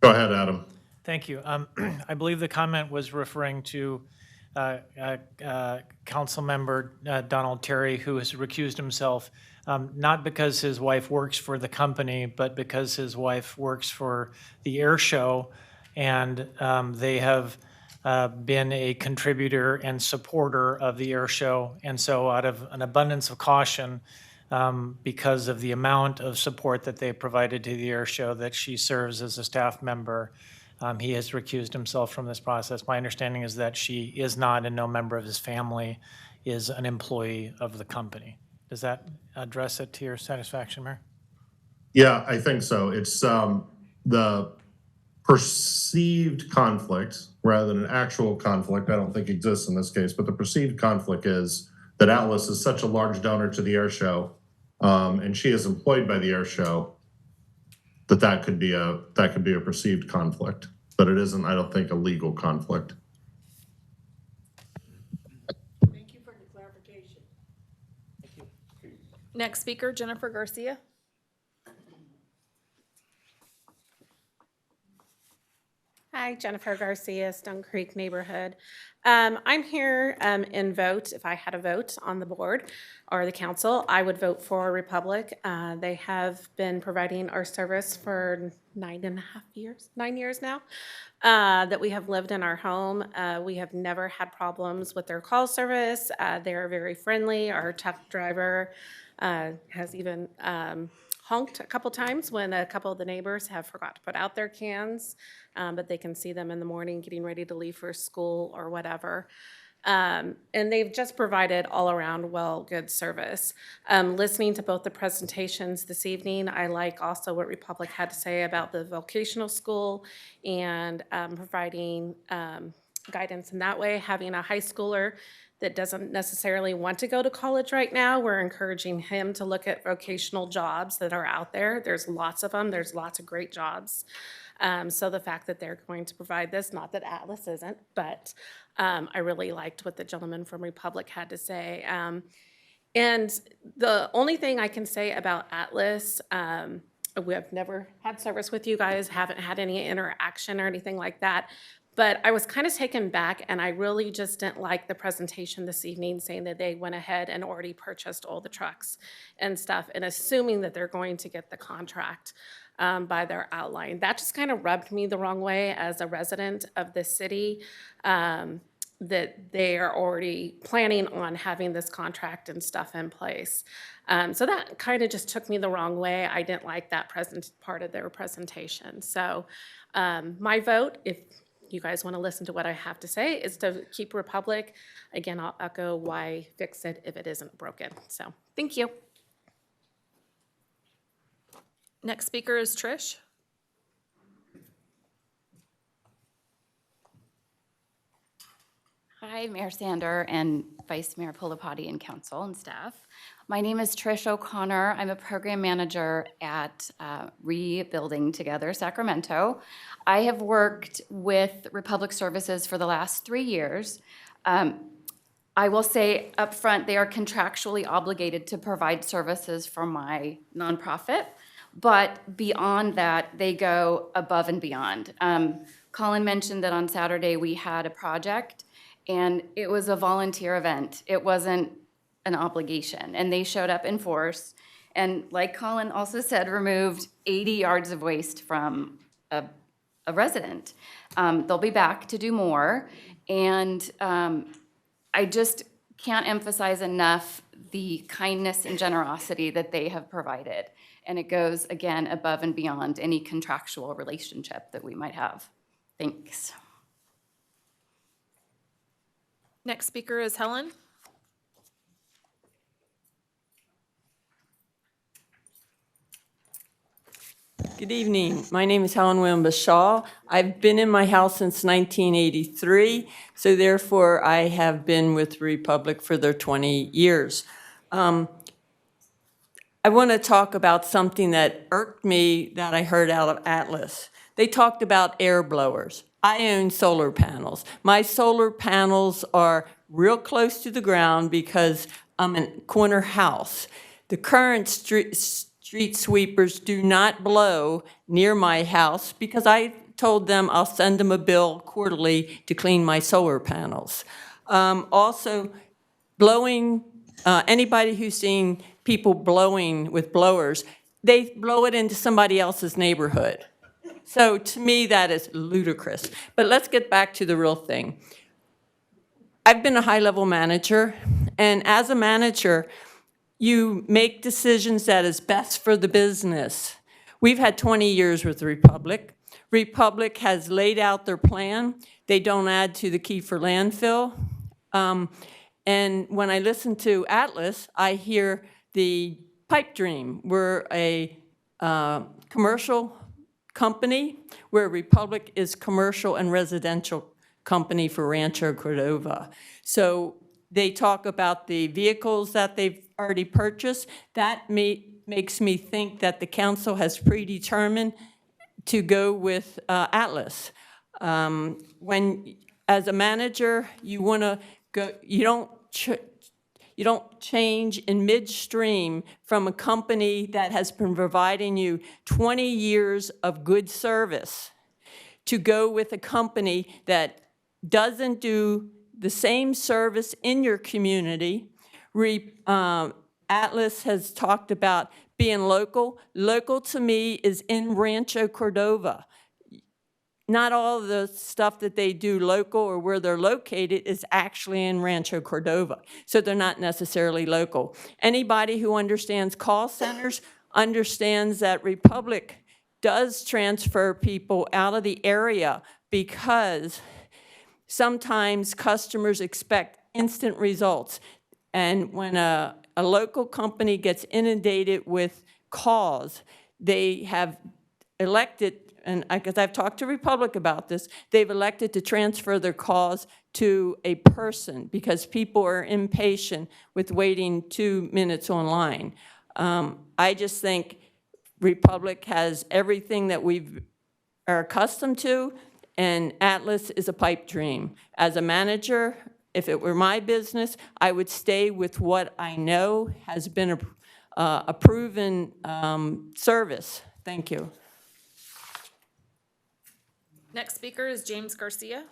Go ahead, Adam. Thank you. I believe the comment was referring to Council Member Donald Terry, who has recused himself, not because his wife works for the company, but because his wife works for the air show, and they have been a contributor and supporter of the air show. And so out of an abundance of caution, because of the amount of support that they provided to the air show, that she serves as a staff member. He has recused himself from this process. My understanding is that she is not, and no member of his family is an employee of the company. Does that address it to your satisfaction, Mayor? Yeah, I think so. It's the perceived conflict rather than an actual conflict, I don't think exists in this case, but the perceived conflict is that Atlas is such a large donor to the air show, and she is employed by the air show, that could be a perceived conflict, but it isn't, I don't think, a legal conflict. Thank you for the clarification. Next speaker, Jennifer Garcia. Hi, Jennifer Garcia, Stone Creek neighborhood. I'm here in vote. If I had a vote on the board or the council, I would vote for Republic. They have been providing our service for 9 years now that we have lived in our home. We have never had problems with their call service. They are very friendly. Our truck driver has even honked a couple times when a couple of the neighbors have forgot to put out their cans, but they can see them in the morning getting ready to leave for school or whatever. And they've just provided all around good service. Listening to both the presentations this evening, I like also what Republic had to say about the vocational school and providing guidance in that way. Having a high schooler that doesn't necessarily want to go to college right now, we're encouraging him to look at vocational jobs that are out there. There's lots of them. There's lots of great jobs. So the fact that they're going to provide this, not that Atlas isn't, but I really liked what the gentleman from Republic had to say. And the only thing I can say about Atlas, we have never had service with you guys, haven't had any interaction or anything like that. But I was kind of taken back, and I really just didn't like the presentation this evening saying that they went ahead and already purchased all the trucks and stuff, and assuming that they're going to get the contract by their outline. That just kind of rubbed me the wrong way as a resident of the city, that they are already planning on having this contract and stuff in place. So that kind of just took me the wrong way. I didn't like that part of their presentation. So my vote, if you guys want to listen to what I have to say, is to keep Republic. Again, I'll echo why fix it if it isn't broken. So thank you. Next speaker is Trish. Hi, Mayor Sander and Vice Mayor Polipati and council and staff. My name is Trish O'Connor. I'm a program manager at Rebuilding Together Sacramento. I have worked with Republic Services for the last 3 years. I will say up front, they are contractually obligated to provide services for my nonprofit, but beyond that, they go above and beyond. Colin mentioned that on Saturday we had a project, and it was a volunteer event. It wasn't an obligation, and they showed up in force, and like Colin also said, removed 80 yards of waste from a resident. They'll be back to do more, and I just can't emphasize enough the kindness and generosity that they have provided, and it goes, again, above and beyond any contractual relationship that we might have. Thanks. Next speaker is Helen. Good evening. My name is Helen Williams Shaw. I've been in my house since 1983, so therefore I have been with Republic for their 20 years. I want to talk about something that irked me that I heard out of Atlas. They talked about air blowers. I own solar panels. My solar panels are real close to the ground because I'm in a corner house. The current street sweepers do not blow near my house because I told them I'll send them a bill quarterly to clean my solar panels. Also, blowing, anybody who's seen people blowing with blowers, they blow it into somebody else's neighborhood. So to me, that is ludicrous. But let's get back to the real thing. I've been a high-level manager, and as a manager, you make decisions that is best for the business. We've had 20 years with the Republic. Republic has laid out their plan. They don't add to the Kiefer landfill. And when I listen to Atlas, I hear the pipe dream. We're a commercial company, where Republic is commercial and residential company for Rancho Cordova. So they talk about the vehicles that they've already purchased. That makes me think that the council has predetermined to go with Atlas. When, as a manager, you want to go, you don't change in midstream from a company that has been providing you 20 years of good service to go with a company that doesn't do the same service in your community. Atlas has talked about being local. Local to me is in Rancho Cordova. Not all of the stuff that they do local or where they're located is actually in Rancho Cordova, so they're not necessarily local. Anybody who understands call centers understands that Republic does transfer people out of the area because sometimes customers expect instant results. And when a local company gets inundated with calls, they have elected, and because I've talked to Republic about this, they've elected to transfer their calls to a person because people are impatient with waiting 2 minutes online. I just think Republic has everything that we are accustomed to, and Atlas is a pipe dream. As a manager, if it were my business, I would stay with what I know has been a proven service. Thank you. Next speaker is James Garcia.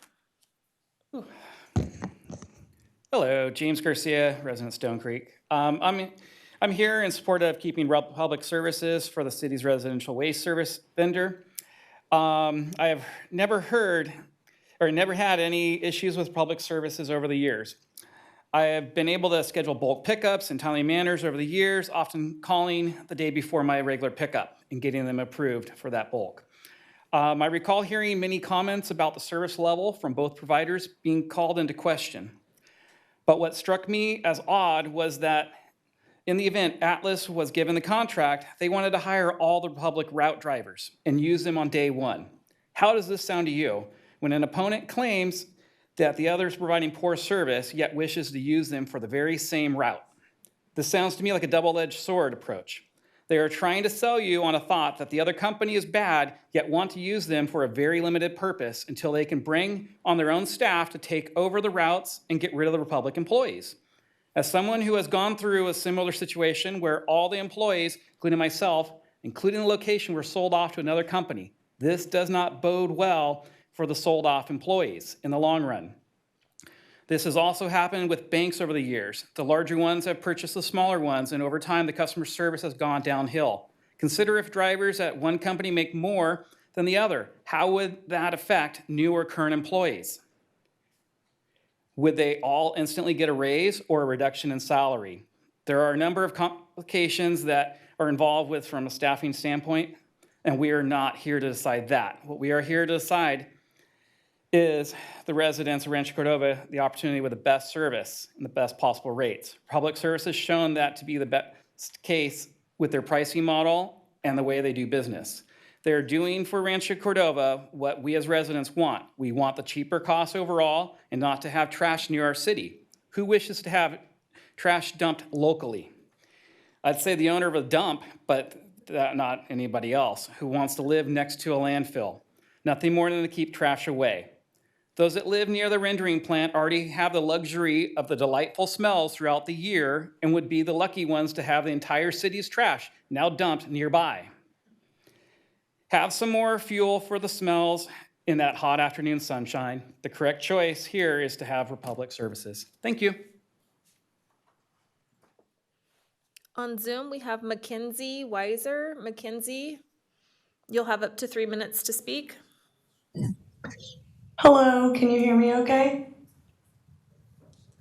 Hello, James Garcia, resident Stone Creek. I'm here in support of keeping public services for the city's residential waste service vendor. I have never had any issues with public services over the years. I have been able to schedule bulk pickups in timely manners over the years, often calling the day before my regular pickup and getting them approved for that bulk. I recall hearing many comments about the service level from both providers being called into question. But what struck me as odd was that in the event Atlas was given the contract, they wanted to hire all the public route drivers and use them on day one. How does this sound to you when an opponent claims that the other is providing poor service, yet wishes to use them for the very same route? This sounds to me like a double-edged sword approach. They are trying to sell you on a thought that the other company is bad, yet want to use them for a very limited purpose until they can bring on their own staff to take over the routes and get rid of the Republic employees. As someone who has gone through a similar situation where all the employees, including myself, including the location, were sold off to another company, this does not bode well for the sold off employees in the long run. This has also happened with banks over the years. The larger ones have purchased the smaller ones, and over time, the customer service has gone downhill. Consider if drivers at one company make more than the other. How would that affect new or current employees? Would they all instantly get a raise or a reduction in salary? There are a number of complications that are involved with from a staffing standpoint, and we are not here to decide that. What we are here to decide is the residents of Rancho Cordova the opportunity with the best service and the best possible rates. Public Service has shown that to be the best case with their pricing model and the way they do business. They're doing for Rancho Cordova what we as residents want. We want the cheaper costs overall and not to have trash near our city. Who wishes to have trash dumped locally? I'd say the owner of a dump, but not anybody else who wants to live next to a landfill. Nothing more than to keep trash away. Those that live near the rendering plant already have the luxury of the delightful smells throughout the year and would be the lucky ones to have the entire city's trash now dumped nearby. Have some more fuel for the smells in that hot afternoon sunshine. The correct choice here is to have Republic Services. Thank you. On Zoom, we have Mackenzie Weiser. Mackenzie, you'll have up to 3 minutes to speak. Hello, can you hear me okay?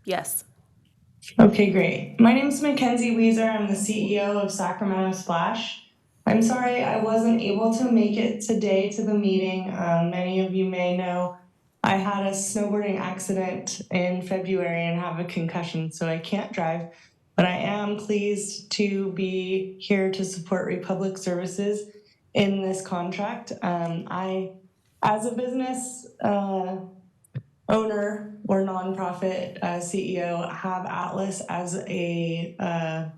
Yes. Okay, great. My name is Mackenzie Weezer. I'm the CEO of Sacramento Splash. I'm sorry I wasn't able to make it today to the meeting. Many of you may know I had a snowboarding accident in February and have a concussion, so I can't drive. But I am pleased to be here to support Republic Services in this contract. As a business, owner or nonprofit CEO have Atlas as a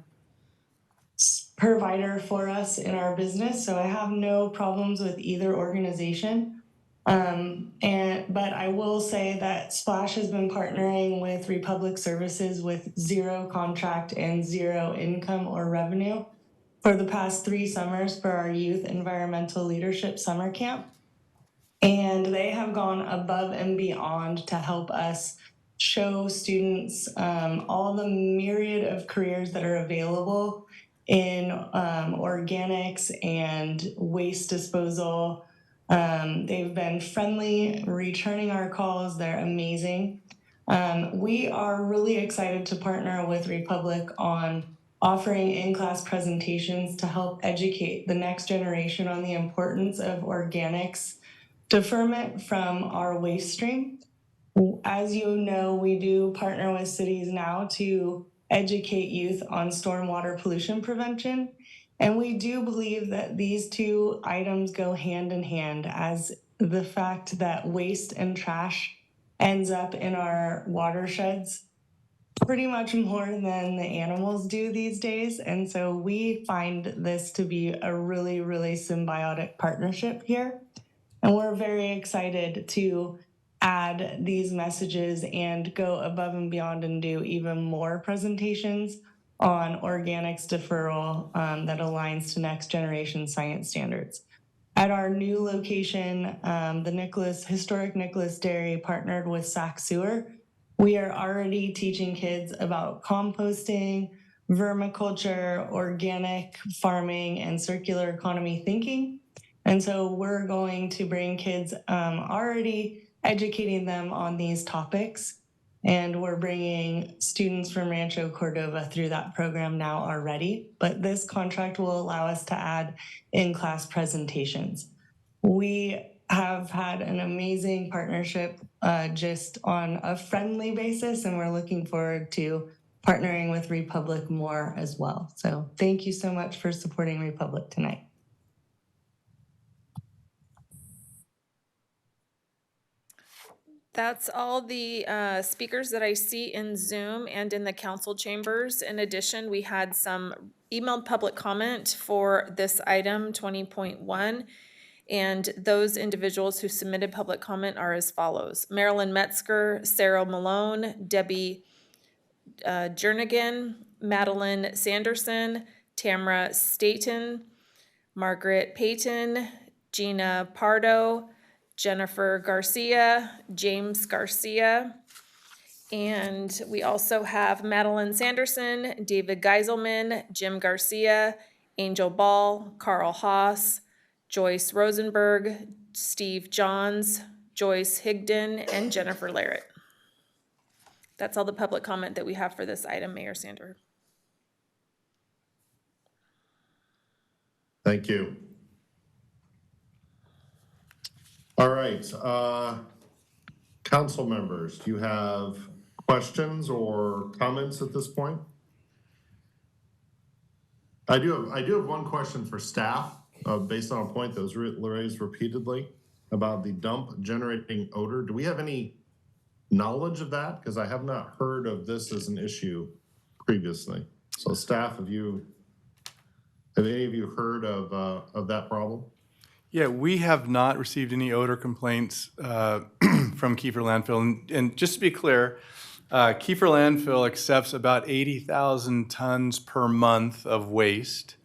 provider for us in our business. So I have no problems with either organization. But I will say that Splash has been partnering with Republic Services with zero contract and zero income or revenue for the past 3 summers for our youth environmental leadership summer camp. And they have gone above and beyond to help us show students all the myriad of careers that are available in organics and waste disposal. They've been friendly, returning our calls. They're amazing. We are really excited to partner with Republic on offering in-class presentations to help educate the next generation on the importance of organics deferment from our waste stream. As you know, we do partner with cities now to educate youth on stormwater pollution prevention. And we do believe that these two items go hand in hand, as the fact that waste and trash ends up in our watersheds pretty much more than the animals do these days. And so we find this to be a really, really symbiotic partnership here. And we're very excited to add these messages and go above and beyond and do even more presentations on organics deferral that aligns to next generation science standards. At our new location, the historic Nicholas Dairy partnered with Sac Sewer. We are already teaching kids about composting, vermiculture, organic farming, and circular economy thinking. And so we're going to bring kids already educating them on these topics. And we're bringing students from Rancho Cordova through that program now already. But this contract will allow us to add in-class presentations. We have had an amazing partnership just on a friendly basis, and we're looking forward to partnering with Republic more as well. So thank you so much for supporting Republic tonight. That's all the speakers that I see in Zoom and in the council chambers. In addition, we had some emailed public comment for this item 20.1. And those individuals who submitted public comment are as follows: Marilyn Metzger, Sarah Malone, Debbie Jernigan, Madeline Sanderson, Tamara Staten, Margaret Payton, Gina Pardo, Jennifer Garcia, James Garcia, and we also have Madeline Sanderson, David Geiselman, Jim Garcia, Angel Ball, Carl Haas, Joyce Rosenberg, Steve Johns, Joyce Higdon, and Jennifer Larrett. That's all the public comment that we have for this item, Mayor Sander. Thank you. All right, council members, do you have questions or comments at this point? I do have one question for staff, based on a point that was raised repeatedly about the dump generating odor. Do we have any knowledge of that? Because I have not heard of this as an issue previously. So staff, have any of you heard of that problem? Yeah, we have not received any odor complaints from Kiefer Landfill. And just to be clear, Kiefer Landfill accepts about 80,000 tons per month of waste.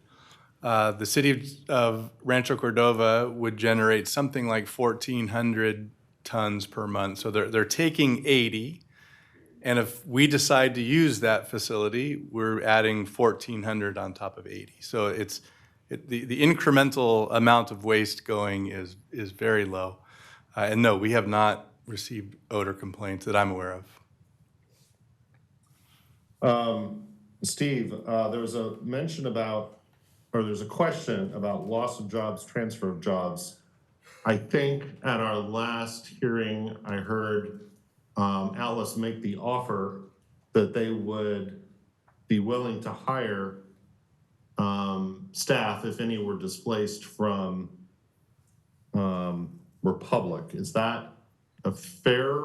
The city of Rancho Cordova would generate something like 1,400 tons per month. So they're taking 80. And if we decide to use that facility, we're adding 1,400 on top of 80. So the incremental amount of waste going is very low. And no, we have not received odor complaints that I'm aware of. Steve, there was a mention about, or there's a question about loss of jobs, transfer of jobs. I think at our last hearing, I heard Atlas make the offer that they would be willing to hire staff if any were displaced from Republic. Is that a fair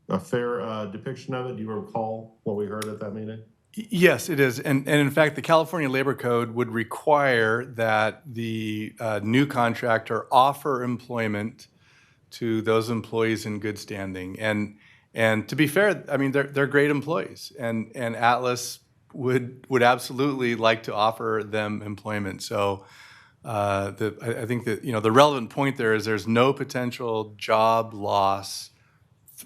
depiction of it? Do you recall what we heard at that meeting? Yes, it is. And in fact, the California Labor Code would require that the new contractor offer employment to those employees in good standing. And to be fair, I mean, they're great employees, and Atlas would absolutely like to offer them employment. So I think that, you know, the relevant point there is there's no potential job loss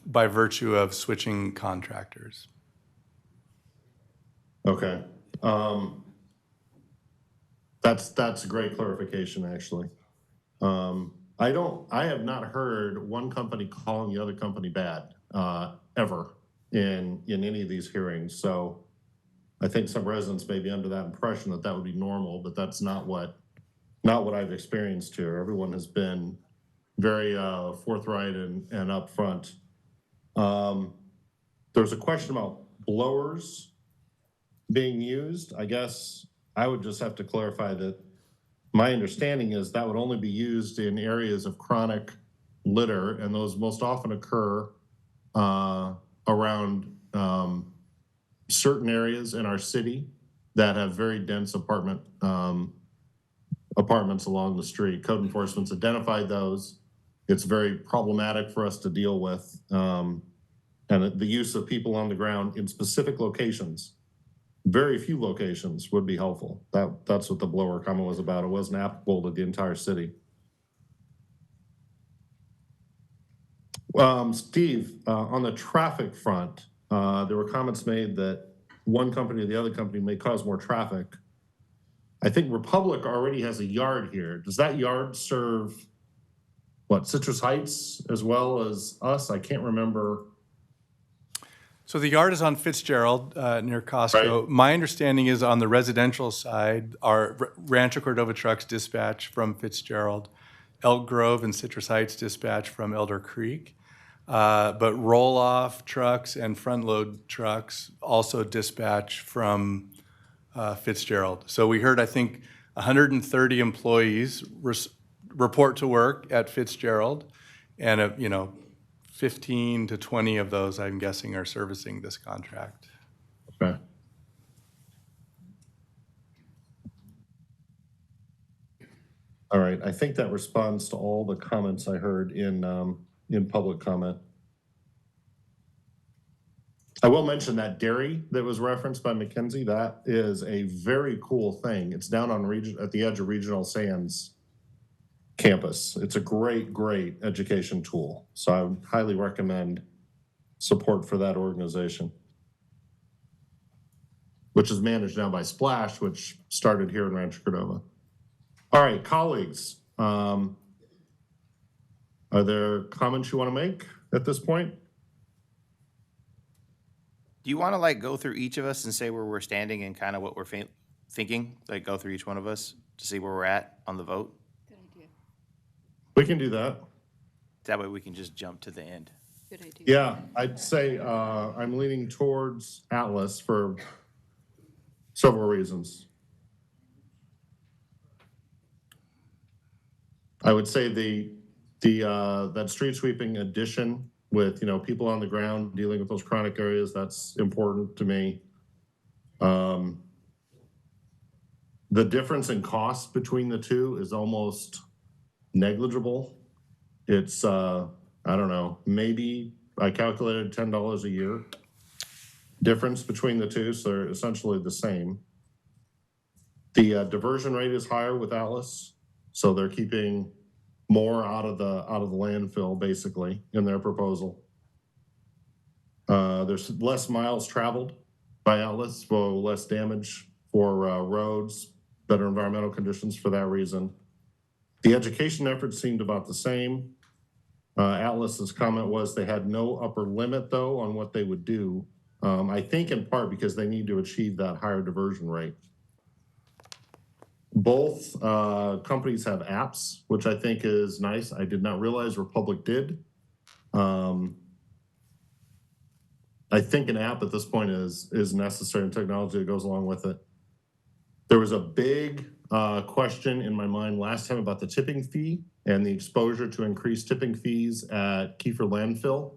by virtue of switching contractors. Okay. That's a great clarification, actually. I have not heard one company calling the other company bad, ever in any of these hearings. So I think some residents may be under that impression that that would be normal, but that's not what I've experienced here. Everyone has been very forthright and upfront. There's a question about blowers being used. I guess I would just have to clarify that my understanding is that would only be used in areas of chronic litter, and those most often occur around certain areas in our city that have very dense apartments along the street. Code enforcement's identified those. It's very problematic for us to deal with. And the use of people on the ground in specific locations, very few locations, would be helpful. That's what the blower comment was about. It wasn't applicable to the entire city. Steve, on the traffic front, there were comments made that one company or the other company may cause more traffic. I think Republic already has a yard here. Does that yard serve, what, Citrus Heights as well as us? I can't remember. So the yard is on Fitzgerald near Costco. Right. My understanding is on the residential side, our Rancho Cordova trucks dispatch from Fitzgerald, Elk Grove and Citrus Heights dispatch from Elder Creek. But roll-off trucks and front-load trucks also dispatch from Fitzgerald. So we heard, I think, 130 employees report to work at Fitzgerald, and 15 to 20 of those, I'm guessing, are servicing this contract. Okay. All right, I think that responds to all the comments I heard in public comment. I will mention that dairy that was referenced by Mackenzie. That is a very cool thing. It's down on at the edge of Regional Sands campus. It's a great education tool. So I would highly recommend support for that organization, which is managed now by Splash, which started here in Rancho Cordova. All right, colleagues, are there comments you want to make at this point? Do you want to go through each of us and say where we're standing and kind of what we're thinking? Like go through each one of us to see where we're at on the vote? Good idea. We can do that. That way we can just jump to the end. Good idea. Yeah, I'd say I'm leaning towards Atlas for several reasons. I would say that street sweeping addition with people on the ground dealing with those chronic areas, that's important to me. The difference in cost between the two is almost negligible. It's I don't know, maybe I calculated $10 a year difference between the two, so they're essentially the same. The diversion rate is higher with Atlas, so they're keeping more out of the landfill basically in their proposal. There's less miles traveled by Atlas, so less damage for roads, better environmental conditions for that reason. The education efforts seemed about the same. Atlas's comment was they had no upper limit though on what they would do I think in part because they need to achieve that higher diversion rate. Both companies have apps, which I think is nice. I did not realize Republic did. I think an app at this point is necessary, and technology that goes along with it. There was a big question in my mind last time about the tipping fee and the exposure to increased tipping fees at Kiefer landfill.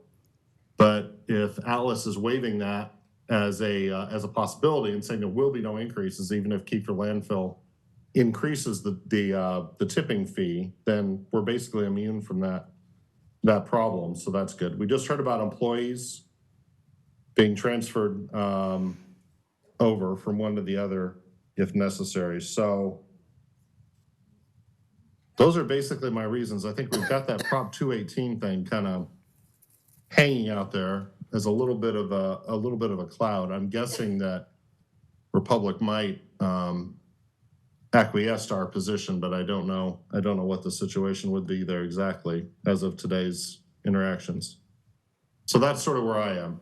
But if Atlas is waiving that as a possibility and saying there will be no increases, even if Kiefer landfill increases the tipping fee, then we're basically immune from that problem. So that's good. We just heard about employees being transferred over from one to the other if necessary. So those are basically my reasons. I think we've got that Prop 218 thing kind of hanging out there as a little bit of a cloud. I'm guessing that Republic might acquiesce to our position, but I don't know what the situation would be there exactly as of today's interactions. So that's sort of where I am.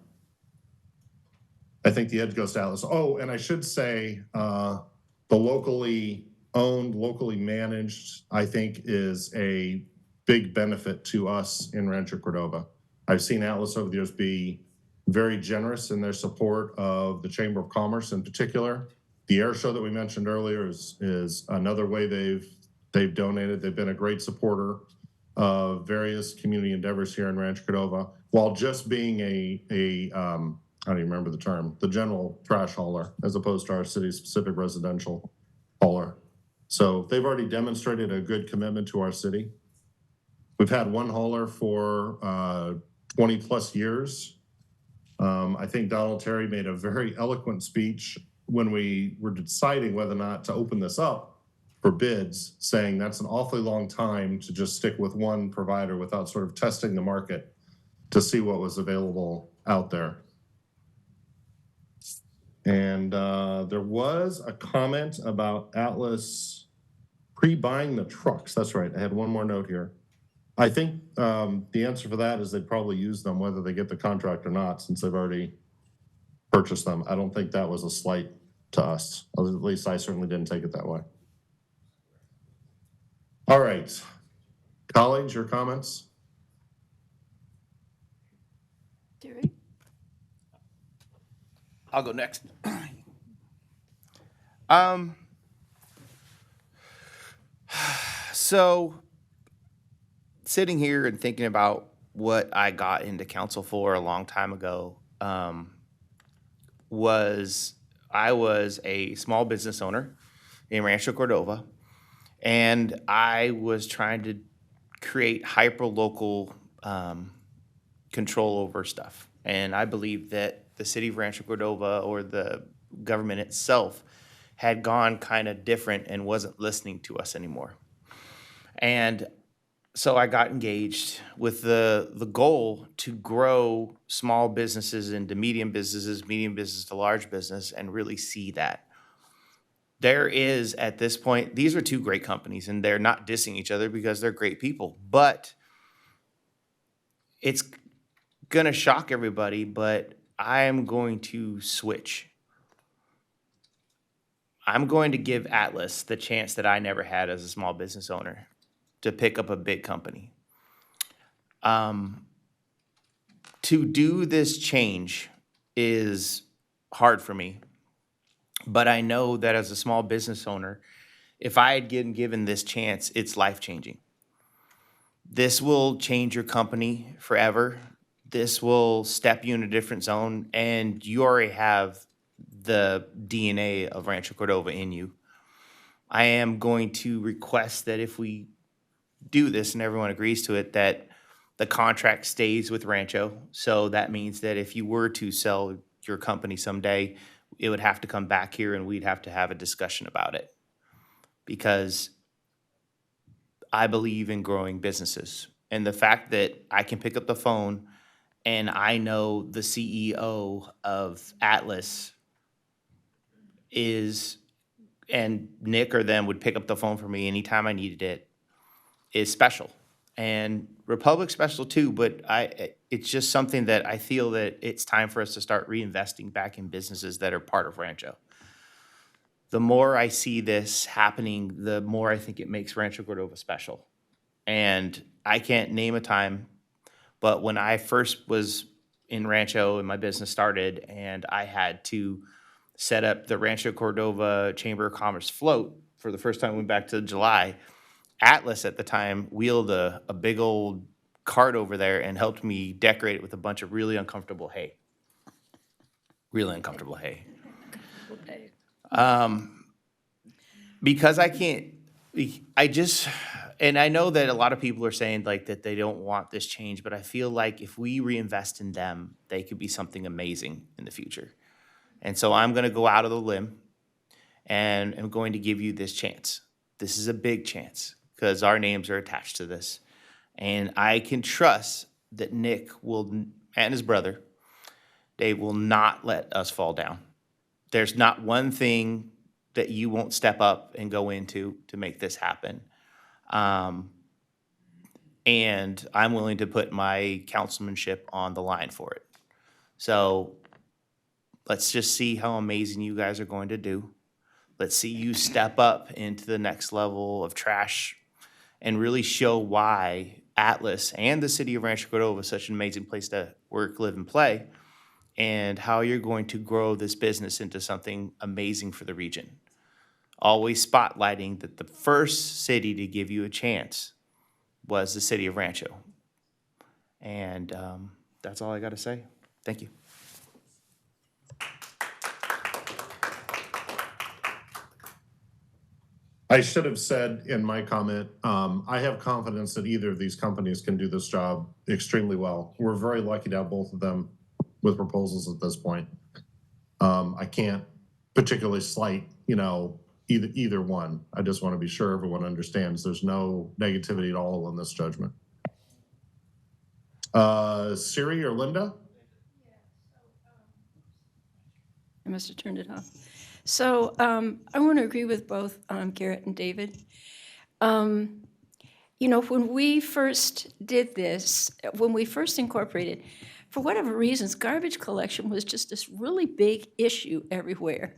I think the edge goes to Atlas. Oh, and I should say the locally owned, locally managed, I think is a big benefit to us in Rancho Cordova. I've seen Atlas over the years be very generous in their support of the Chamber of Commerce in particular. The air show that we mentioned earlier is another way they've donated. They've been a great supporter of various community endeavors here in Rancho Cordova, while just being I don't even remember the term, the general trash hauler, as opposed to our city's specific residential hauler. So they've already demonstrated a good commitment to our city. We've had one hauler for 20 plus years. I think Donald Terry made a very eloquent speech when we were deciding whether or not to open this up for bids, saying that's an awfully long time to just stick with one provider without sort of testing the market to see what was available out there. And there was a comment about Atlas pre-buying the trucks. That's right. I had one more note here. I think the answer for that is they'd probably use them whether they get the contract or not, since they've already purchased them. I don't think that was a slight to us. At least I certainly didn't take it that way. All right. Colleagues, your comments? Terry? I'll go next. So sitting here and thinking about what I got into council for a long time ago, was I was a small business owner in Rancho Cordova, and I was trying to create hyper-local control over stuff. And I believe that the city of Rancho Cordova, or the government itself, had gone kind of different and wasn't listening to us anymore. And so I got engaged with the goal to grow small businesses into medium businesses to large business, and really see that. There is, at this point, these are two great companies, and they're not dissing each other because they're great people, but it's going to shock everybody, but I am going to switch. I'm going to give Atlas the chance that I never had as a small business owner to pick up a big company. To do this change is hard for me, but I know that as a small business owner, if I had been given this chance, it's life-changing. This will change your company forever. This will step you in a different zone, and you already have the DNA of Rancho Cordova in you. I am going to request that if we do this and everyone agrees to it, that the contract stays with Rancho. So that means that if you were to sell your company someday, it would have to come back here and we'd have to have a discussion about it. Because I believe in growing businesses. And the fact that I can pick up the phone and I know the CEO of Atlas is, and Nick or them would pick up the phone for me anytime I needed it, is special. and Republic special too, but it's just something that I feel that it's time for us to start reinvesting back in businesses that are part of Rancho. The more I see this happening, the more I think it makes Rancho Cordova special. And I can't name a time, but when I first was in Rancho and my business started and I had to set up the Rancho Cordova Chamber of Commerce float for the first time, went back to July, Atlas at the time wheeled a big old cart over there and helped me decorate it with a bunch of really uncomfortable hay. Really uncomfortable hay. Because I can't, and I know that a lot of people are saying like that they don't want this change, but I feel like if we reinvest in them, they could be something amazing in the future. And so I'm going to go out of the limb and I'm going to give you this chance. This is a big chance because our names are attached to this. And I can trust that Nick will, and his brother, they will not let us fall down. There's not one thing that you won't step up and go into to make this happen. And I'm willing to put my councilmanship on the line for it. So let's just see how amazing you guys are going to do. Let's see you step up into the next level of trash and really show why Atlas and the city of Rancho Cordova is such an amazing place to work, live, and play, and how you're going to grow this business into something amazing for the region. Always spotlighting that the first city to give you a chance was the city of Rancho. And that's all I got to say. Thank you. I should have said in my comment, I have confidence that either of these companies can do this job extremely well. We're very lucky to have both of them with proposals at this point. I can't particularly slight, either one. I just want to be sure everyone understands there's no negativity at all in this judgment. Siri or Linda? I must have turned it off. So I want to agree with both Garrett and David. When we first did this, when we first incorporated, for whatever reasons, garbage collection was just this really big issue everywhere.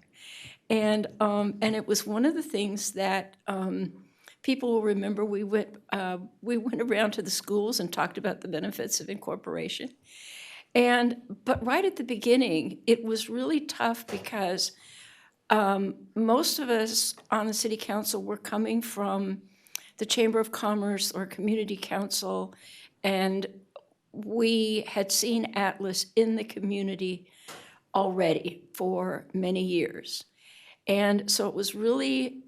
And it was one of the things that people will remember. We went around to the schools and talked about the benefits of incorporation. But right at the beginning, it was really tough because most of us on the city council were coming from the Chamber of Commerce or Community Council, and we had seen Atlas in the community already for many years. And so it was really,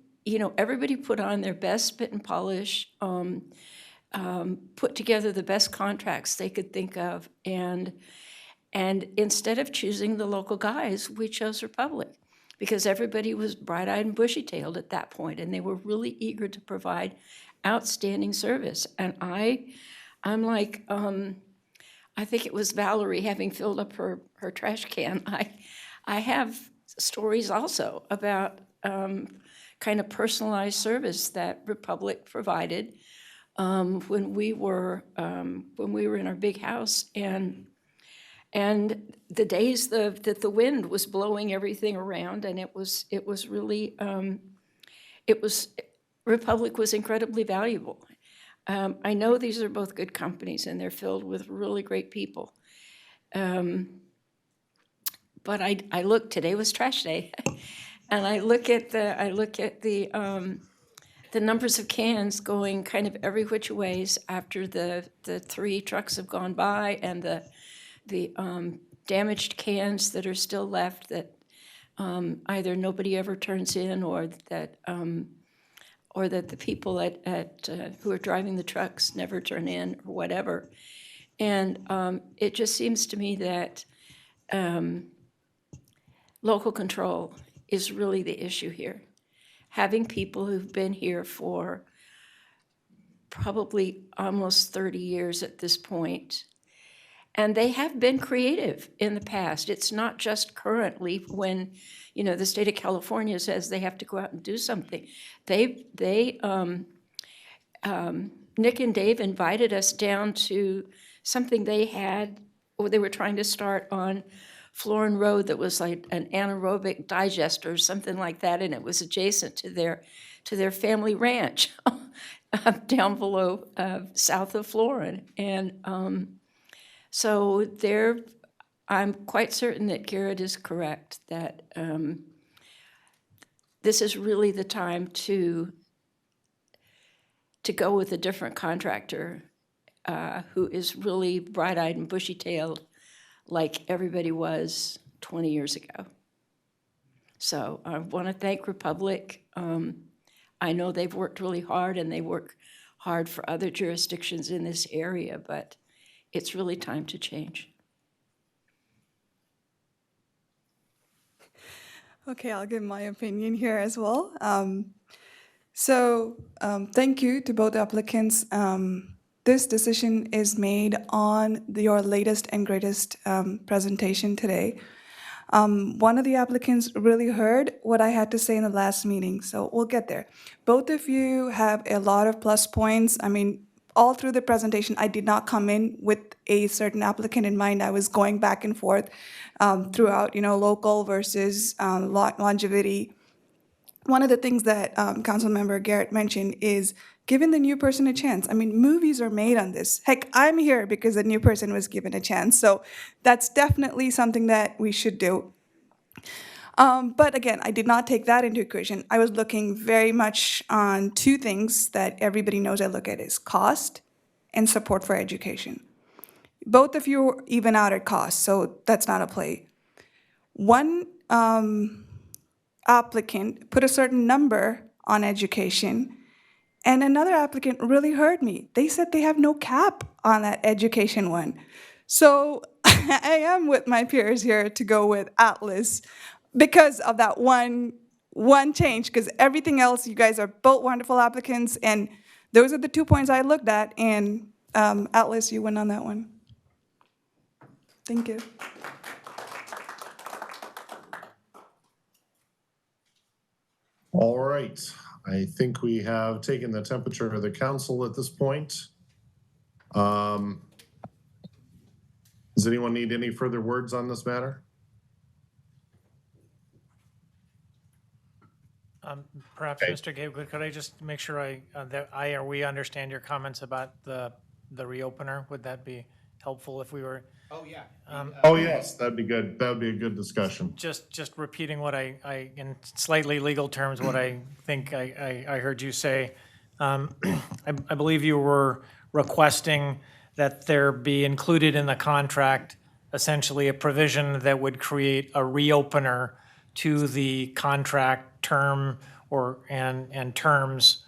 everybody put on their best spit and polish, put together the best contracts they could think of, and instead of choosing the local guys, we chose Republic, because everybody was bright-eyed and bushy-tailed at that point, and they were really eager to provide outstanding service. And I'm like, I think it was Valerie having filled up her trash can. I have stories also about kind of personalized service that Republic provided when we were in our big house, and the days that the wind was blowing everything around, and it was really Republic was incredibly valuable. I know these are both good companies and they're filled with really great people. But I look, today was trash day, and I look at the numbers of cans going kind of every which ways after the 3 trucks have gone by, and the damaged cans that are still left that either nobody ever turns in, or that the people who are driving the trucks never turn in, or whatever. And it just seems to me that local control is really the issue here. Having people who've been here for probably almost 30 years at this point, and they have been creative in the past. It's not just currently when, the state of California says they have to go out and do something. They Nick and Dave invited us down to something they had, or they were trying to start on Florin Road that was like an anaerobic digester or something like that, and it was adjacent to their family ranch down below, south of Florin. And so I'm quite certain that Garrett is correct, that this is really the time to go with a different contractor who is really bright-eyed and bushy-tailed like everybody was 20 years ago. So I want to thank Republic. I know they've worked really hard, and they work hard for other jurisdictions in this area, but it's really time to change. Okay, I'll give my opinion here as well. Thank you to both applicants. This decision is made on your latest and greatest presentation today. One of the applicants really heard what I had to say in the last meeting, so we'll get there. Both of you have a lot of plus points. I mean, all through the presentation, I did not come in with a certain applicant in mind. I was going back and forth throughout, local versus longevity. One of the things that Councilmember Garrett mentioned is giving the new person a chance. I mean, movies are made on this. Heck, I'm here because the new person was given a chance. So that's definitely something that we should do. But again, I did not take that into equation. I was looking very much on two things that everybody knows I look at is cost and support for education. Both of you even out at cost, so that's not a play. One applicant put a certain number on education, and another applicant really heard me. They said they have no cap on that education one. So I am with my peers here to go with Atlas because of that one change, because everything else, you guys are both wonderful applicants, and those are the 2 points I looked at, and Atlas, you win on that one. Thank you. All right, I think we have taken the temperature of the council at this point. Does anyone need any further words on this matter? Perhaps, Okay. Mr. Gabe, could I just make sure we understand your comments about the reopener? Would that be helpful if we were? Oh, yeah. Oh, yes, that'd be good. That'd be a good discussion. Just repeating what I in slightly legal terms, what I think I heard you say. I believe you were requesting that there be included in the contract essentially a provision that would create a reopener to the contract term and terms,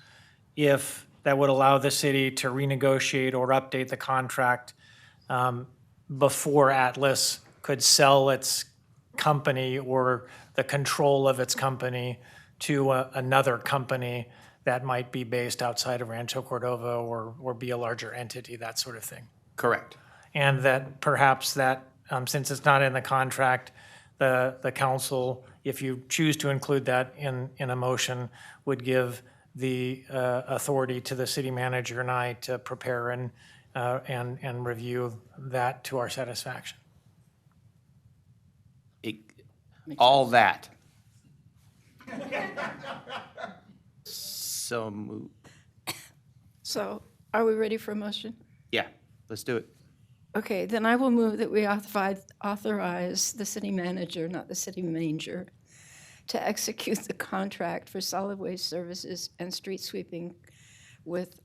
if that would allow the city to renegotiate or update the contract before Atlas could sell its company or the control of its company to another company that might be based outside of Rancho Cordova or be a larger entity, that sort of thing. Correct. And that perhaps that, since it's not in the contract, the council, if you choose to include that in a motion, would give the authority to the city manager and I to prepare and review that to our satisfaction. All that. So move. So are we ready for a motion? Yeah, let's do it. Okay, then I will move that we authorize the city manager, not the city manager, to execute the contract for solid waste services and street sweeping with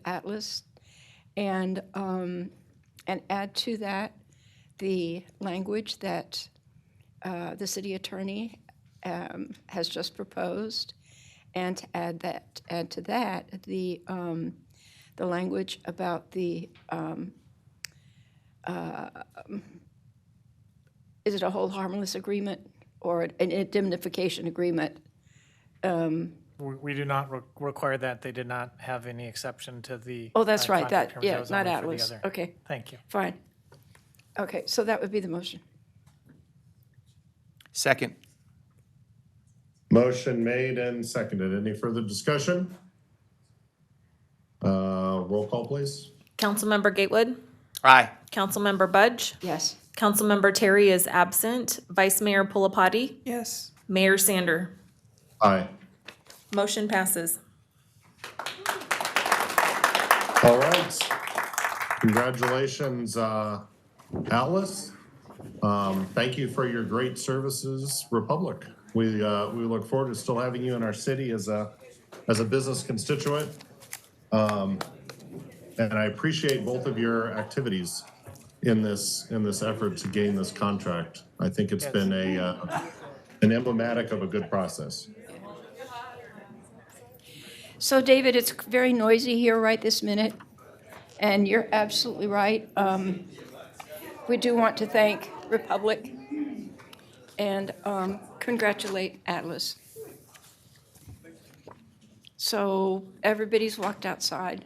Atlas, and add to that the language that the city attorney has just proposed, and to add to that the language about the is it a hold harmless agreement or an indemnification agreement? We do not require that. They did not have any exception to the. Oh, that's right, contract that, terms. yeah, was not only for the Atlas, other. okay. Thank you. Fine. Okay, so that would be the motion. Second. Motion made and seconded. Any further discussion? roll call, please. Councilmember Gatewood? Aye. Councilmember Budge? Yes. Councilmember Terry is absent. Vice Mayor Pulapati? Yes. Mayor Sander? Aye. Motion passes. All right. Congratulations, Atlas. Thank you for your great services, Republic. We look forward to still having you in our city as a business constituent. And I appreciate both of your activities in this effort to gain this contract. I think it's been an emblematic of a good process. So David, it's very noisy here right this minute, and you're absolutely right. We do want to thank Republic and congratulate Atlas. So everybody's walked outside.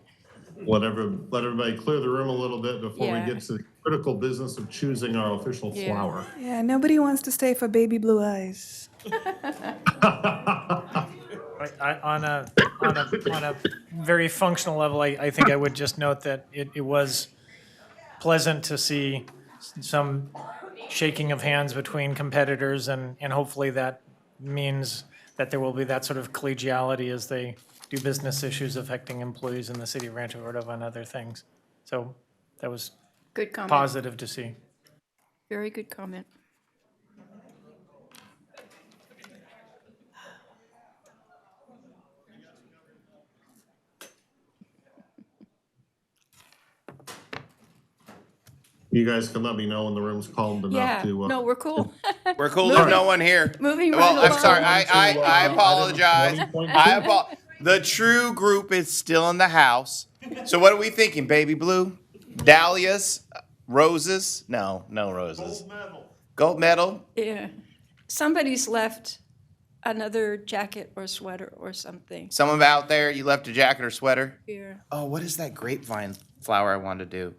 Let everybody clear the room a little bit before we Yeah. get to the critical business of choosing our official Yeah. flower. Yeah, nobody wants to stay for baby blue eyes. On a very functional level, I think I would just note that it was pleasant to see some shaking of hands between competitors, and hopefully that means that there will be that sort of collegiality as they do business issues affecting employees in the city of Rancho Cordova and other things. So that was Good comment. positive to see. Very good comment. You guys can let me know when the room's calmed enough Yeah, to. no, we're cool. We're cool, there's no one here. Moving right Well, I'm along. sorry, I Item apologize. 20.2. The true group is still in the house. So what are we thinking, baby blue? Dahlias? Roses? No roses. Gold medal? Yeah. Somebody's left another jacket or sweater or something. Someone out there, you left a jacket or sweater? Here. Oh, what is that grapevine flower I wanted to do?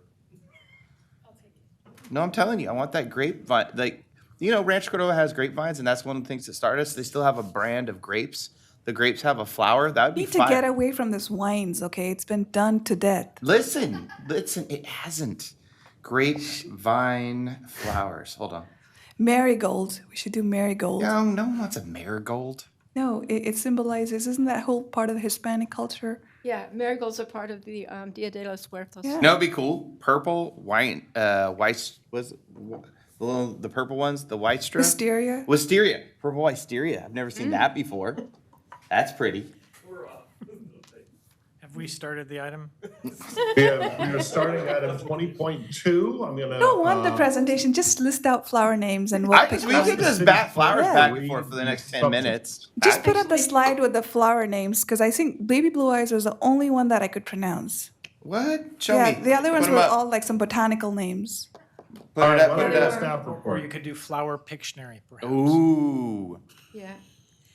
No, I'm telling you, I want that grapevine. Like, you know, Rancho Cordova has grapevines, and that's one of the things that started us. They still have a brand of grapes. The grapes have a flower. That would be Need to fine. get away from this wines, okay? It's been done to death. Listen, it hasn't. Grapevine flowers. Hold on. Marigold. We should do marigold. No one wants a marigold. No, it symbolizes, isn't that whole part of the Hispanic culture? Yeah, marigolds are part of the Dia de los Muertos. Yeah. No, it'd be cool. Purple, white, was it, the purple ones, the white strip? Wisteria. Wisteria. Purple wisteria. I've never seen that before. That's pretty. Have we started the item? We are starting at 20.2. I'm gonna. No wonder presentation. Just list out flower names and we'll pick We one. can just bat flowers Yeah. back and forth for the next 10 minutes. Just put up the slide with the flower names, because I think baby blue eyes was the only one that I could pronounce. What? Show Yeah, me. the other ones Put 'em were up. all like some botanical names. Put it up, All put right, it what up. staff Or report? you could do flower Pictionary, perhaps. Ooh. Yeah.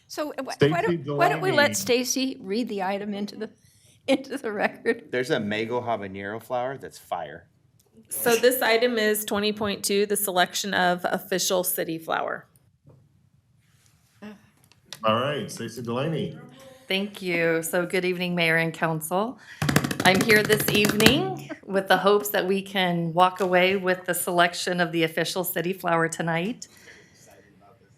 So Stacey why don't we let Delaney. Stacy read the item into the record? There's a mango habanero flower that's fire. So this item is 20.2, the selection of official city flower. All right, Stacey Delaney. Thank you. So good evening, Mayor and Council. I'm here this evening with the hopes that we can walk away with the selection of the official city flower tonight.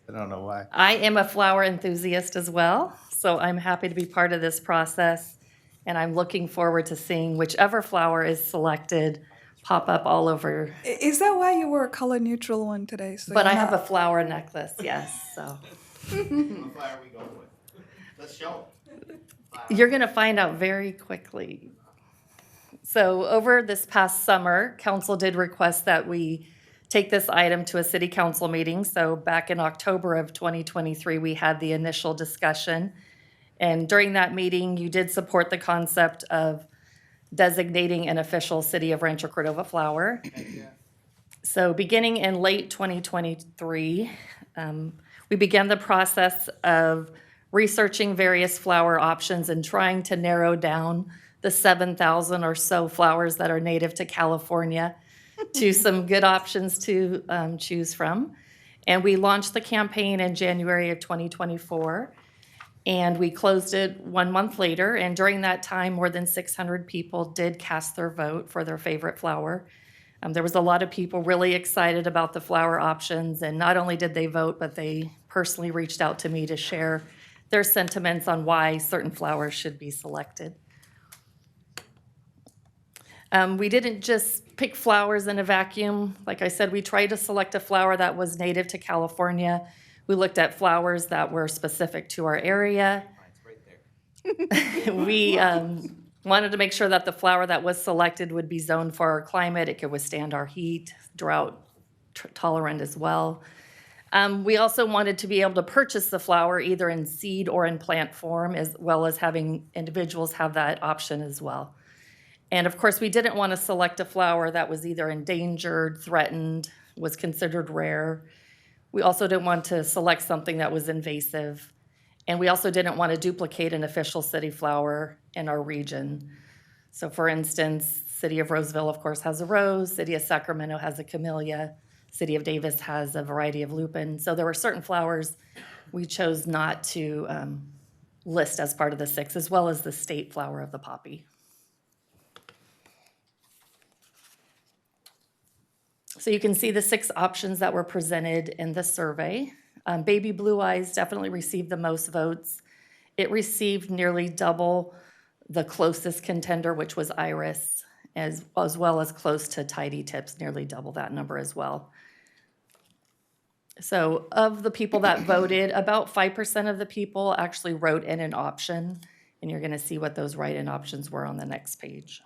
I don't know why. I am a flower enthusiast as well, so I'm happy to be part of this process, and I'm looking forward to seeing whichever flower is selected pop up all over. Is that why you wore a color neutral one today? So But you're I have not- a flower necklace, yes, so. What flower are we going with? Let's show 'em. You're going to find out very quickly. So over this past summer, council did request that we take this item to a city council meeting. So back in October of 2023, we had the initial discussion. And during that meeting, you did support the concept of designating an official City of Rancho Cordova flower. So beginning in late 2023, we began the process of researching various flower options and trying to narrow down the 7,000 or so flowers that are native to California to some good options to choose from. And we launched the campaign in January of 2024. And we closed it 1 month later, and during that time, more than 600 people did cast their vote for their favorite flower. There was a lot of people really excited about the flower options, and not only did they vote, but they personally reached out to me to share their sentiments on why certain flowers should be selected. We didn't just pick flowers in a vacuum. Like I said, we tried to select a flower that was native to California. We looked at flowers that were specific to our area. We wanted to make sure that the flower that was selected would be zoned for our climate. It could withstand our heat, drought tolerant as well. We also wanted to be able to purchase the flower either in seed or in plant form, as well as having individuals have that option as well. And of course, we didn't want to select a flower that was either endangered, threatened, was considered rare. We also didn't want to select something that was invasive. And we also didn't want to duplicate an official city flower in our region. So for instance, City of Roseville, of course, has a rose. City of Sacramento has a camellia. City of Davis has a variety of lupin. So there were certain flowers we chose not to list as part of the 6, as well as the state flower of the poppy. So you can see the 6 options that were presented in the survey. Baby Blue Eyes definitely received the most votes. It received nearly double the closest contender, which was Iris, as well as close to Tidy Tips, nearly double that number as well. So of the people that voted, about 5% of the people actually wrote in an option, and you're gonna see what those write-in options were on the next page.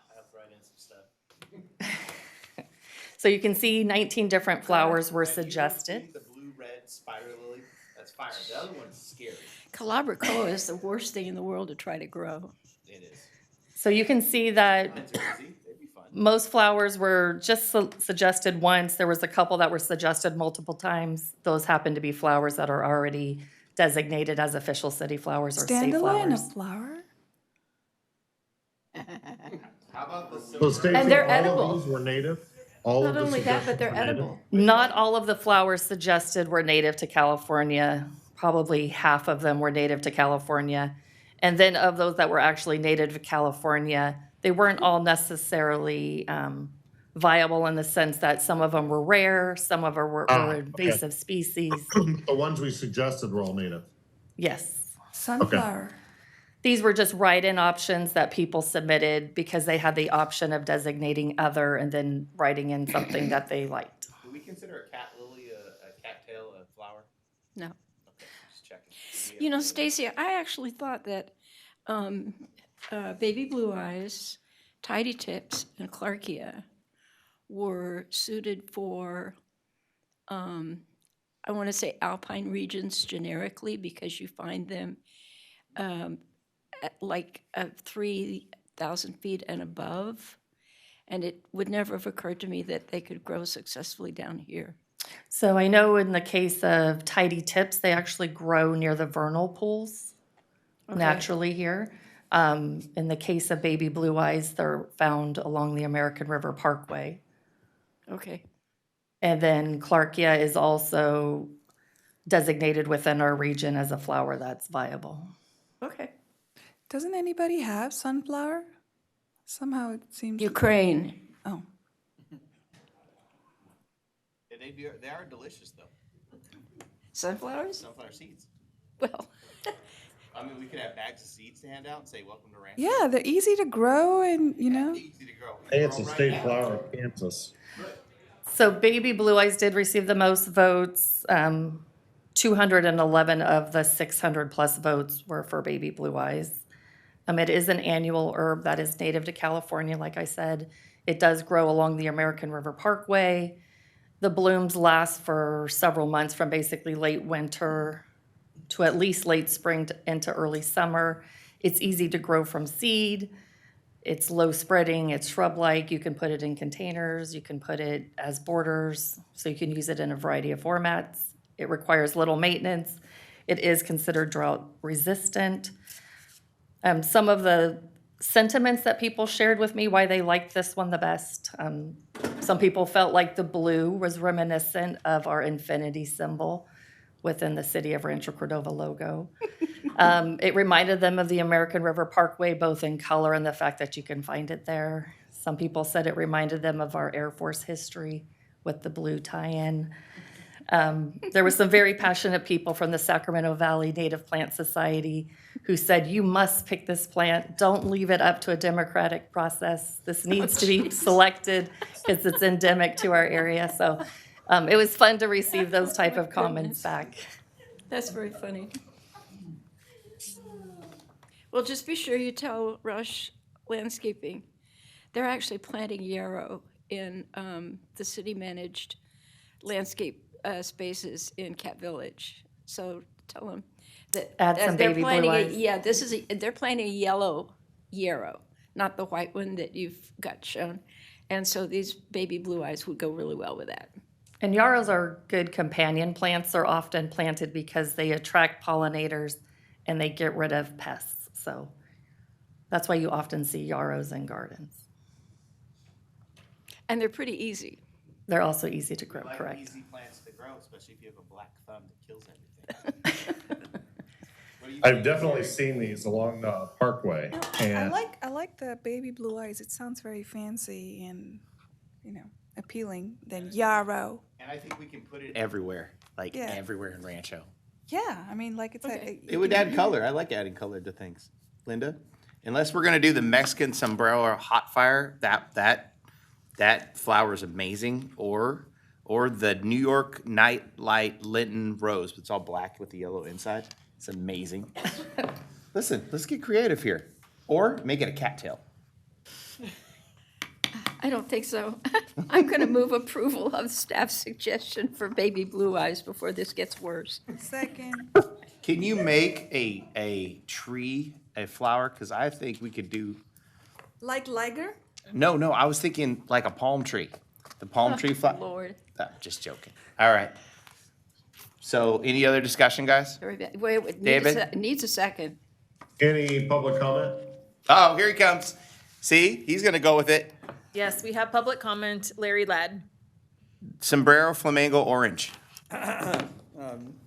So you can see 19 different flowers were suggested. The blue-red spider lily, that's fire. The other one's scary. Calabricoa is the worst thing in the world to try to grow. It is. So you can see that Mine's easy. They'd be fun. most flowers were just suggested once. There was a couple that were suggested multiple times. Those happen to be flowers that are already designated as official city flowers or state Dandelion, a flowers. flower? How about the So Stacy, And they're all edible. of these were native? All of Not the only that, but they're suggestions were native? edible. Not all of the flowers suggested were native to California. Probably half of them were native to California. And then of those that were actually native to California, they weren't all necessarily viable in the sense that some of them were rare, some of them were invasive species. The ones we suggested were all native. Yes. Sunflower. These were just write-in options that people submitted because they had the option of designating other and then writing in something that they liked. Do we consider a cat lily a cattail a flower? No. Okay, just checking. You know, Stacy, I actually thought that Baby Blue Eyes, Tidy Tips, and Clarkia were suited for, I want to say alpine regions generically, because you find them at like 3,000 feet and above. And it would never have occurred to me that they could grow successfully down here. So I know in the case of Tidy Tips, they actually grow near the vernal pools naturally here. In the case of Baby Blue Eyes, they're found along the American River Parkway. Okay. And then Clarkia is also designated within our region as a flower that's viable. Okay. Doesn't anybody have sunflower? Somehow it seems. Ukraine. Oh. They are delicious though. Sunflowers? Sunflower seeds. Well. I mean, we could have bags of seeds to hand out and say, welcome to Rancho. Yeah, they're easy to grow and, you know. Easy to grow. Hey, it's a state flower in Kansas. So Baby Blue Eyes did receive the most votes. 211 of the 600 plus votes were for Baby Blue Eyes. It is an annual herb that is native to California, like I said. It does grow along the American River Parkway. The blooms last for several months, from basically late winter to at least late spring into early summer. It's easy to grow from seed. It's low spreading, it's shrub-like. You can put it in containers, you can put it as borders, so you can use it in a variety of formats. It requires little maintenance. It is considered drought resistant. Some of the sentiments that people shared with me why they liked this one the best. Some people felt like the blue was reminiscent of our infinity symbol, within the City of Rancho Cordova logo. It reminded them of the American River Parkway, both in color and the fact that you can find it there. Some people said it reminded them of our Air Force history with the blue tie-in. There were some very passionate people from the Sacramento Valley Native Plant Society who said, you must pick this plant. Don't leave it up to a democratic process. This needs to be selected because it's endemic to our area. So it was fun to receive those type of comments back. That's very funny. Well, just be sure you tell Rush Landscaping, they're actually planting yarrow in the city-managed landscape spaces in Cat Village. So tell them that Add some they're baby blue planting eyes. yeah, they're planting a yellow yarrow, not the white one that you've got shown. And so these baby blue eyes would go really well with that. And yarrows are good companion plants. They're often planted because they attract pollinators and they get rid of pests. So that's why you often see yarrows in gardens. And they're pretty easy. They're also easy to grow, correct? Easy plants to grow, especially if you have a black thumb that kills everything. I've definitely seen these along the Parkway, I and like the baby blue eyes. It sounds very fancy and, appealing than yarrow. And I think we can put it everywhere, like Yeah. everywhere in Rancho. Yeah, I mean, like it's It would add color. I like adding color to things. Linda? Unless we're gonna do the Mexican sombrero or hot fire, that flower is amazing. Or the New York Nightlight Linton Rose. It's all black with the yellow inside. It's amazing. Listen, let's get creative here. Or make it a cattail. I don't think so. I'm going to move approval of staff's suggestion for baby blue eyes before this gets worse. Second. Can you make a tree, a flower? Because I think we could do. Like liger? No, I was thinking like a palm tree. The palm tree flower. Lord. Just joking. All right. So any other discussion, guys? Wait, David? needs a second. any public comment? Oh, here he comes. See, he's going to go with it. Yes, we have public comment. Larry Ladd. Sombrero Flamingo Orange.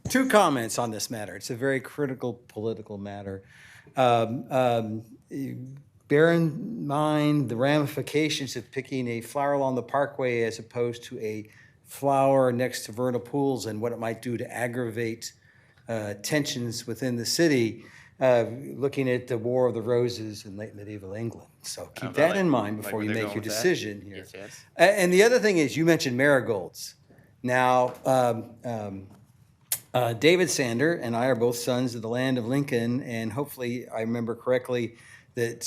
Two comments on this matter. It's a very critical political matter. Bear in mind the ramifications of picking a flower along the parkway as opposed to a flower next to vernal pools and what it might do to aggravate tensions within the city, looking at the War of the Roses in late medieval England. So keep that in mind before you make your decision here. Yes. And the other thing is, you mentioned marigolds. Now, David Sander and I are both sons of the land of Lincoln, and hopefully I remember correctly that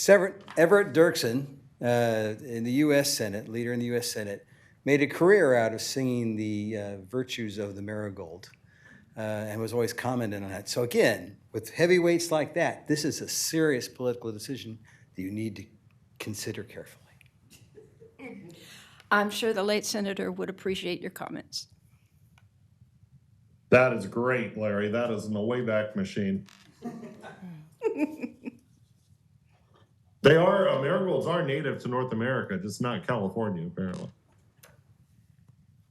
Everett Dirksen, in the U.S. Senate, leader in the U.S. Senate, made a career out of singing the virtues of the marigold, and was always commenting on that. So again, with heavyweights like that, this is a serious political decision that you need to consider carefully. I'm sure the late senator would appreciate your comments. That is great, Larry. That is in the Wayback Machine. Marigolds are native to North America, just not California, apparently.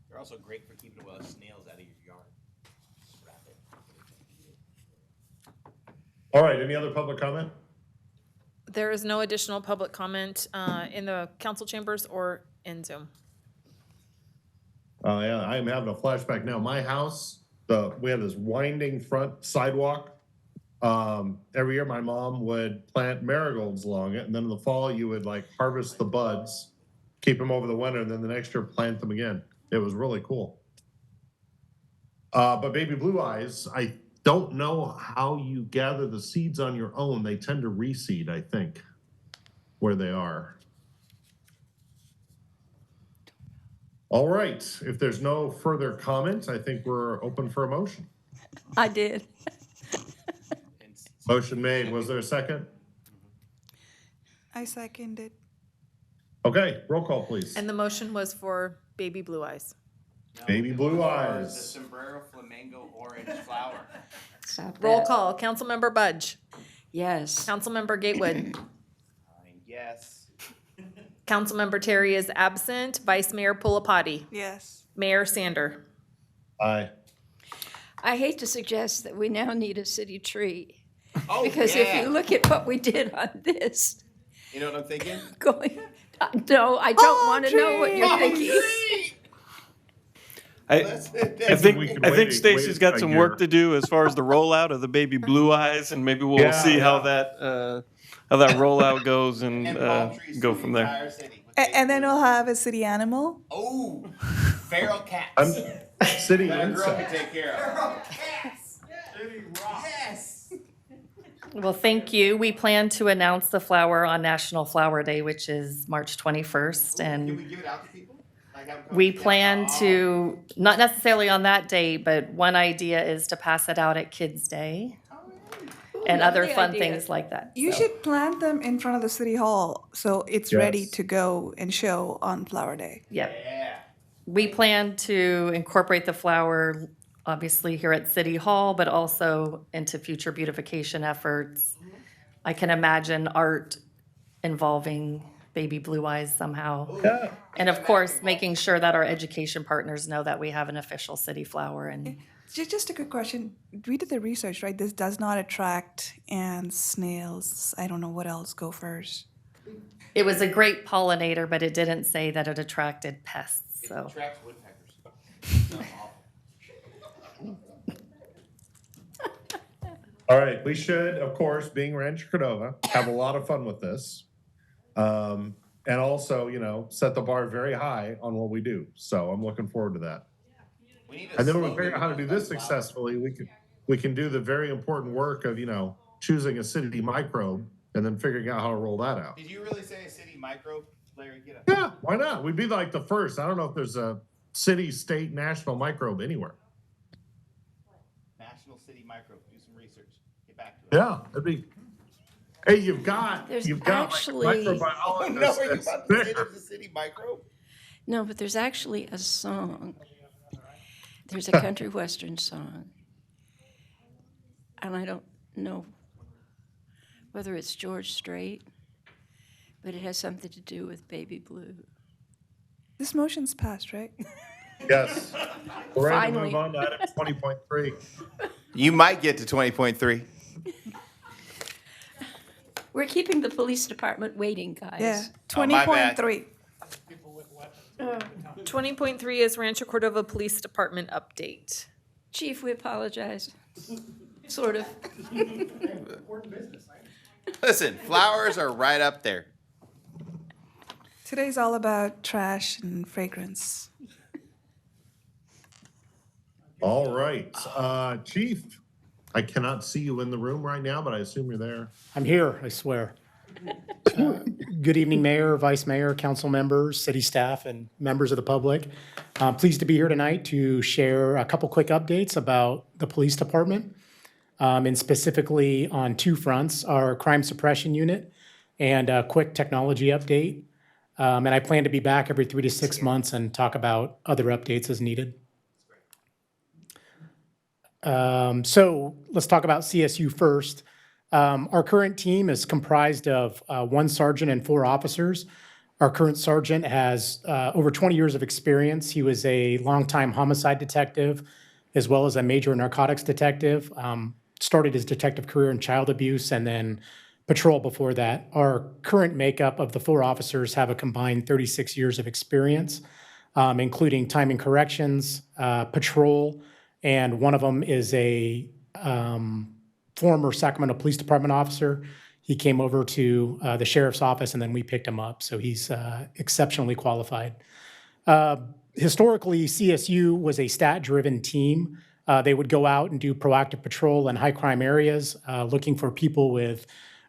They're also great for keeping snails out of your yard. All right, any other public comment? There is no additional public comment in the council chambers or in Zoom. Yeah, I am having a flashback now. My house, we had this winding front sidewalk. Every year my mom would plant marigolds along it, and then in the fall you would harvest the buds, keep them over the winter, and then the next year plant them again. It was really cool. But baby blue eyes, I don't know how you gather the seeds on your own. They tend to reseed, I think, where they are. All right, if there's no further comment, I think we're open for a motion. I did. Motion made. Was there a second? I seconded. Okay, roll call, please. And the motion was for baby blue eyes. Baby blue The eyes. Sombrero Flamingo Orange flower. Roll call. Councilmember Budge. Yes. Councilmember Gatewood. Yes. Councilmember Terry is absent. Vice Mayor Pulapati. Yes. Mayor Sander. Aye. I hate to suggest that we now need a city tree. Oh, Because if you look at what we did on this, You know what I'm thinking? going, no, I don't want to know what you're thinking. I we think can I wait think a- Stacy's wait got a some year. work to do as far as the rollout of the baby blue eyes, and maybe we'll Yeah, see how yeah. that rollout goes and palm trees go through from the there. entire city. And then we'll have a city animal. Oh, feral cats. City That a girl insect. can take care of. Well, thank you. We plan to announce the flower on National Flower Day, which is March 21st. Can we And give it out to people? Like, have them come we together? plan to, not necessarily on that day, but one idea is to pass it out at Kids Day and other lovely fun idea. things like that. You So, should plant them in front of the city hall so it's ready Yes. to go and show on Flower Day. yeah. We plan to incorporate the flower, obviously, here at City Hall, but also into future beautification efforts. I can imagine art involving baby blue eyes somehow. Yeah. And of course, making sure that our education partners know that we have an official city flower. And Just a quick question. We did the research, right? This does not attract ants, snails, I don't know what else, gophers. it was a great pollinator, but it didn't say that it attracted pests, so. Attracts woodpeckers. All right, we should, of course, being Rancho Cordova, have a lot of fun with this. And also, set the bar very high on what we do. So I'm looking forward to that. We need And then when we figure out how to do this successfully, we can do the very important work of, choosing a city microbe and then figuring out how to roll that out. Did you really say a city microbe, Larry? Get up. Yeah, why not? We'd be like the first. I don't know if there's a city, state, national microbe anywhere. National city microbe. Do some research. Get back to it. Yeah, that'd be. Hey, you've got actually- like, Oh, microbiologists. no, are you about to say there's a city microbe? No, but there's actually a song. There's a country western song. And I don't know whether it's George Strait, but it has something to do with baby blue. This motion's passed, right? Yes. We're ready to Finally. move on to item 20.3. You might get to 20.3. We're keeping the police department waiting, guys. Yeah, Oh, my bad. 20.3. 20.3 is Rancho Cordova Police Department update. Chief, we apologize. Sort of. Listen, flowers are right up there. Today's all about trash and fragrance. All right, Chief, I cannot see you in the room right now, but I assume you're there. I'm here, I swear. Good evening, Mayor, Vice Mayor, council members, city staff, and members of the public. Pleased to be here tonight to share a couple quick updates about the police department, and specifically on two fronts, our crime suppression unit and a quick technology update. And I plan to be back every 3 to 6 months and talk about other updates as needed. So let's talk about CSU first. Our current team is comprised of 1 sergeant and 4 officers. Our current sergeant has over 20 years of experience. He was a longtime homicide detective as well as a major narcotics detective. Started his detective career in child abuse and then patrol before that. Our current makeup of the 4 officers have a combined 36 years of experience, including time and corrections, patrol, and one of them is a former Sacramento Police Department officer. He came over to the sheriff's office and then we picked him up. So he's exceptionally qualified. Historically, CSU was a stat-driven team. They would go out and do proactive patrol in high-crime areas, looking for people with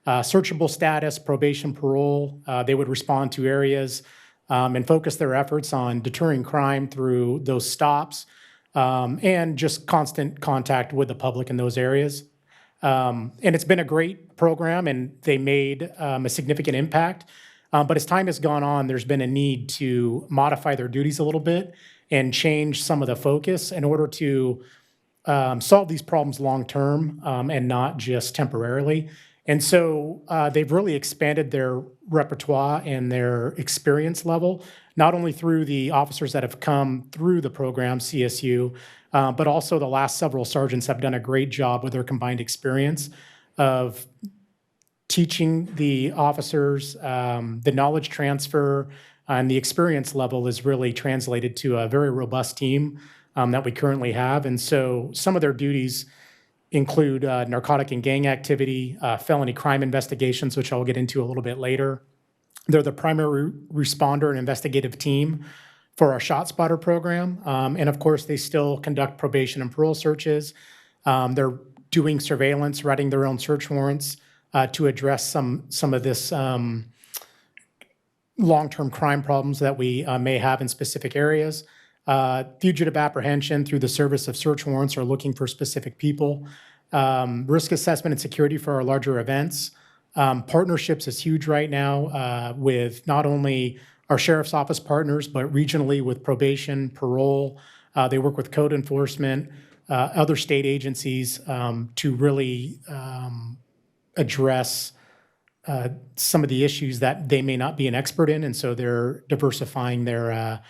searchable status, probation, parole. They would respond to areas and focus their efforts on deterring crime through those stops and just constant contact with the public in those areas. And it's been a great program and they made a significant impact. But as time has gone on, there's been a need to modify their duties a little bit and change some of the focus in order to solve these problems long-term and not just temporarily. And so they've really expanded their repertoire and their experience level, not only through the officers that have come through the program, CSU, but also the last several sergeants have done a great job with their combined experience of teaching the officers. The knowledge transfer and the experience level is really translated to a very robust team that we currently have. And so some of their duties include narcotic and gang activity, felony crime investigations, which I'll get into a little bit later. They're the primary responder and investigative team for our ShotSpotter program. And of course, they still conduct probation and parole searches. They're doing surveillance, writing their own search warrants to address some of this long-term crime problems that we may have in specific areas. Fugitive apprehension through the service of search warrants or looking for specific people. Risk assessment and security for our larger events. Partnerships is huge right now with not only our sheriff's office partners, but regionally with probation, parole. They work with code enforcement, other state agencies to really address some of the issues that they may not be an expert in, and so they're diversifying their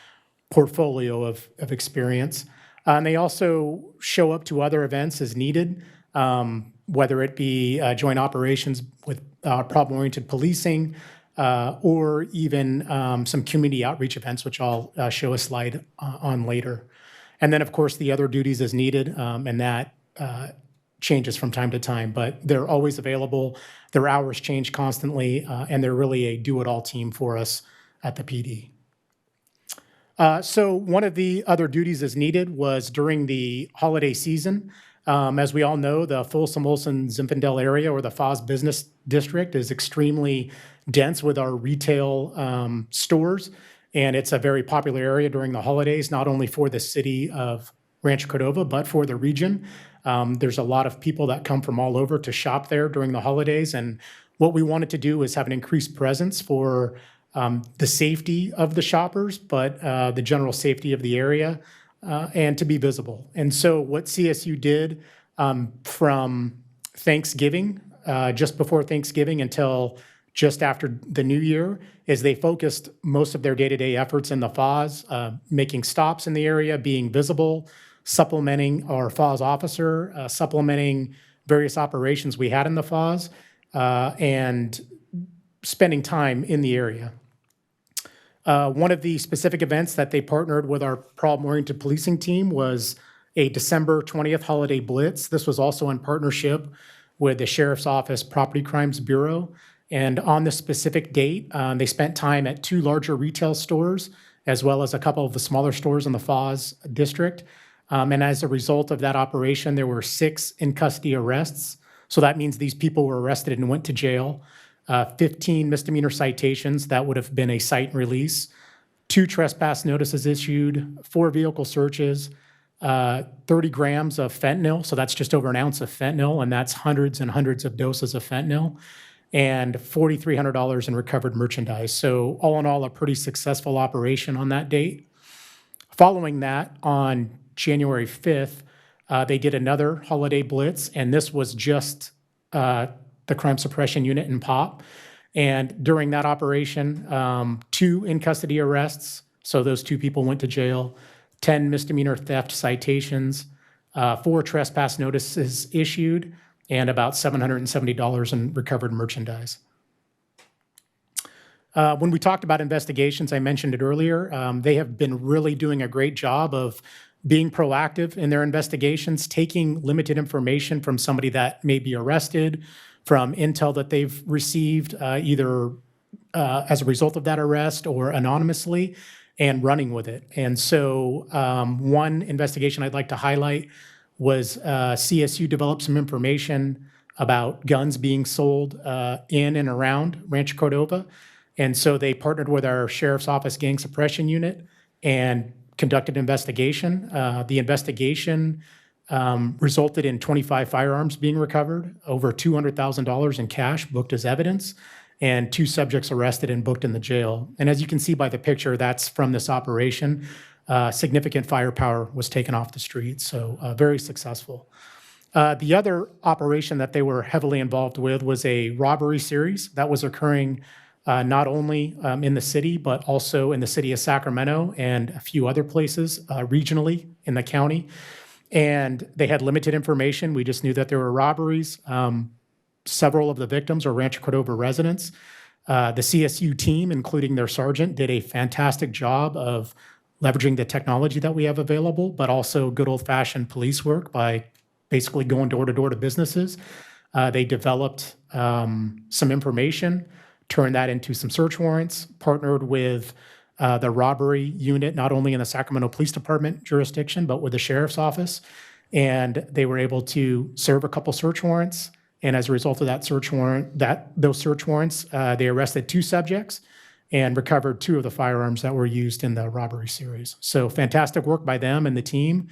portfolio of experience. And they also show up to other events as needed, whether it be joint operations with problem-oriented policing, or even some community outreach events, which I'll show a slide on later. And then, of course, the other duties as needed, and that changes from time to time, but they're always available. Their hours change constantly, and they're really a do-it-all team for us at the PD. So one of the other duties as needed was during the holiday season. As we all know, the Folsom-Olson-Zinfandel area, or the FOS Business District, is extremely dense with our retail stores, and it's a very popular area during the holidays, not only for the city of Rancho Cordova, but for the region. There's a lot of people that come from all over to shop there during the holidays, and what we wanted to do is have an increased presence for the safety of the shoppers, but the general safety of the area, and to be visible. And so what CSU did from Thanksgiving, just before Thanksgiving until just after the new year, is they focused most of their day-to-day efforts in the FOS, making stops in the area, being visible, supplementing our FOS officer, supplementing various operations we had in the FOS, and spending time in the area. One of the specific events that they partnered with our problem-oriented policing team was a December 20th holiday blitz. This was also in partnership with the Sheriff's Office Property Crimes Bureau. And on this specific date, they spent time at 2 larger retail stores, as well as a couple of the smaller stores in the FOS district. And as a result of that operation, there were 6 in-custody arrests. So that means these people were arrested and went to jail. 15 misdemeanor citations, that would have been a cite and release. 2 trespass notices issued, 4 vehicle searches, 30 grams of fentanyl, so that's just over an ounce of fentanyl, and that's hundreds and hundreds of doses of fentanyl, and $4,300 in recovered merchandise. So all in all, a pretty successful operation on that date. Following that, on January 5th, they did another holiday blitz, and this was just the crime suppression unit in POP. And during that operation, 2 in-custody arrests, so those 2 people went to jail, 10 misdemeanor theft citations, 4 trespass notices issued, and about $770 in recovered merchandise. When we talked about investigations, I mentioned it earlier, they have been really doing a great job of being proactive in their investigations, taking limited information from somebody that may be arrested, from intel that they've received either as a result of that arrest or anonymously, and running with it. And so one investigation I'd like to highlight was CSU developed some information about guns being sold in and around Rancho Cordova. And so they partnered with our Sheriff's Office Gang Suppression Unit and conducted an investigation. The investigation resulted in 25 firearms being recovered, over $200,000 in cash booked as evidence, and 2 subjects arrested and booked in the jail. And as you can see by the picture, that's from this operation. Significant firepower was taken off the street, so very successful. The other operation that they were heavily involved with was a robbery series that was occurring not only in the city, but also in the city of Sacramento and a few other places regionally in the county. And they had limited information. We just knew that there were robberies. Several of the victims are Rancho Cordova residents. The CSU team, including their sergeant, did a fantastic job of leveraging the technology that we have available, but also good old-fashioned police work by basically going door to door to businesses. They developed some information, turned that into some search warrants, partnered with the robbery unit, not only in the Sacramento Police Department jurisdiction, but with the sheriff's office. And they were able to serve a couple search warrants. And as a result of those search warrants, they arrested 2 subjects and recovered 2 of the firearms that were used in the robbery series. So fantastic work by them and the team,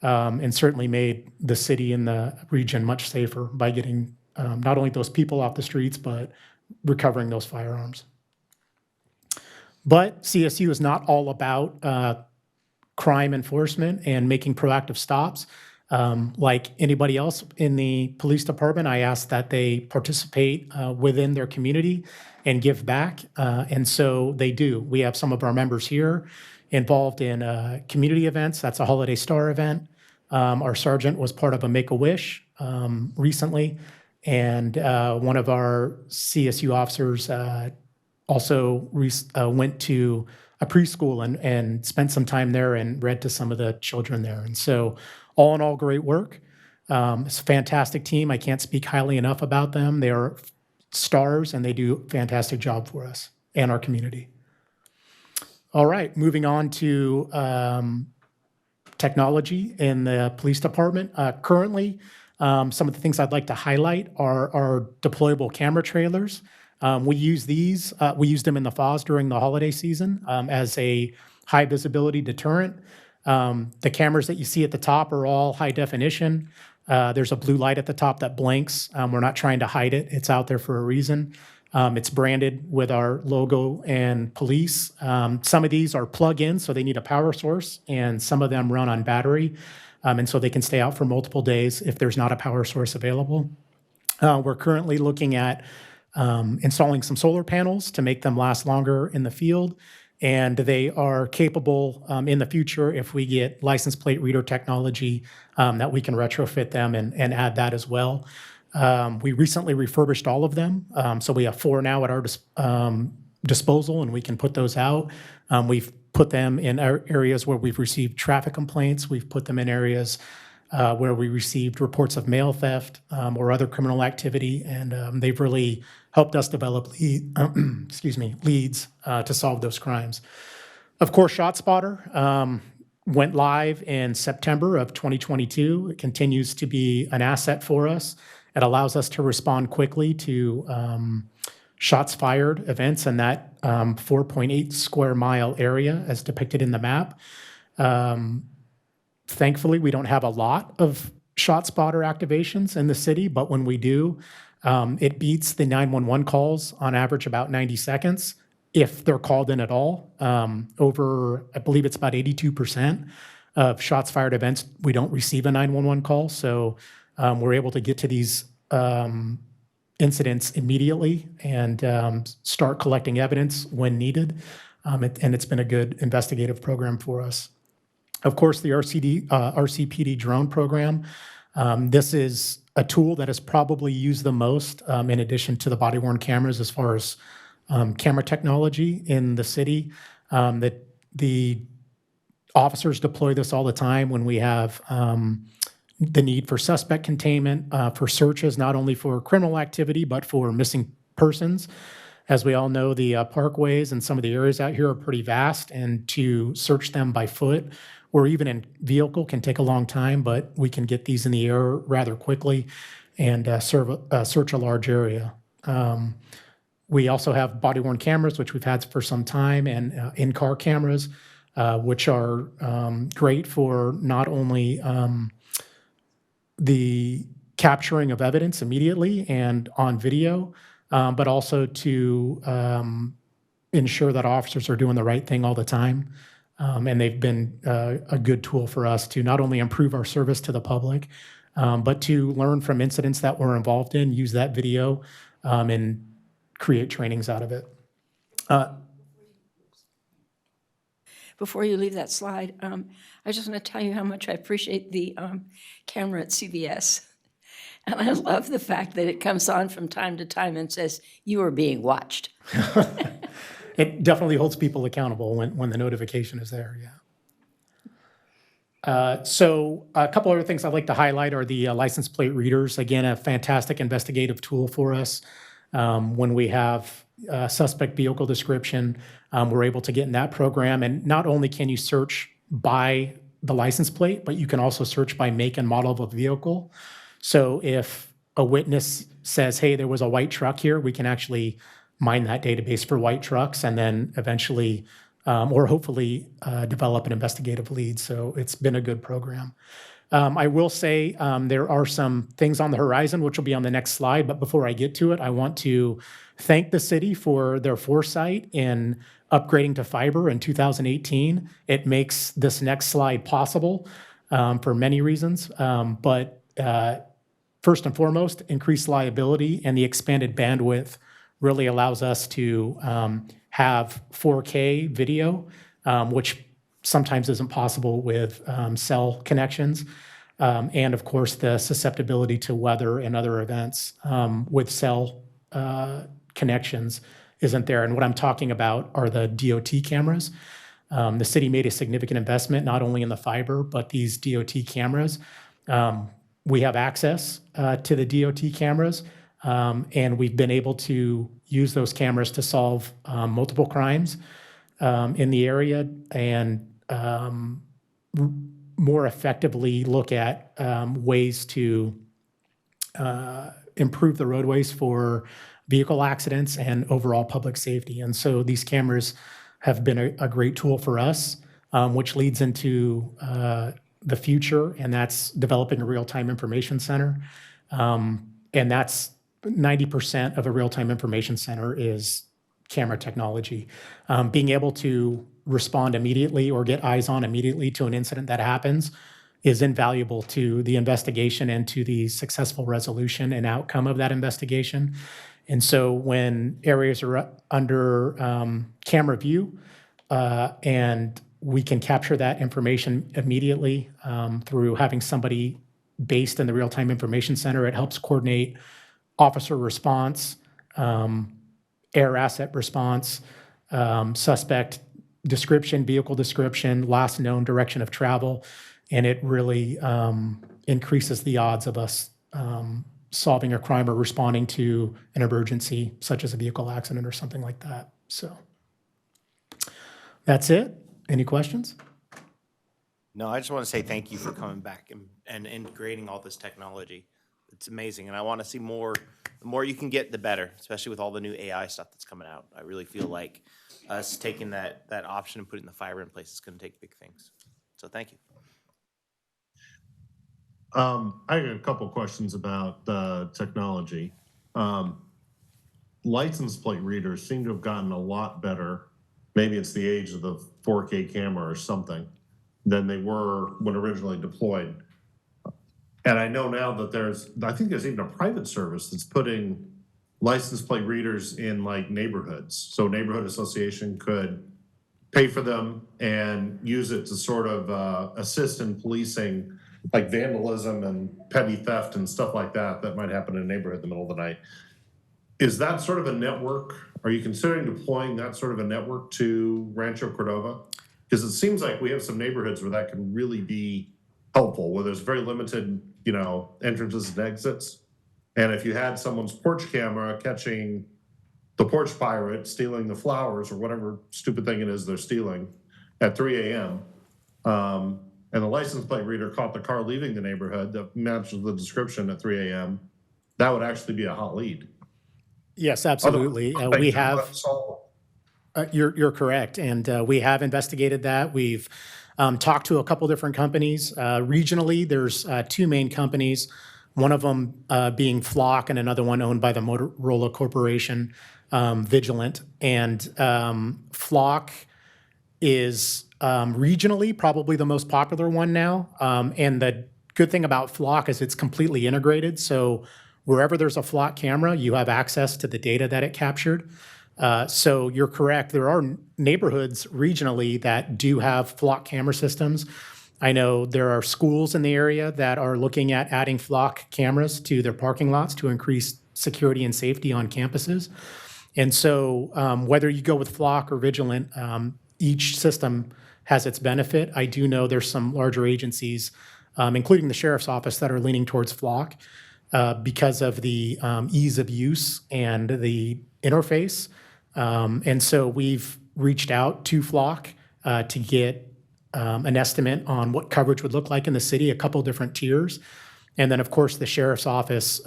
and certainly made the city and the region much safer by getting not only those people off the streets, but recovering those firearms. But CSU is not all about crime enforcement and making proactive stops. Like anybody else in the police department, I ask that they participate within their community and give back. And so they do. We have some of our members here involved in community events. That's a Holiday Star event. Our sergeant was part of a Make-A-Wish recently. And one of our CSU officers also went to a preschool and spent some time there and read to some of the children there. And so all in all, great work. It's a fantastic team. I can't speak highly enough about them. They are stars, and they do a fantastic job for us and our community. All right, moving on to technology in the police department. Currently, some of the things I'd like to highlight are our deployable camera trailers. We use these. We used them in the FOS during the holiday season as a high visibility deterrent. The cameras that you see at the top are all high definition. There's a blue light at the top that blinks. We're not trying to hide it. It's out there for a reason. It's branded with our logo and police. Some of these are plug-in, so they need a power source, and some of them run on battery, and so they can stay out for multiple days if there's not a power source available. We're currently looking at installing some solar panels to make them last longer in the field. And they are capable in the future, if we get license plate reader technology, that we can retrofit them and add that as well. We recently refurbished all of them. So we have 4 now at our disposal, and we can put those out. We've put them in areas where we've received traffic complaints. We've put them in areas where we received reports of mail theft or other criminal activity, and they've really helped us develop leads to solve those crimes. Of course, ShotSpotter went live in September of 2022. It continues to be an asset for us. It allows us to respond quickly to shots fired events in that 4.8 square mile area as depicted in the map. Thankfully, we don't have a lot of ShotSpotter activations in the city, but when we do, it beats the 911 calls on average about 90 seconds, if they're called in at all. I believe it's about 82% of shots fired events, we don't receive a 911 call. So we're able to get to these incidents immediately and start collecting evidence when needed. And it's been a good investigative program for us. Of course, the RCPD drone program. This is a tool that is probably used the most in addition to the body-worn cameras as far as camera technology in the city. The officers deploy this all the time when we have the need for suspect containment, for searches, not only for criminal activity, but for missing persons. As we all know, the parkways and some of the areas out here are pretty vast, and to search them by foot or even in vehicle can take a long time, but we can get these in the air rather quickly and search a large area. We also have body-worn cameras, which we've had for some time, and in-car cameras, which are great for not only the capturing of evidence immediately and on video, but also to ensure that officers are doing the right thing all the time. And they've been a good tool for us to not only improve our service to the public, but to learn from incidents that we're involved in, use that video, and create trainings out of it. Before you leave that slide, I just want to tell you how much I appreciate the camera at CVS. And I love the fact that it comes on from time to time and says, "You are being watched." It definitely holds people accountable when the notification is there, yeah. So a couple other things I'd like to highlight are the license plate readers. Again, a fantastic investigative tool for us. When we have suspect vehicle description, we're able to get in that program. And not only can you search by the license plate, but you can also search by make and model of a vehicle. So if a witness says, hey, there was a white truck here, we can actually mine that database for white trucks and then eventually or hopefully develop an investigative lead. So it's been a good program. I will say there are some things on the horizon, which will be on the next slide. But before I get to it, I want to thank the city for their foresight in upgrading to fiber in 2018. It makes this next slide possible for many reasons. But first and foremost, increased liability and the expanded bandwidth really allows us to have 4K video, which sometimes isn't possible with cell connections. And of course, the susceptibility to weather and other events with cell connections isn't there. And what I'm talking about are the DOT cameras. The city made a significant investment, not only in the fiber, but these DOT cameras. We have access to the DOT cameras, and we've been able to use those cameras to solve multiple crimes in the area and more effectively look at ways to improve the roadways for vehicle accidents and overall public safety. And so these cameras have been a great tool for us, which leads into the future, and that's developing a real-time information center. And that's 90% of a real-time information center is camera technology. Being able to respond immediately or get eyes on immediately to an incident that happens is invaluable to the investigation and to the successful resolution and outcome of that investigation. And so when areas are under camera view and we can capture that information immediately through having somebody based in the real-time information center, it helps coordinate officer response, air asset response, suspect description, vehicle description, last known direction of travel, and it really increases the odds of us solving a crime or responding to an emergency, such as a vehicle accident or something like that. So that's it. Any questions? No, I just want to say thank you for coming back and integrating all this technology. It's amazing, and I want to see more. The more you can get, the better, especially with all the new AI stuff that's coming out. I really feel like us taking that option and putting the fiber in place is going to take big things. So thank you. I got a couple questions about the technology. License plate readers seem to have gotten a lot better. Maybe it's the age of the 4K camera or something than they were when originally deployed. And I know now that I think there's even a private service that's putting license plate readers in like neighborhoods. So neighborhood association could pay for them and use it to sort of assist in policing like vandalism and petty theft and stuff like that might happen in a neighborhood in the middle of the night. Is that sort of a network? Are you considering deploying that sort of a network to Rancho Cordova? Because it seems like we have some neighborhoods where that can really be helpful, where there's very limited, entrances and exits. And if you had someone's porch camera catching the porch pirate stealing the flowers or whatever stupid thing it is they're stealing at 3 a.m., and the license plate reader caught the car leaving the neighborhood that matches the description at 3 a.m., that would actually be a hot lead. Yes, absolutely. We have. You're correct, and we have investigated that. We've talked to a couple different companies. Regionally, there's two main companies, one of them being Flock and another one owned by the Motorola Corporation, Vigilant. And Flock is regionally probably the most popular one now. And the good thing about Flock is it's completely integrated. So wherever there's a Flock camera, you have access to the data that it captured. So you're correct. There are neighborhoods regionally that do have Flock camera systems. I know there are schools in the area that are looking at adding Flock cameras to their parking lots to increase security and safety on campuses. And so whether you go with Flock or Vigilant, each system has its benefit. I do know there's some larger agencies, including the sheriff's office, that are leaning towards Flock because of the ease of use and the interface. And so we've reached out to Flock to get an estimate on what coverage would look like in the city, a couple different tiers. And then, of course, the sheriff's office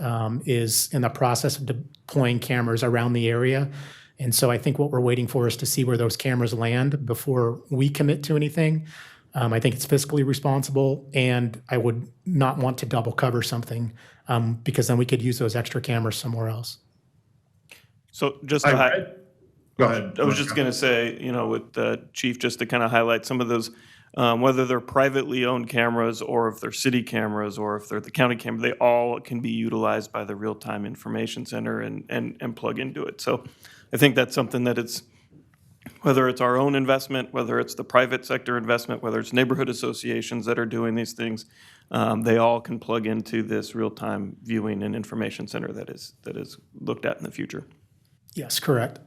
is in the process of deploying cameras around the area. And so I think what we're waiting for is to see where those cameras land before we commit to anything. I think it's fiscally responsible, and I would not want to double cover something because then we could use those extra cameras somewhere else. So just Go to ahead. I was just going to say, with the chief, just to kind of highlight some of those, whether they're privately owned cameras or if they're city cameras or if they're the county camera, they all can be utilized by the real-time information center and plug into it. So I think that's something that it's, whether it's our own investment, whether it's the private sector investment, whether it's neighborhood associations that are doing these things, they all can plug into this real-time viewing and information center that is looked at in the future. Yes, correct.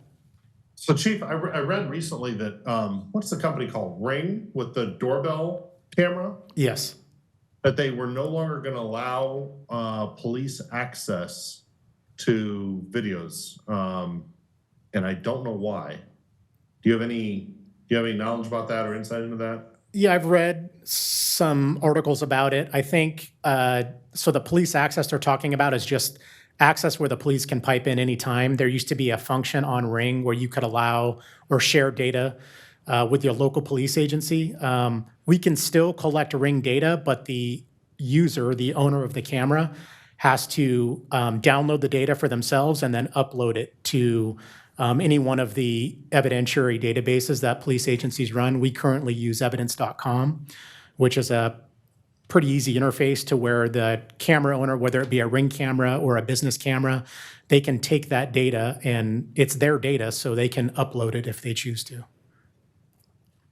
So Chief, I read recently that, what's the company called? Ring with the doorbell camera? Yes. That they were no longer going to allow police access to videos. And I don't know why. Do you have any knowledge about that or insight into that? Yeah, I've read some articles about it. I think, so the police access they're talking about is just access where the police can pipe in anytime. There used to be a function on Ring where you could allow or share data with your local police agency. We can still collect Ring data, but the user, the owner of the camera, has to download the data for themselves and then upload it to any one of the evidentiary databases that police agencies run. We currently use evidence.com, which is a pretty easy interface to where the camera owner, whether it be a Ring camera or a business camera, they can take that data and it's their data, so they can upload it if they choose to.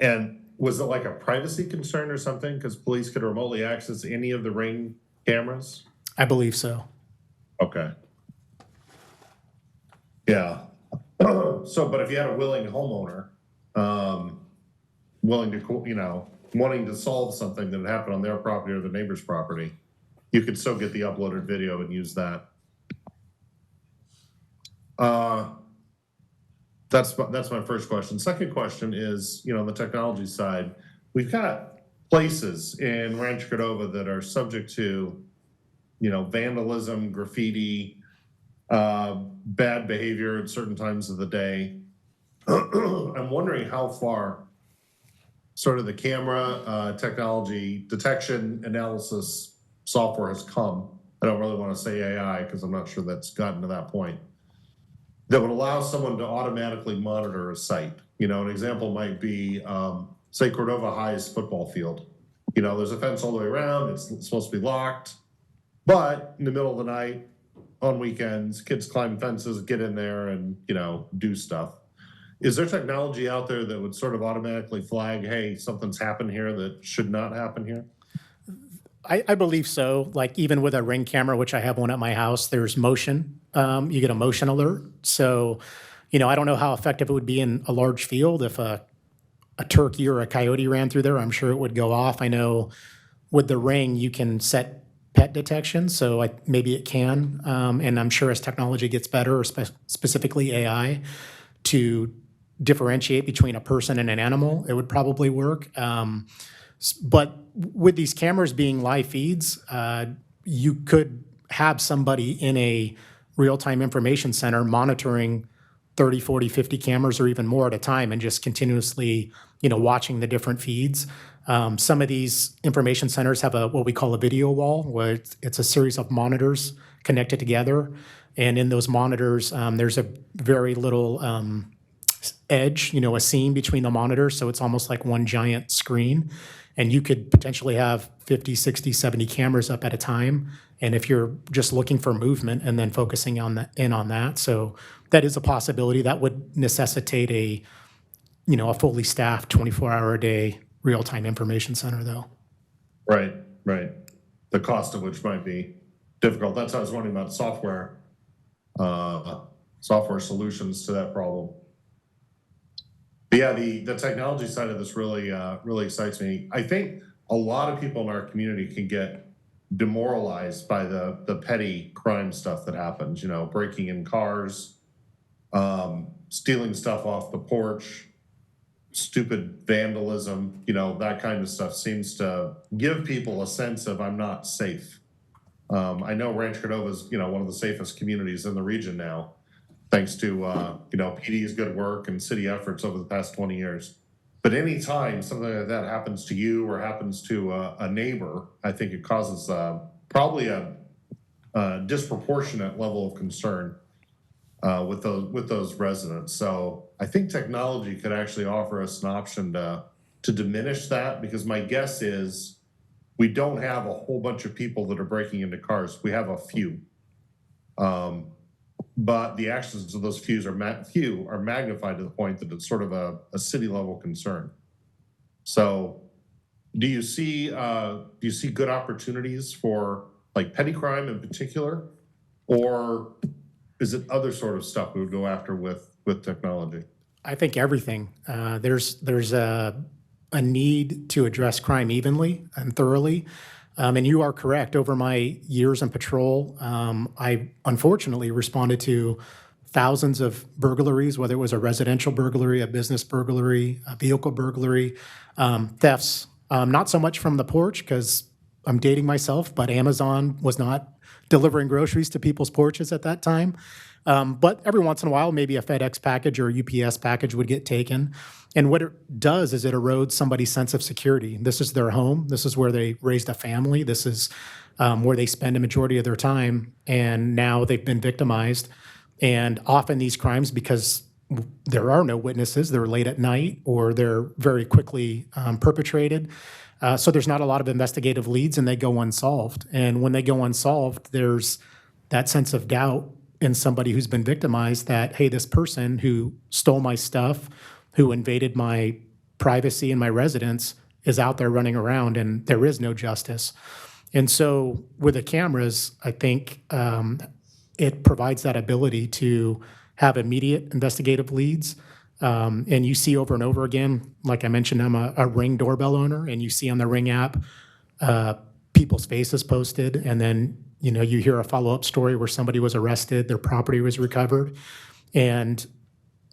And was it like a privacy concern or something? Because police could remotely access any of the Ring cameras? I believe so. Okay. Yeah. So, but if you had a willing homeowner, willing to, wanting to solve something that had happened on their property or the neighbor's property, you could still get the uploaded video and use that. That's my first question. Second question is, on the technology side, we've got places in Rancho Cordova that are subject to, vandalism, graffiti, bad behavior at certain times of the day. I'm wondering how far sort of the camera technology detection analysis software has come. I don't really want to say AI because I'm not sure that's gotten to that point. That would allow someone to automatically monitor a site. An example might be, say, Cordova High's football field. There's a fence all the way around. It's supposed to be locked. But in the middle of the night, on weekends, kids climb fences, get in there and, do stuff. Is there technology out there that would sort of automatically flag, hey, something's happened here that should not happen here? I believe so. Like even with a Ring camera, which I have one at my house, there's motion. You get a motion alert. So, I don't know how effective it would be in a large field. If a turkey or a coyote ran through there, I'm sure it would go off. I know with the Ring, you can set pet detection, so maybe it can. And I'm sure as technology gets better, or specifically AI, to differentiate between a person and an animal, it would probably work. But with these cameras being live feeds, you could have somebody in a real-time information center monitoring 30, 40, 50 cameras or even more at a time and just continuously, watching the different feeds. Some of these information centers have what we call a video wall, where it's a series of monitors connected together. And in those monitors, there's a very little edge, a seam between the monitors, so it's almost like one giant screen. And you could potentially have 50, 60, 70 cameras up at a time. And if you're just looking for movement and then focusing on that. So that is a possibility. That would necessitate a fully staffed 24-hour-a-day real-time information center, though. Right. The cost of which might be difficult. That's how I was wondering about software solutions to that problem. But yeah, the technology side of this really excites me. I think a lot of people in our community can get demoralized by the petty crime stuff that happens, breaking in cars, stealing stuff off the porch, stupid vandalism, that kind of stuff seems to give people a sense of I'm not safe. I know Rancho Cordova is, one of the safest communities in the region now, thanks to, PD's good work and city efforts over the past 20 years. But anytime something like that happens to you or happens to a neighbor, I think it causes probably a disproportionate level of concern with those residents. So I think technology could actually offer us an option to diminish that, because my guess is we don't have a whole bunch of people that are breaking into cars. We have a few. But the actions of those few are magnified to the point that it's sort of a city level concern. So do you see good opportunities for like petty crime in particular, or is it other sort of stuff we would go after with technology? I think everything. There's a need to address crime evenly and thoroughly. And you are correct. Over my years in patrol, I unfortunately responded to thousands of burglaries, whether it was a residential burglary, a business burglary, a vehicle burglary, thefts. Not so much from the porch, because I'm dating myself, but Amazon was not delivering groceries to people's porches at that time. But every once in a while, maybe a FedEx package or a UPS package would get taken. And what it does is it erodes somebody's sense of security. This is their home. This is where they raised a family. This is where they spend a majority of their time. And now they've been victimized. And often these crimes, because there are no witnesses, they're late at night or they're very quickly perpetrated. So there's not a lot of investigative leads and they go unsolved. And when they go unsolved, there's that sense of doubt in somebody who's been victimized that, hey, this person who stole my stuff, who invaded my privacy and my residence is out there running around and there is no justice. And so with the cameras, I think it provides that ability to have immediate investigative leads. And you see over and over again, like I mentioned, I'm a Ring doorbell owner, and you see on the Ring app people's faces posted, and then you hear a follow-up story where somebody was arrested, their property was recovered. And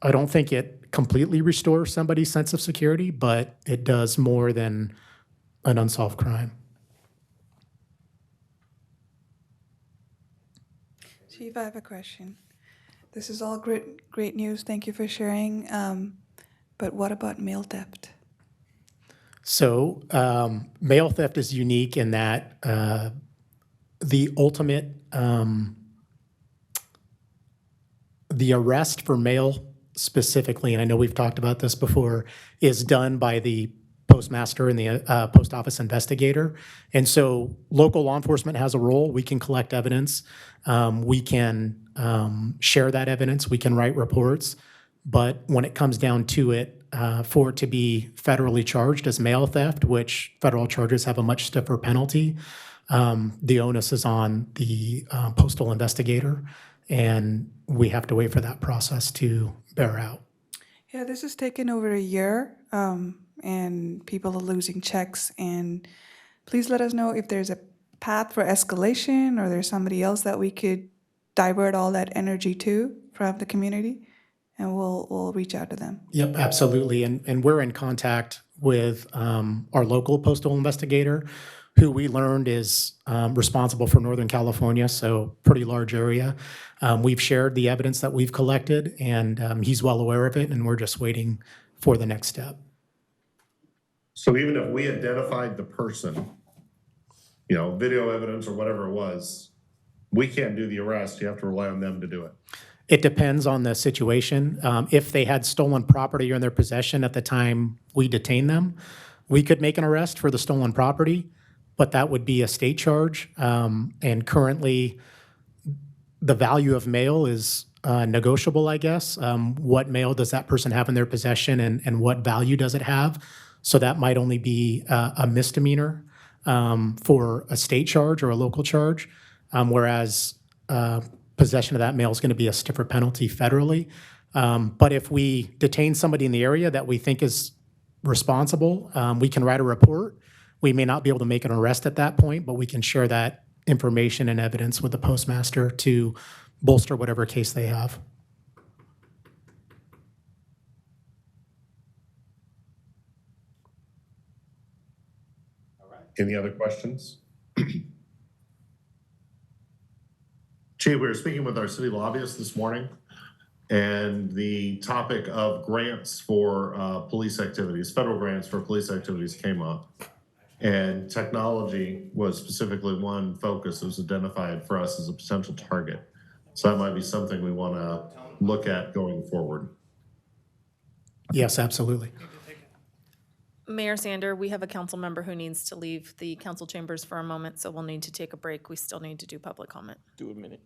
I don't think it completely restores somebody's sense of security, but it does more than an unsolved crime. Chief, I have a question. This is all great news. Thank you for sharing. But what about mail theft? So mail theft is unique in that the ultimate, the arrest for mail specifically, and I know we've talked about this before, is done by the postmaster and the post office investigator. And so local law enforcement has a role. We can collect evidence. We can share that evidence. We can write reports. But when it comes down to it, for it to be federally charged as mail theft, which federal charges have a much stiffer penalty, the onus is on the postal investigator, and we have to wait for that process to bear out. Yeah, this has taken over a year, and people are losing checks. And please let us know if there's a path for escalation or there's somebody else that we could divert all that energy to from the community, and we'll reach out to them. Yep, absolutely. And we're in contact with our local postal investigator, who we learned is responsible for Northern California, so pretty large area. We've shared the evidence that we've collected, and he's well aware of it, and we're just waiting for the next step. So even if we identified the person, video evidence or whatever it was, we can't do the arrest. You have to rely on them to do it. It depends on the situation. If they had stolen property in their possession at the time we detained them, we could make an arrest for the stolen property, but that would be a state charge. And currently, the value of mail is negotiable, I guess. What mail does that person have in their possession and what value does it have? So that might only be a misdemeanor for a state charge or a local charge, whereas possession of that mail is going to be a stiffer penalty federally. But if we detain somebody in the area that we think is responsible, we can write a report. We may not be able to make an arrest at that point, but we can share that information and evidence with the postmaster to bolster whatever case they have. Any other questions? Chief, we were speaking with our city lobbyist this morning, and the topic of grants for police activities, federal grants for police activities came up. And technology was specifically one focus that was identified for us as a potential target. So that might be something we want to look at going forward. Yes, absolutely. Mayor Sander, we have a council member who needs to leave the council chambers for a moment, so we'll need to take a break. We still need to do public comment. Do a minute,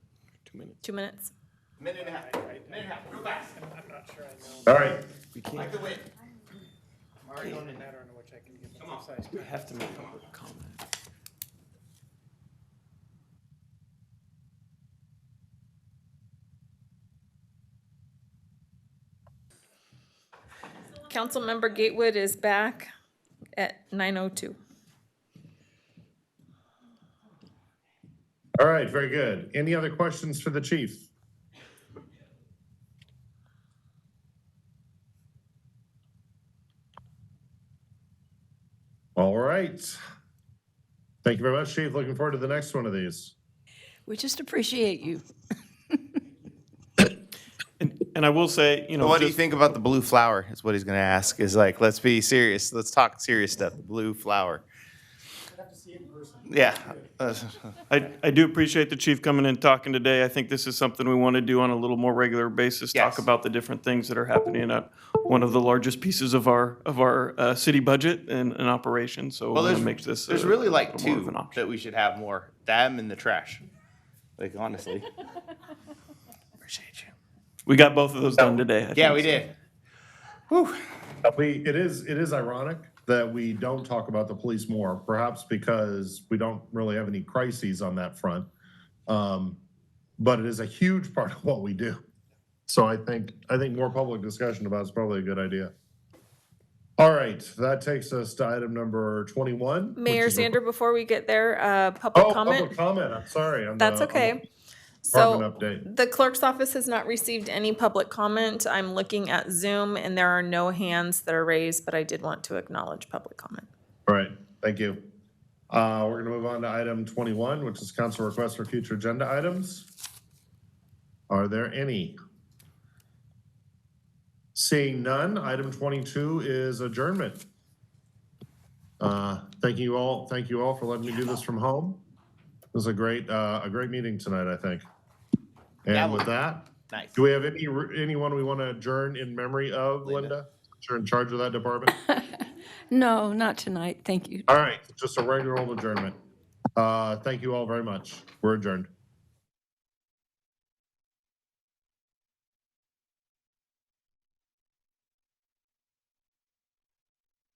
2 minutes. 2 minutes? Minute and a half. Minute and a half. Go fast. I'm not sure I know. All right. Like the wind. I'm already on in that order in which I can give a concise. We have to make a public comment. Councilmember Gatewood is back at 9:02. All right, very good. Any other questions for the chief? All right. Thank you very much, Chief. Looking forward to the next one of these. We just appreciate you. And I will say, you know, What do you think about the blue flower is what he's going to ask. Is like, let's be serious. Let's talk serious stuff. The blue flower. Yeah. I do appreciate the chief coming in and talking today. I think this is something we want to do on a little more regular basis. Yes. Talk about the different things that are happening at one of the largest pieces of our city budget and operation. So Well, we're there's, gonna make this there's really like a little more of two an option. that we should have more. Them and the trash. Like, honestly. Appreciate you. We got both of those done today. I Yeah, think, we so. did. Whew. It is ironic that we don't talk about the police more, perhaps because we don't really have any crises on that front. But it is a huge part of what we do. So I think more public discussion about it is probably a good idea. All right, that takes us to item number 21. Mayor Sander, before we get there, public comment? Public comment, I'm sorry. That's on the okay. So department update. the clerk's office has not received any public comment. I'm looking at Zoom and there are no hands that are raised, but I did want to acknowledge public comment. All right, thank you. We're gonna move on to item 21, which is council requests for future agenda items. Are there any? Seeing none, item 22 is adjournment. Thank you all for letting me do this from home. It was a great meeting tonight, I think. And with that, Nice. do we have anyone we want to adjourn in memory of, Linda? You're in charge of that department? No, not tonight. Thank you. All right, just a regular old adjournment. Thank you all very much. We're adjourned.